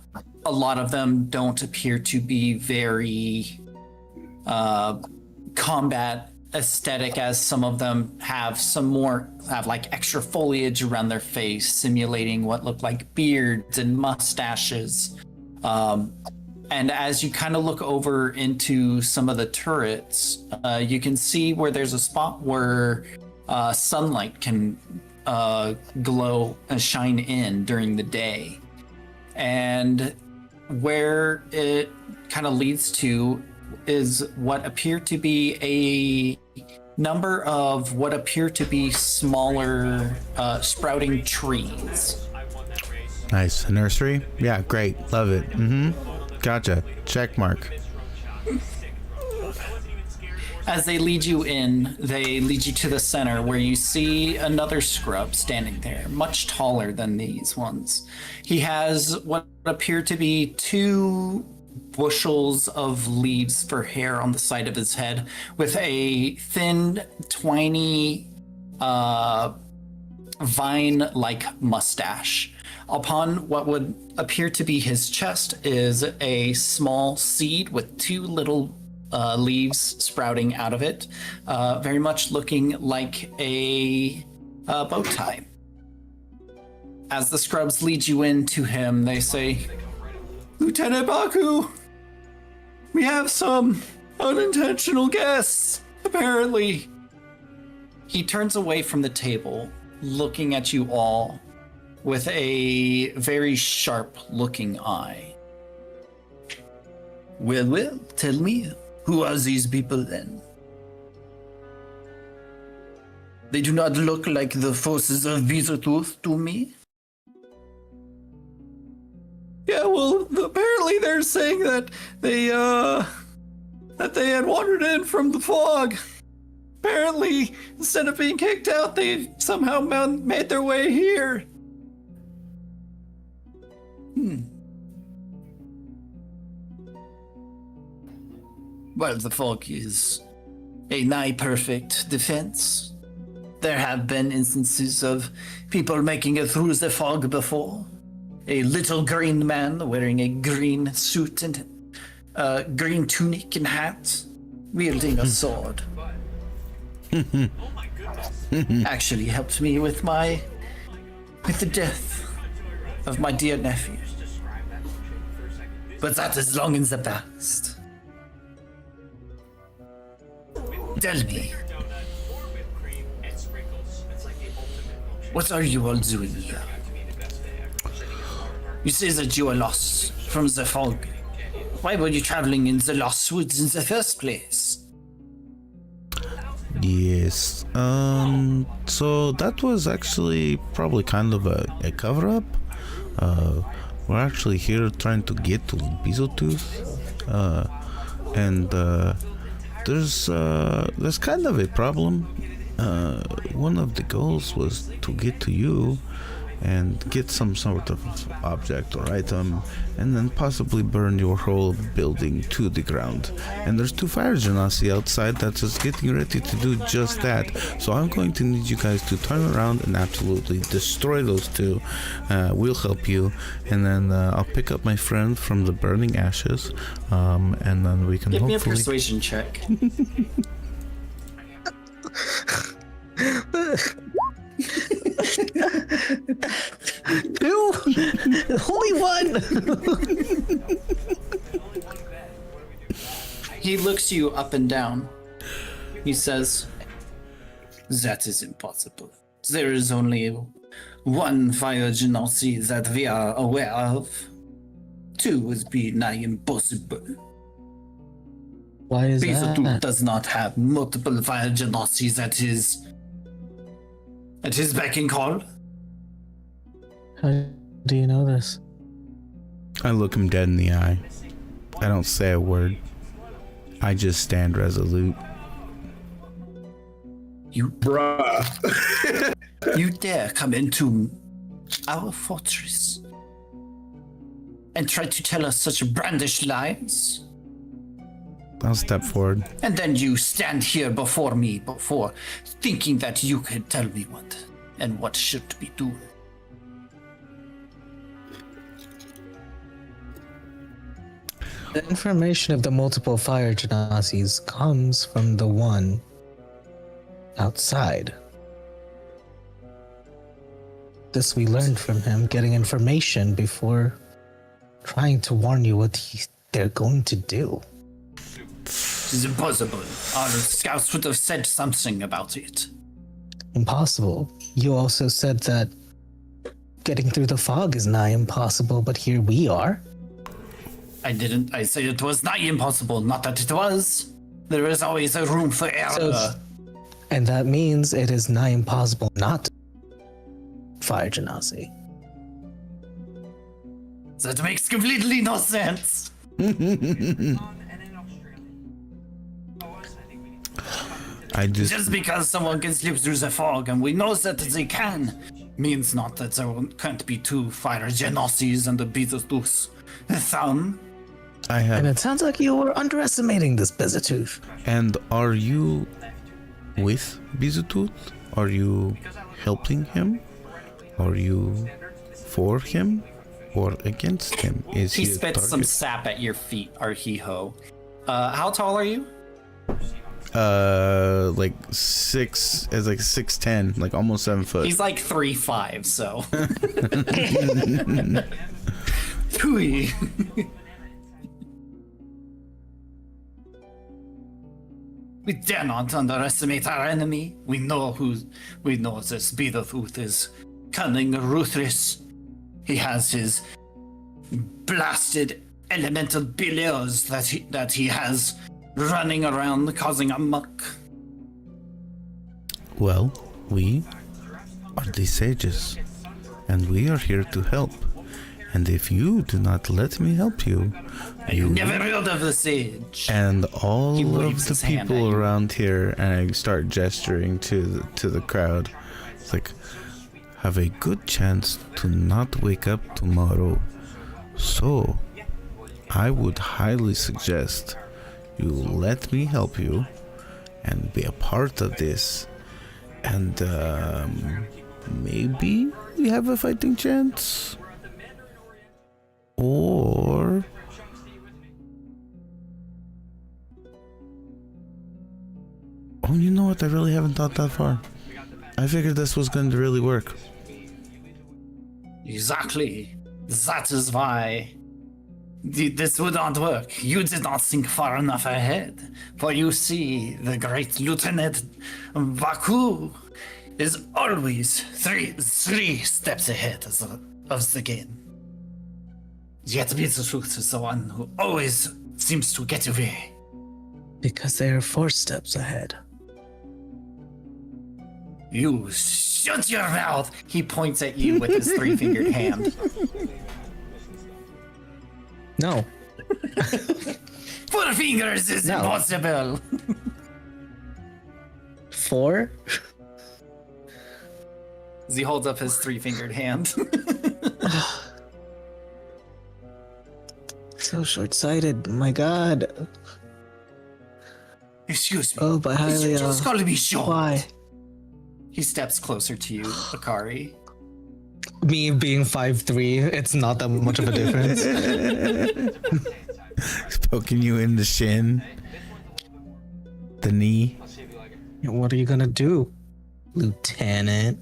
lot of them don't appear to be very combat aesthetic, as some of them have like extra foliage around their face, simulating what look like beards and mustaches. And as you kind of look over into some of the turrets, you can see where there's a spot where sunlight can glow and shine in during the day. And where it kind of leads to is what appear to be a number of what appear to be smaller sprouting trees. Nice. A nursery? Yeah, great. Love it. Gotcha. Check mark. As they lead you in, they lead you to the center where you see another scrub standing there, much taller than these ones. He has what appear to be 2 bushels of leaves for hair on the side of his head, with a thin, twiny, vine-like mustache. Upon what would appear to be his chest is a small seed with 2 little leaves sprouting out of it, very much looking like a bow tie. As the scrubs lead you in to him, they say, "Lieutenant Baku, we have some unintentional guests, apparently." He turns away from the table, looking at you all with a very sharp-looking eye. Well, tell me, who are these people then? They do not look like the forces of Beezertooth to me. Yeah, well, apparently they're saying that they had wandered in from the fog. Apparently, instead of being kicked out, they somehow made their way here. Well, the fog is a nigh-perfect defense. There have been instances of people making it through the fog before. A little green man wearing a green suit and green tunic and hat, wielding a sword. Actually helped me with the death of my dear nephew. But that is long in the past. Tell me, what are you all doing here? You say that you are lost from the fog. Why were you traveling in the lost woods in the first place? Yes. So that was actually probably kind of a cover-up. We're actually here trying to get to Beezertooth. And there's kind of a problem. One of the goals was to get to you and get some sort of object or item, and then possibly burn your whole building to the ground. And there's 2 fire genasi outside that's just getting ready to do just that. So I'm going to need you guys to turn around and absolutely destroy those 2. We'll help you, and then I'll pick up my friend from the burning ashes, and then we can Give hopefully... me a persuasion check. 2? Only 1! He looks you up and down. He says, "That is impossible. There is only 1 fire genasi that we are aware of. 2 would be nigh impossible. Why is Beezertooth that? does not have multiple fire genasi at his beck and call." How do you know this? I look him dead in the eye. I don't say a word. I just stand resolute. You Bruh. You dare come into our fortress and try to tell us such brandish lies? I'll step forward. And then you stand here before me, thinking that you could tell me what and what should be doing. The information of the multiple fire genasis comes from the one outside. This we learned from him, getting information before trying to warn you what they're going to do. It's impossible. Our scouts would have said something about it. Impossible. You also said that getting through the fog is nigh impossible, but here we are. I didn't. I said it was not impossible, not that it was. There is always a room for error. And that means it is nigh impossible not to fire genasi. That makes completely no sense. Just because someone can slip through the fog and we know that they can, means not that there can't be two fire genasis and a bit of those thumb. And it sounds like you were underestimating this Bizatooth. And are you with Bizatooth? Are you helping him? Are you for him or against him? Is he a spits some target? sap at your feet, Arhiho. How tall are you? Like 6'10", like almost 7 foot. He's like 3'5", so. Tui. We dare not underestimate our enemy. We know this Bizatooth is cunning, ruthless. He has his blasted elemental billions that he has running around causing a muck. Well, we are the sages, and we are here to help. And if you do not let me help you, you Never heard of the sage. and all He of waves the his hand at people you. around here, and I start gesturing to the crowd. It's like, have a good chance to not wake up tomorrow. So, I would highly suggest you let me help you and be a part of this, and maybe we have a fighting chance. Or oh, you know what? I really haven't thought that far. I figured this was going to really work. Exactly. That is why this would not work. You did not think far enough ahead. For you see, the great Lieutenant Baku is always three steps ahead of the game. Yet Bizatooth is the one who always seems to get away. Because they are 4 steps ahead. You shut your mouth! He points at you with his 3-fingered hand. No. 4 fingers is No. impossible! 4? He holds up his 3-fingered hand. So short-sighted. My God. Excuse me. Oh, by Hylia. Just gotta be short. Why? He steps closer to you, Akari. Me being 5'3", it's not that much of a difference. He's poking you in the shin, the knee. What are you gonna do, Lieutenant?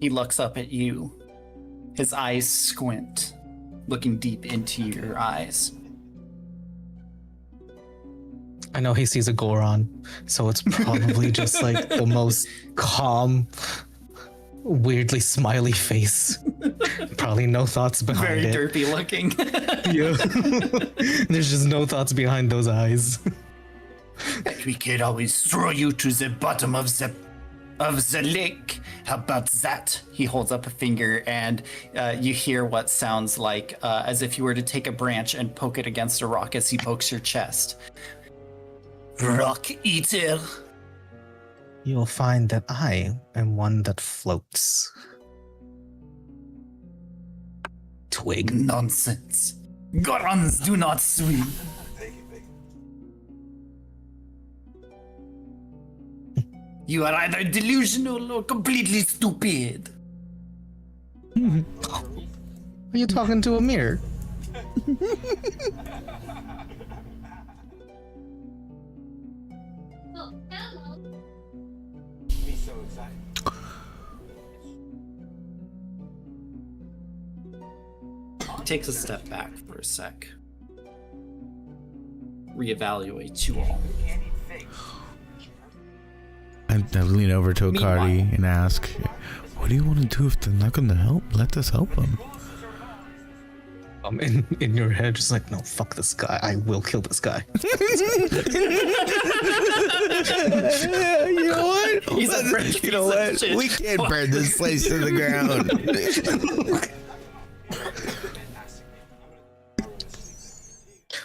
He looks up at you. His eyes squint, looking deep into your eyes. I know he sees a Goron, so it's probably just like the most calm, weirdly smiley face. Probably no thoughts behind Very it. derpy looking. Yeah. There's just no thoughts behind those eyes. We could always throw you to the bottom of the lake. How about that? He holds up a finger, and you hear what sounds like as if you were to take a branch and poke it against a rock as he pokes your chest. Rock eater. You'll find that I am one that floats. Twig. Nonsense. Gorons do not swim. You are either delusional or completely stupid. Are you talking to a mirror? Me so excited. Takes a step back for a sec. Reevaluates you all. I lean over to Akari Meanwhile- and ask, what do you want to do if they're not going to help? Let us help them. In your head, just like, no, fuck this guy. I will kill this guy. You know what? He's a French You know piece of what? shit. We can't burn this place to the ground.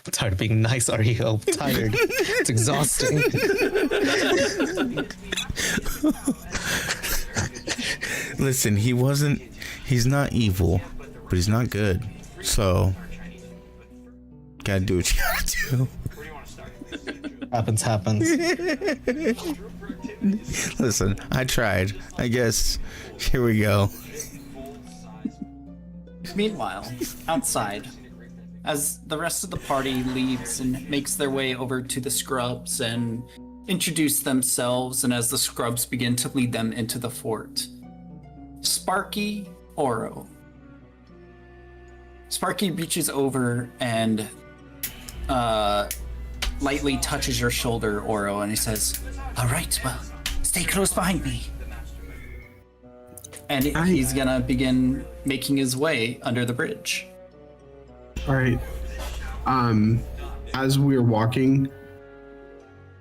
I'm tired of being nice, Ario. I'm tired. It's exhausting. Listen, he's not evil, but he's not good. So, gotta do what you gotta do. Happens. Listen, I tried. I guess, here we go. Meanwhile, outside, as the rest of the party leaves and makes their way over to the scrubs and introduce themselves, and as the scrubs begin to lead them into the fort, Sparky Oro. Sparky reaches over and lightly touches your shoulder, Oro, and he says, "All right, well, stay close behind me." And he's gonna begin making his way under the bridge. All right. As we're walking,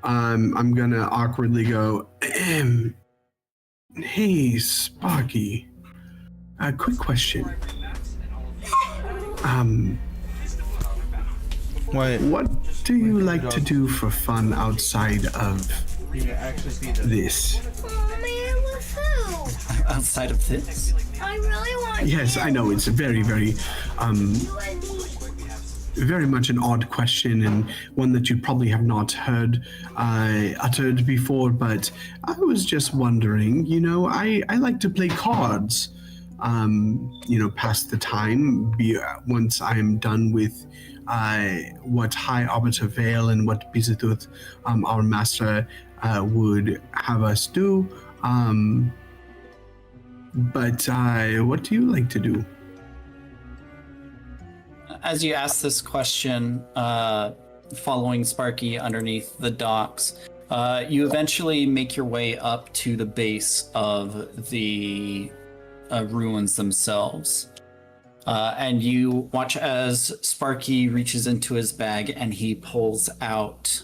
I'm gonna awkwardly go, "Hey, Sparky. A quick question. What do you like to do for fun outside of this?" Oh man, with who? Outside of this, I really want Yes, I know it's a very, very, very much an odd question and one that you probably have not heard uttered before, but I was just wondering, I like to play cards, pass the time, once I'm done with what High Arbiter Vale and what Bizathuth, our master, would have us do. But what do you like to do? as you ask this question, following Sparky underneath the docks, you eventually make your way up to the base of the ruins themselves. And you watch as Sparky reaches into his bag and he pulls out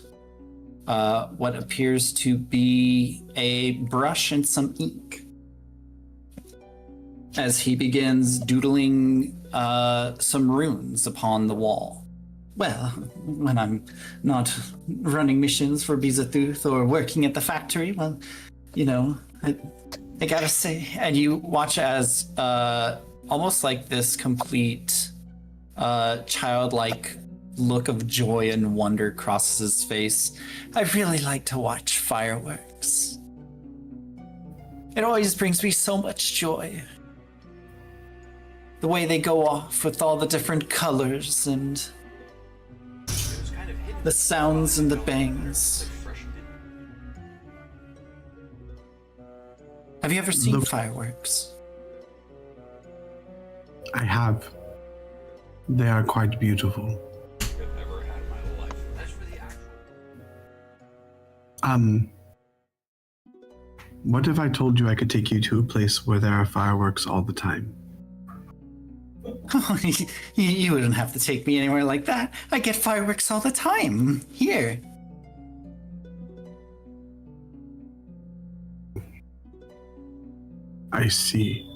what appears to be a brush and some ink. As he begins doodling some runes upon the wall. Well, when I'm not running missions for Bizathuth or working at the factory, well, I gotta say. And you watch as almost like this complete childlike look of joy and wonder crosses his face. I really like to watch fireworks. It always brings me so much joy. The way they go off with all the different colors and the sounds and the bangs. Have you ever seen fireworks? I have. They are quite beautiful. What if I told you I could take you to a place where there are fireworks all the time? You wouldn't have to take me anywhere like that. I get fireworks all the time. Here. I see.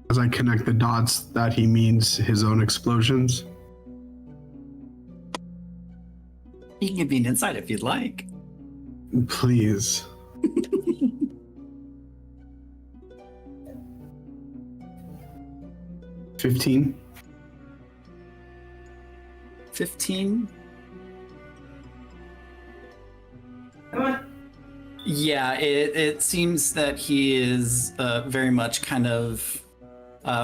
As I connect the dots, that he means his own explosions. You can give me an insight if you'd like. Please. 15. 15. Yeah, it seems that he is very much kind of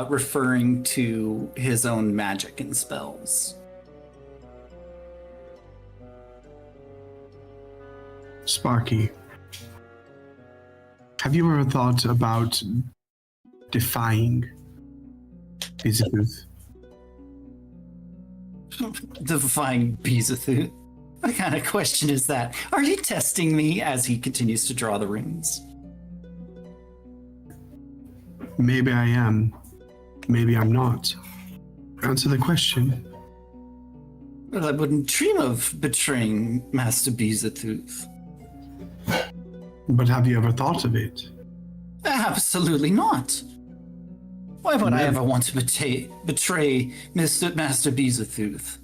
referring to his own magic and spells. Sparky, have you ever thought about defying Beezatooth? Defying Beezatooth? What kind of question is that? Are you testing me as he continues to draw the runes? Maybe I am. Maybe I'm not. Answer the question. Well, I wouldn't dream of betraying Master Beezatooth. But have you ever thought of it? Absolutely not. Why would I Never. ever want to betray Master Beezatooth?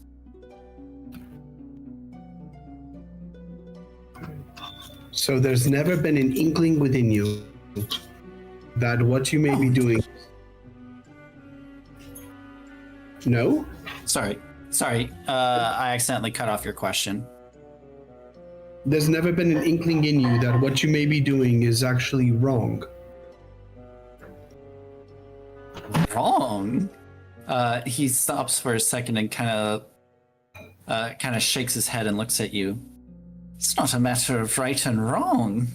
So there's never been an inkling within you that what you may be doing. No? Sorry. I accidentally cut off your question. There's never been an inkling in you that what you may be doing is actually wrong. Wrong? He stops for a second and kind of shakes his head and looks at you. It's not a matter of right and wrong.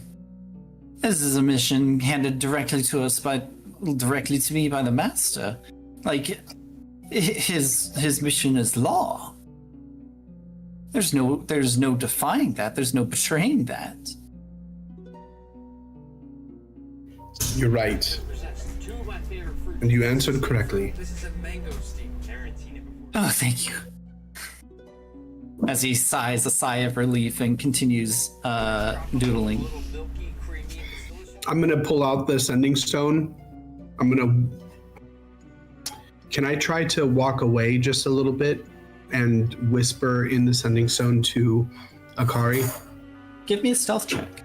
This is a mission handed directly to me by the master. Like, his mission is law. There's no defying that. There's no betraying that. You're right. Two of my favorite fruits. And you answered correctly. This is a mango steak. Never seen it before. Oh, thank you. As he sighs a sigh of relief and continues doodling. Little milky, creamy, and delicious. I'm gonna pull out the sending stone. Can I try to walk away just a little bit and whisper in the sending stone to Akari? Give me a stealth check.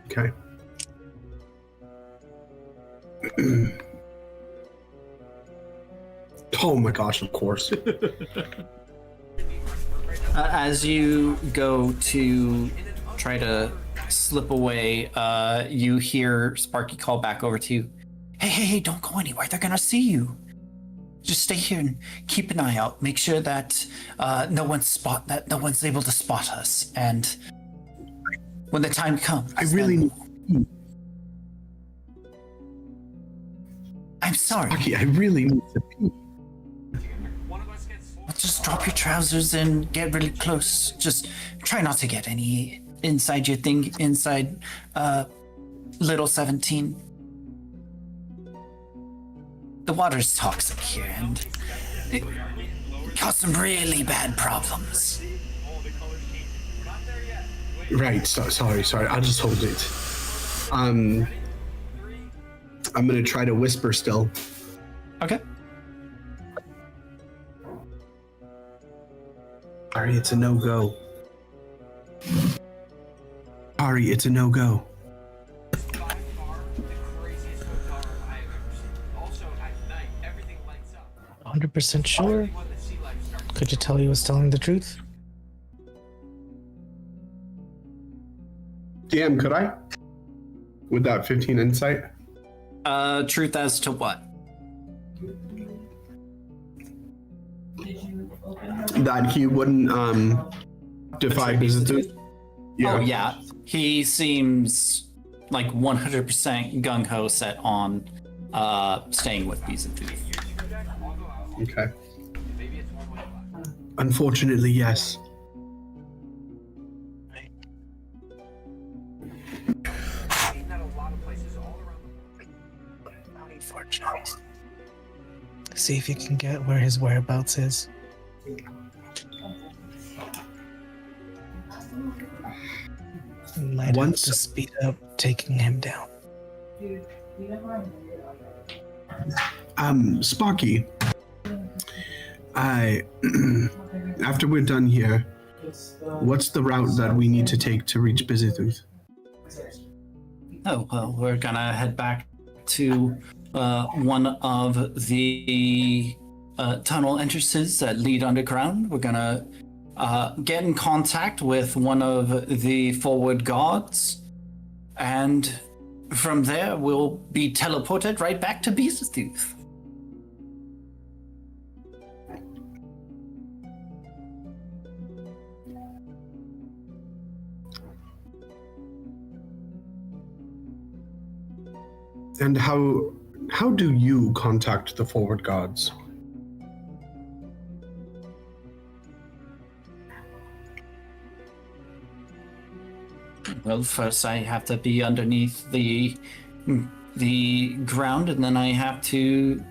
Okay. Oh my gosh, of course. As you go to try to slip away, you hear Sparky call back over to you. Hey, don't go anywhere. They're gonna see you. Just stay here and keep an eye out. Make sure that no one's able to spot us. And when the time comes, I really I'm sorry. Sparky, I really need to pee. One of us gets swole. Just drop your trousers and get really close. Just try not to get any inside your thing, inside little 17. The water's toxic here and it caused some really bad problems. Right, sorry. I'll just hold it. I'm gonna try to whisper still. Okay. Ari, it's a no-go. Ari, it's a no-go. By far the craziest hotel I have ever seen. Also, at night, everything lights up. 100% sure? When the sea life starts. Could you tell he was telling the truth? DM, could I? With that 15 insight? Truth as to what? That he wouldn't defy Beezatooth? Oh yeah, he seems like 100% gung-ho set on staying with Beezatooth. Okay. Maybe it's 115. Unfortunately, yes. Ain't that a lot of places all around the world? Unfortunately. See if you can get where his whereabouts is. And might have to speed up taking him down. Sparky, after we're done here, what's the route that we need to take to reach Beezatooth? Oh, well, we're gonna head back to one of the tunnel entrances that lead underground. We're gonna get in contact with one of the forward guards, and from there we'll be teleported right back to Beastooth. And how do you contact the forward guards? Well, first I have to be underneath the ground, and then I have to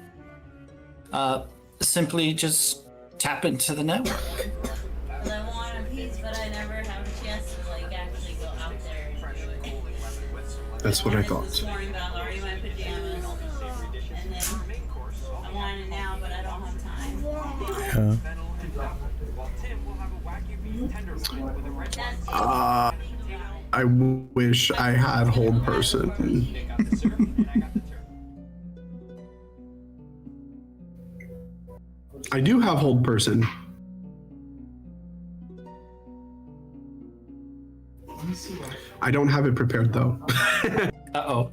simply just tap into the network. Well, I want a piece, but I never have a chance to like actually go out there and do it. That's what I This thought. morning about already my pajamas, and then I want it now, but I don't have time. I wish I had hold person. I do have hold person. I don't have it prepared though. Uh-oh.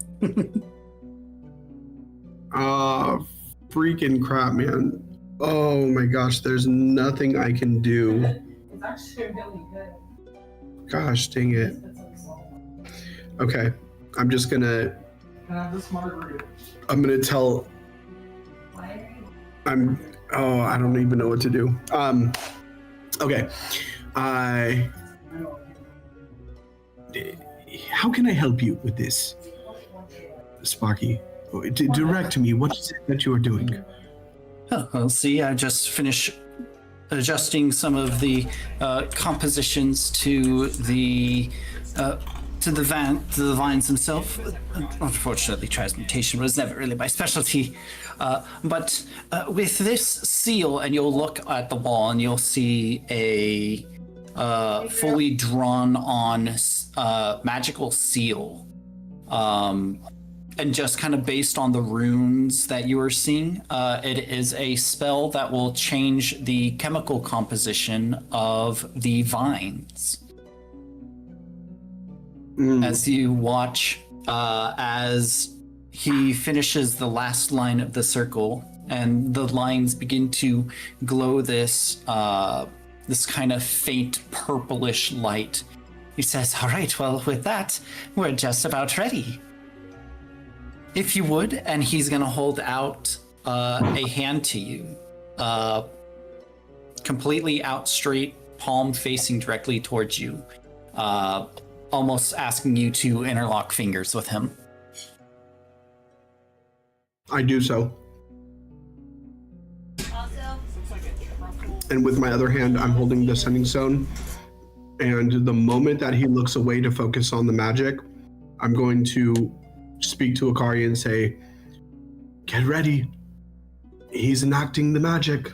Freaking crap, man. Oh my gosh, there's nothing I can do. It's actually really good. Gosh, dang it. Okay, I'm just gonna. Can I have this margarita? I'm gonna tell. I don't even know what to do. Okay. How can I help you with this? Sparky, direct me. What is it that you are doing? Oh, well, see, I just finished adjusting some of the compositions to the vines themselves. Unfortunately, transmutation was never really my specialty. But with this seal, and you'll look at the wall and you'll see a fully drawn on magical seal. And just kind of based on the runes that you are seeing, it is a spell that will change the chemical composition of the vines. As you watch, as he finishes the last line of the circle, and the lines begin to glow this kind of faint purplish light, he says, "All right, well, with that, we're just about ready. If you would," and he's gonna hold out a hand to you, completely out straight, palm facing directly towards you, almost asking you to interlock fingers with him. I do so. Also, And with my other hand, I'm holding the sending stone. And the moment that he looks away to focus on the magic, I'm going to speak to Akari and say, "Get ready. He's enacting the magic."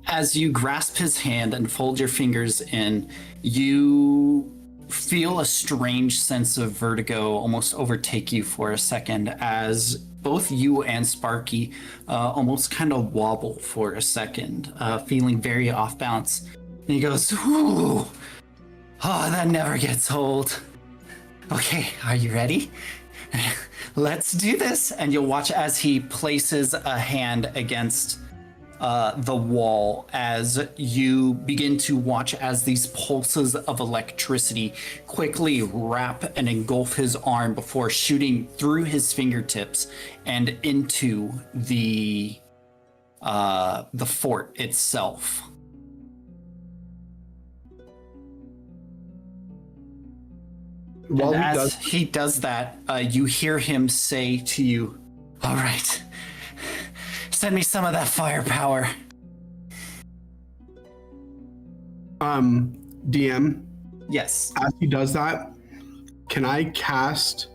As you grasp his hand and fold your fingers in, you feel a strange sense of vertigo almost overtake you for a second, as both you and Sparky almost kind of wobble for a second, feeling very off balance. And he goes, "Ooh, oh, that never gets old. Okay, are you ready? Let's do this." And you'll watch as he places a hand against the wall, as you begin to watch as these pulses of electricity quickly wrap and engulf his arm before shooting through his fingertips and into the fort itself. While And he as does, he does that, you hear him say to you, "All right, send me some of that firepower." DM, Yes. as he does that, can I cast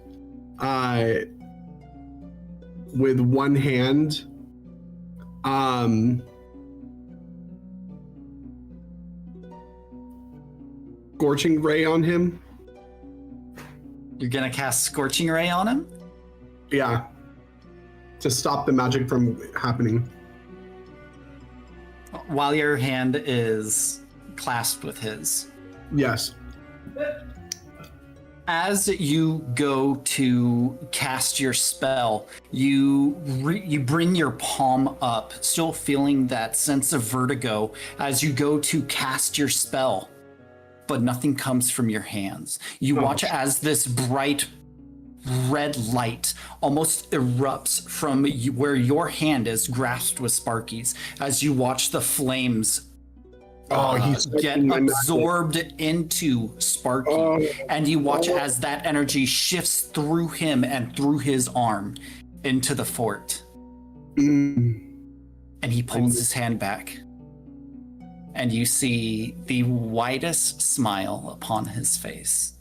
with one hand Scorching Ray on him? You're gonna cast Scorching Ray on him? Yeah. To stop the magic from happening. While your hand is clasped with his. Yes. As you go to cast your spell, you bring your palm up, still feeling that sense of vertigo as you go to cast your spell, but nothing comes from your hands. You watch as this bright red light almost erupts from where your hand is grasped with Sparky's as you watch the flames get absorbed into Sparky, and you watch as that energy shifts through him and through his arm into the fort. And he pulls his hand back, and you see the widest smile upon his face.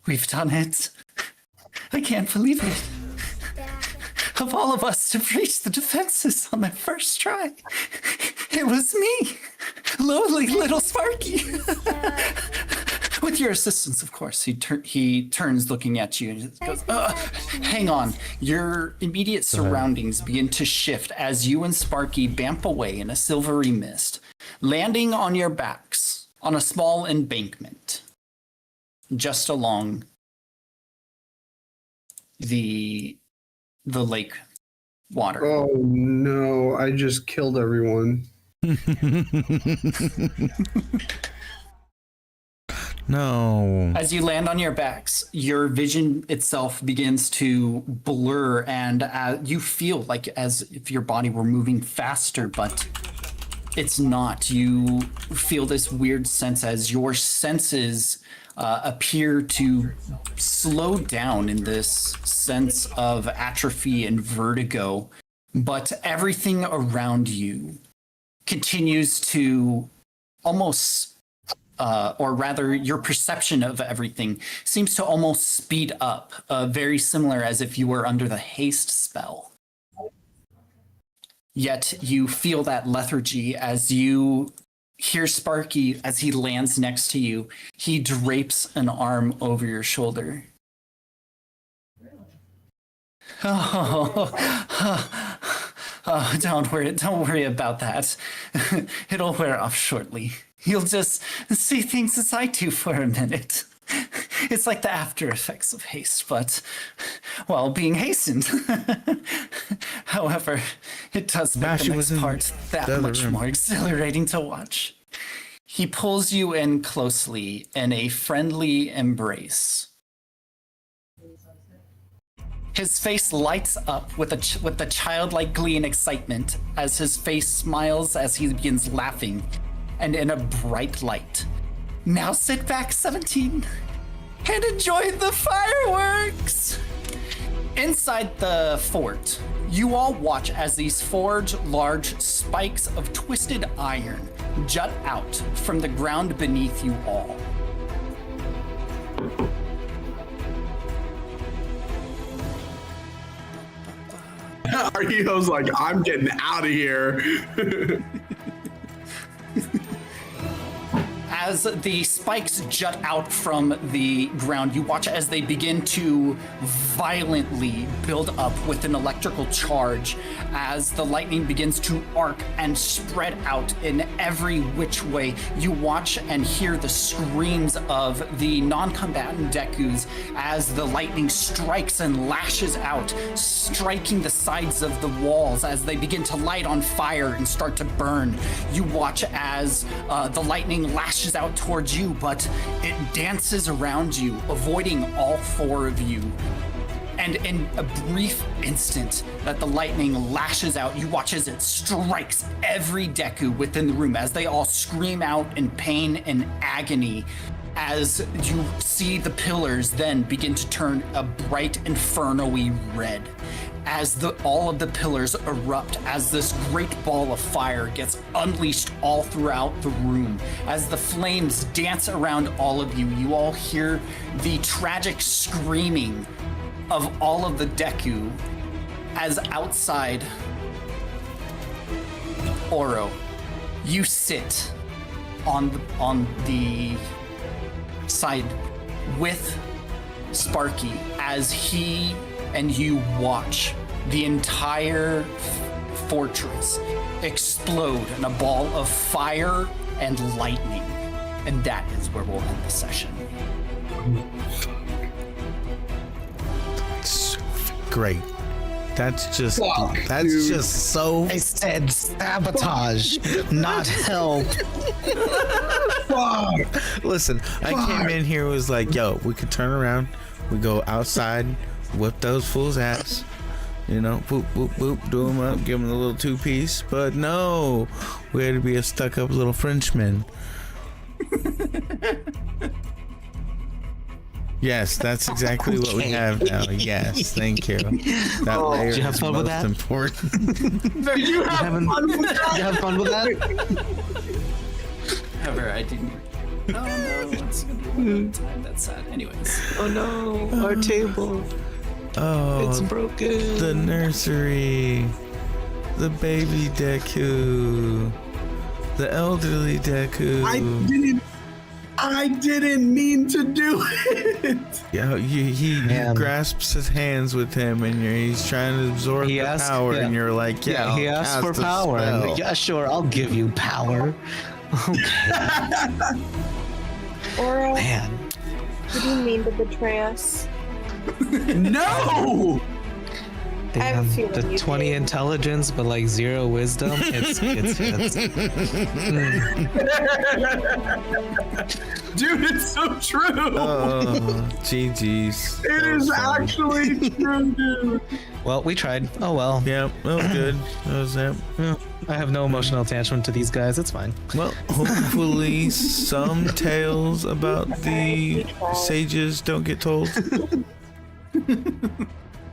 We've done it. I can't believe it. Of all of us to breach the defenses on the first try, it was me, lowly little Sparky. With your assistance, of course. He turns looking at you and goes, hang on. Your immediate surroundings begin to shift as you and Sparky bamp away in a silvery mist, landing on your backs on a small embankment just along the lake water. Oh no, I just killed everyone. No. As you land on your backs, your vision itself begins to blur, and you feel like as if your body were moving faster, but it's not. You feel this weird sense as your senses appear to slow down in this sense of atrophy and vertigo, but everything around you continues to almost, or rather your perception of everything seems to almost speed up, very similar as if you were under the haste spell. Yet you feel that lethargy as you hear Sparky as he lands next to you. He drapes an arm over your shoulder. Oh, don't worry about that. It'll wear off shortly. You'll just see things as I do for a minute. It's like the after effects of haste, but while being hastened. However, it does make the next part that much more exhilarating to watch. He pulls you in closely in a friendly embrace. His face lights up with the childlike glee and excitement as his face smiles as he begins laughing, and in a bright light. Now sit back, 17, and enjoy the fireworks! Inside the fort, you all watch as these four large spikes of twisted iron jut out from the ground beneath you all. Ario's like, I'm getting out of here. As the spikes jut out from the ground, you watch as they begin to violently build up with an electrical charge as the lightning begins to arc and spread out in every which way. You watch and hear the screams of the non-combatant Dekus as the lightning strikes and lashes out, striking the sides of the walls as they begin to light on fire and start to burn. You watch as the lightning lashes out towards you, but it dances around you, avoiding all four of you. And in a brief instant that the lightning lashes out, you watch as it strikes every Deku within the room as they all scream out in pain and agony, as you see the pillars then begin to turn a bright inferno-y red, as all of the pillars erupt, as this great ball of fire gets unleashed all throughout the room. As the flames dance around all of you, you all hear the tragic screaming of all of the Deku, as outside, Oro, you sit on the side with Sparky as he and you watch the entire fortress explode in a ball of fire and lightning. And that is where we'll end the session. Great. That's just so. I said sabotage, not help. Listen, I came in here was like, yo, we could turn around, we go outside, whip those fools' ass, you know, boop boop boop, do them up, give them a little 2-piece. But no, we had to be a stuck-up little Frenchman. Yes, that's exactly what we have now. Yes, thank you. That layer Did you have is fun with most that? important. Did you have fun with that? Did you have fun with that? However, I didn't. Oh no, it's gonna be one time. That's sad. Anyways. Oh no, our table. Oh, It's broken. the nursery, the baby Deku, the elderly Deku. I didn't mean to do it. Yeah, he grasps his hands with him, and he's trying to absorb He the asked- power, yeah. and you're like, Yeah, he I'll asked for cast a power. And spell. yeah, sure, I'll give you power. Okay, Or man. did you mean to betray us? No. I have a Damn, feeling the you 20 did. intelligence, but like 0 wisdom. It's Dude, it's so true. Oh, GG's. It is actually true, dude. Well, we tried. Oh well. Yeah, that was good. That was it. Yeah, I have no emotional attachment to these guys. It's fine. Well, hopefully some tales about the sages don't get told.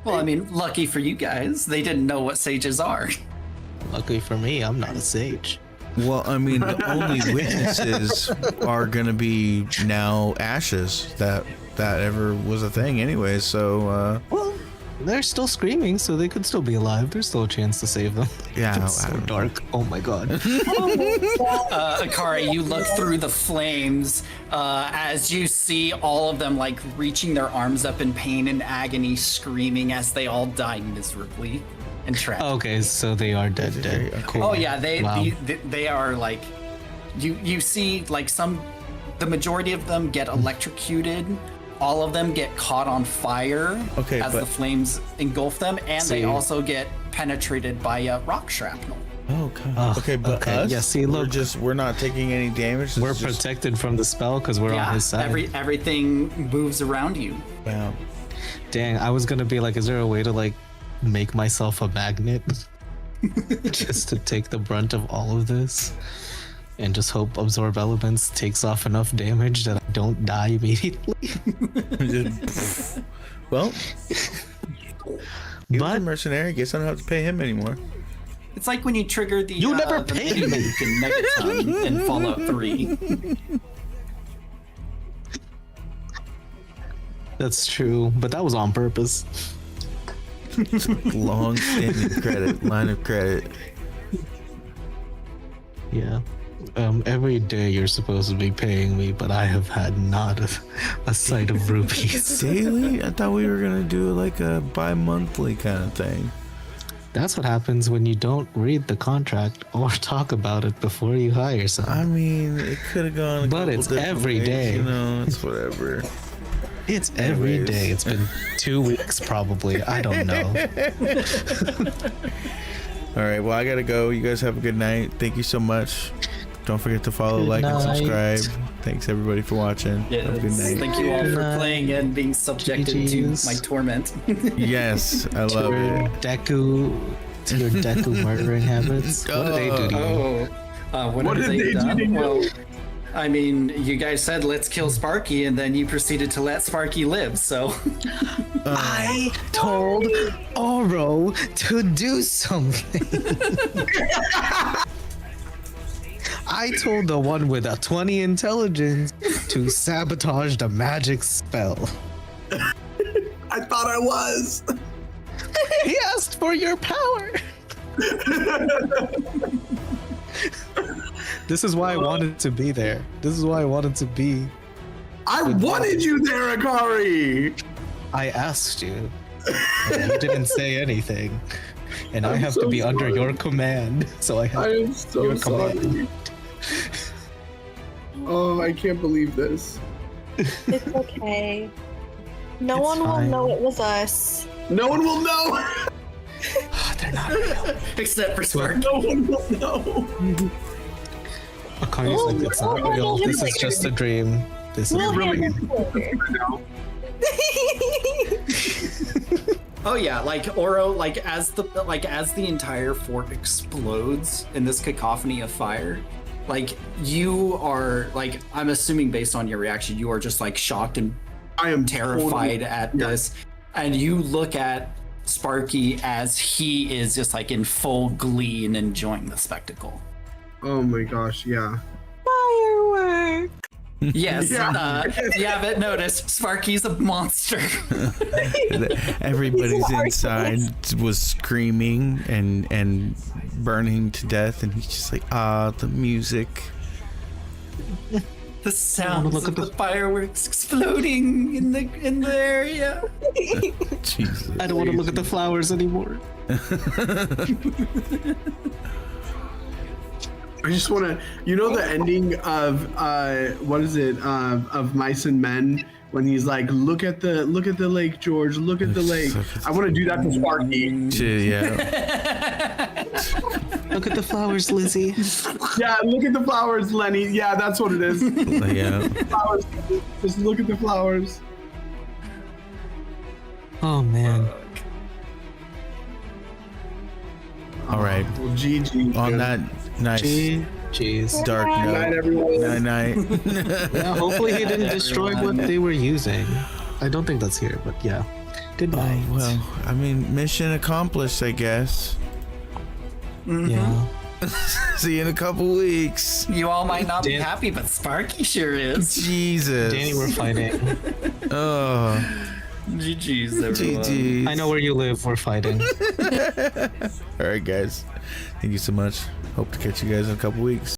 Well, I mean, lucky for you guys, they didn't know what sages are. Luckily for me, I'm not a sage. Well, I mean, the only witnesses are gonna be now ashes that ever was a thing anyway. So Well, they're still screaming, so they could still be alive. There's still a chance to save them. yeah, It's I so don't know. dark. Oh my god. Akari, you look through the flames as you see all of them like reaching their arms up in pain and agony, screaming as they all die miserably and trapped. Okay, so they are dead. Cool. Oh yeah, Wow. they are like you see like the majority of them get electrocuted. All of them get caught on fire Okay, as but- the flames engulf them, and they See. also get penetrated by rock shrapnel. Oh god. Oh, okay, but okay. us, Yeah, see, look. we're not taking any damage. We're It's just- protected from the spell because we're on his side. Everything moves around you. Wow. Dang, I was gonna be like, is there a way to like make myself a magnet just to take the brunt of all of this and just hope absorb elements takes off enough damage that I don't die immediately? Well, he was a But mercenary. Guess I don't have to pay him anymore. It's like when you trigger the You never the paid menu me. nuke in Megaton in Fallout 3. that's true, but that was on purpose. Long-standing line of credit. Yeah. Every day you're supposed to be paying me, but I have had not a sight of rupees. Daily? I thought we were gonna do like a bi-monthly kind of thing. That's what happens when you don't read the contract or talk about it before you hire I someone. mean, it could have gone. But it's every day. You know, it's whatever. It's every Anyways. day. It's been 2 weeks probably. I don't know. All right. Well, I gotta go. You guys have a good night. Thank you so much. Don't forget to follow, Good like, and night. subscribe. Thanks everybody for watching. Have a good night. Thank you all for playing and being subjected GGs. to my torment. Yes, I To love your it. Deku murdering habits. What do they do to you? What have they done? Well, I mean, you guys said let's kill Sparky, and then you proceeded to let Sparky live. So I told Oro to do something. I told the one with a 20 intelligence to sabotage the magic spell. I thought I was. He asked for your power. This is why I wanted to be there. This is why I wanted to be I wanted you there, Akari. I asked you, and you didn't say anything. And I I'm have so to be under sorry. your command, so I have I am so your sorry. command. Oh, I can't believe this. It's okay. No It's one fine. will know it was us. No one will know. They're not real. Except for Spark. No one will know. Akari's like, it's not we'll real. handle This him is just a later. dream. This is We'll really handle it later. now. Oh yeah, like Oro, like as the entire fort explodes in this cacophony of fire, like you are like, I'm assuming based on your reaction, you are just like shocked and I am terrified totally- at yeah. this, and you look at Sparky as he is just like in full glee and enjoying the spectacle. Oh my gosh, yeah. Firework. Yes, Yeah. if you haven't noticed, Sparky's a monster. Everybody's Sorry. inside was screaming and burning to death, and he's just like, the music. The sounds look of at the the- fireworks exploding in the area. Jesus. I don't want to look at the flowers anymore. I just want to, you know, the ending of what is it? Of Mice and Men, when he's like, look at the lake, George, look at the lake. I want to do that to Sparky. Yeah. Look at the flowers, Lizzie. Yeah, look at the flowers, Lenny. Yeah, that's what it is. Yeah. Flowers. Just look at the flowers. Oh man. All right. Well, GG. On that nice Jeez. dark Good night, note. everyone. Night. Yeah, hopefully he didn't destroy what they were using. I don't think that's here, but yeah. Good night. Well, I mean, mission accomplished, I guess. Yeah. See you in a couple weeks. You all might not be Dan- happy, but Sparky sure is. Jesus. Danny, we're fighting. Oh, GG's, everyone. GG. I know where you live. We're fighting. All right, guys. Thank you so much. Hope to catch you guys in a couple weeks.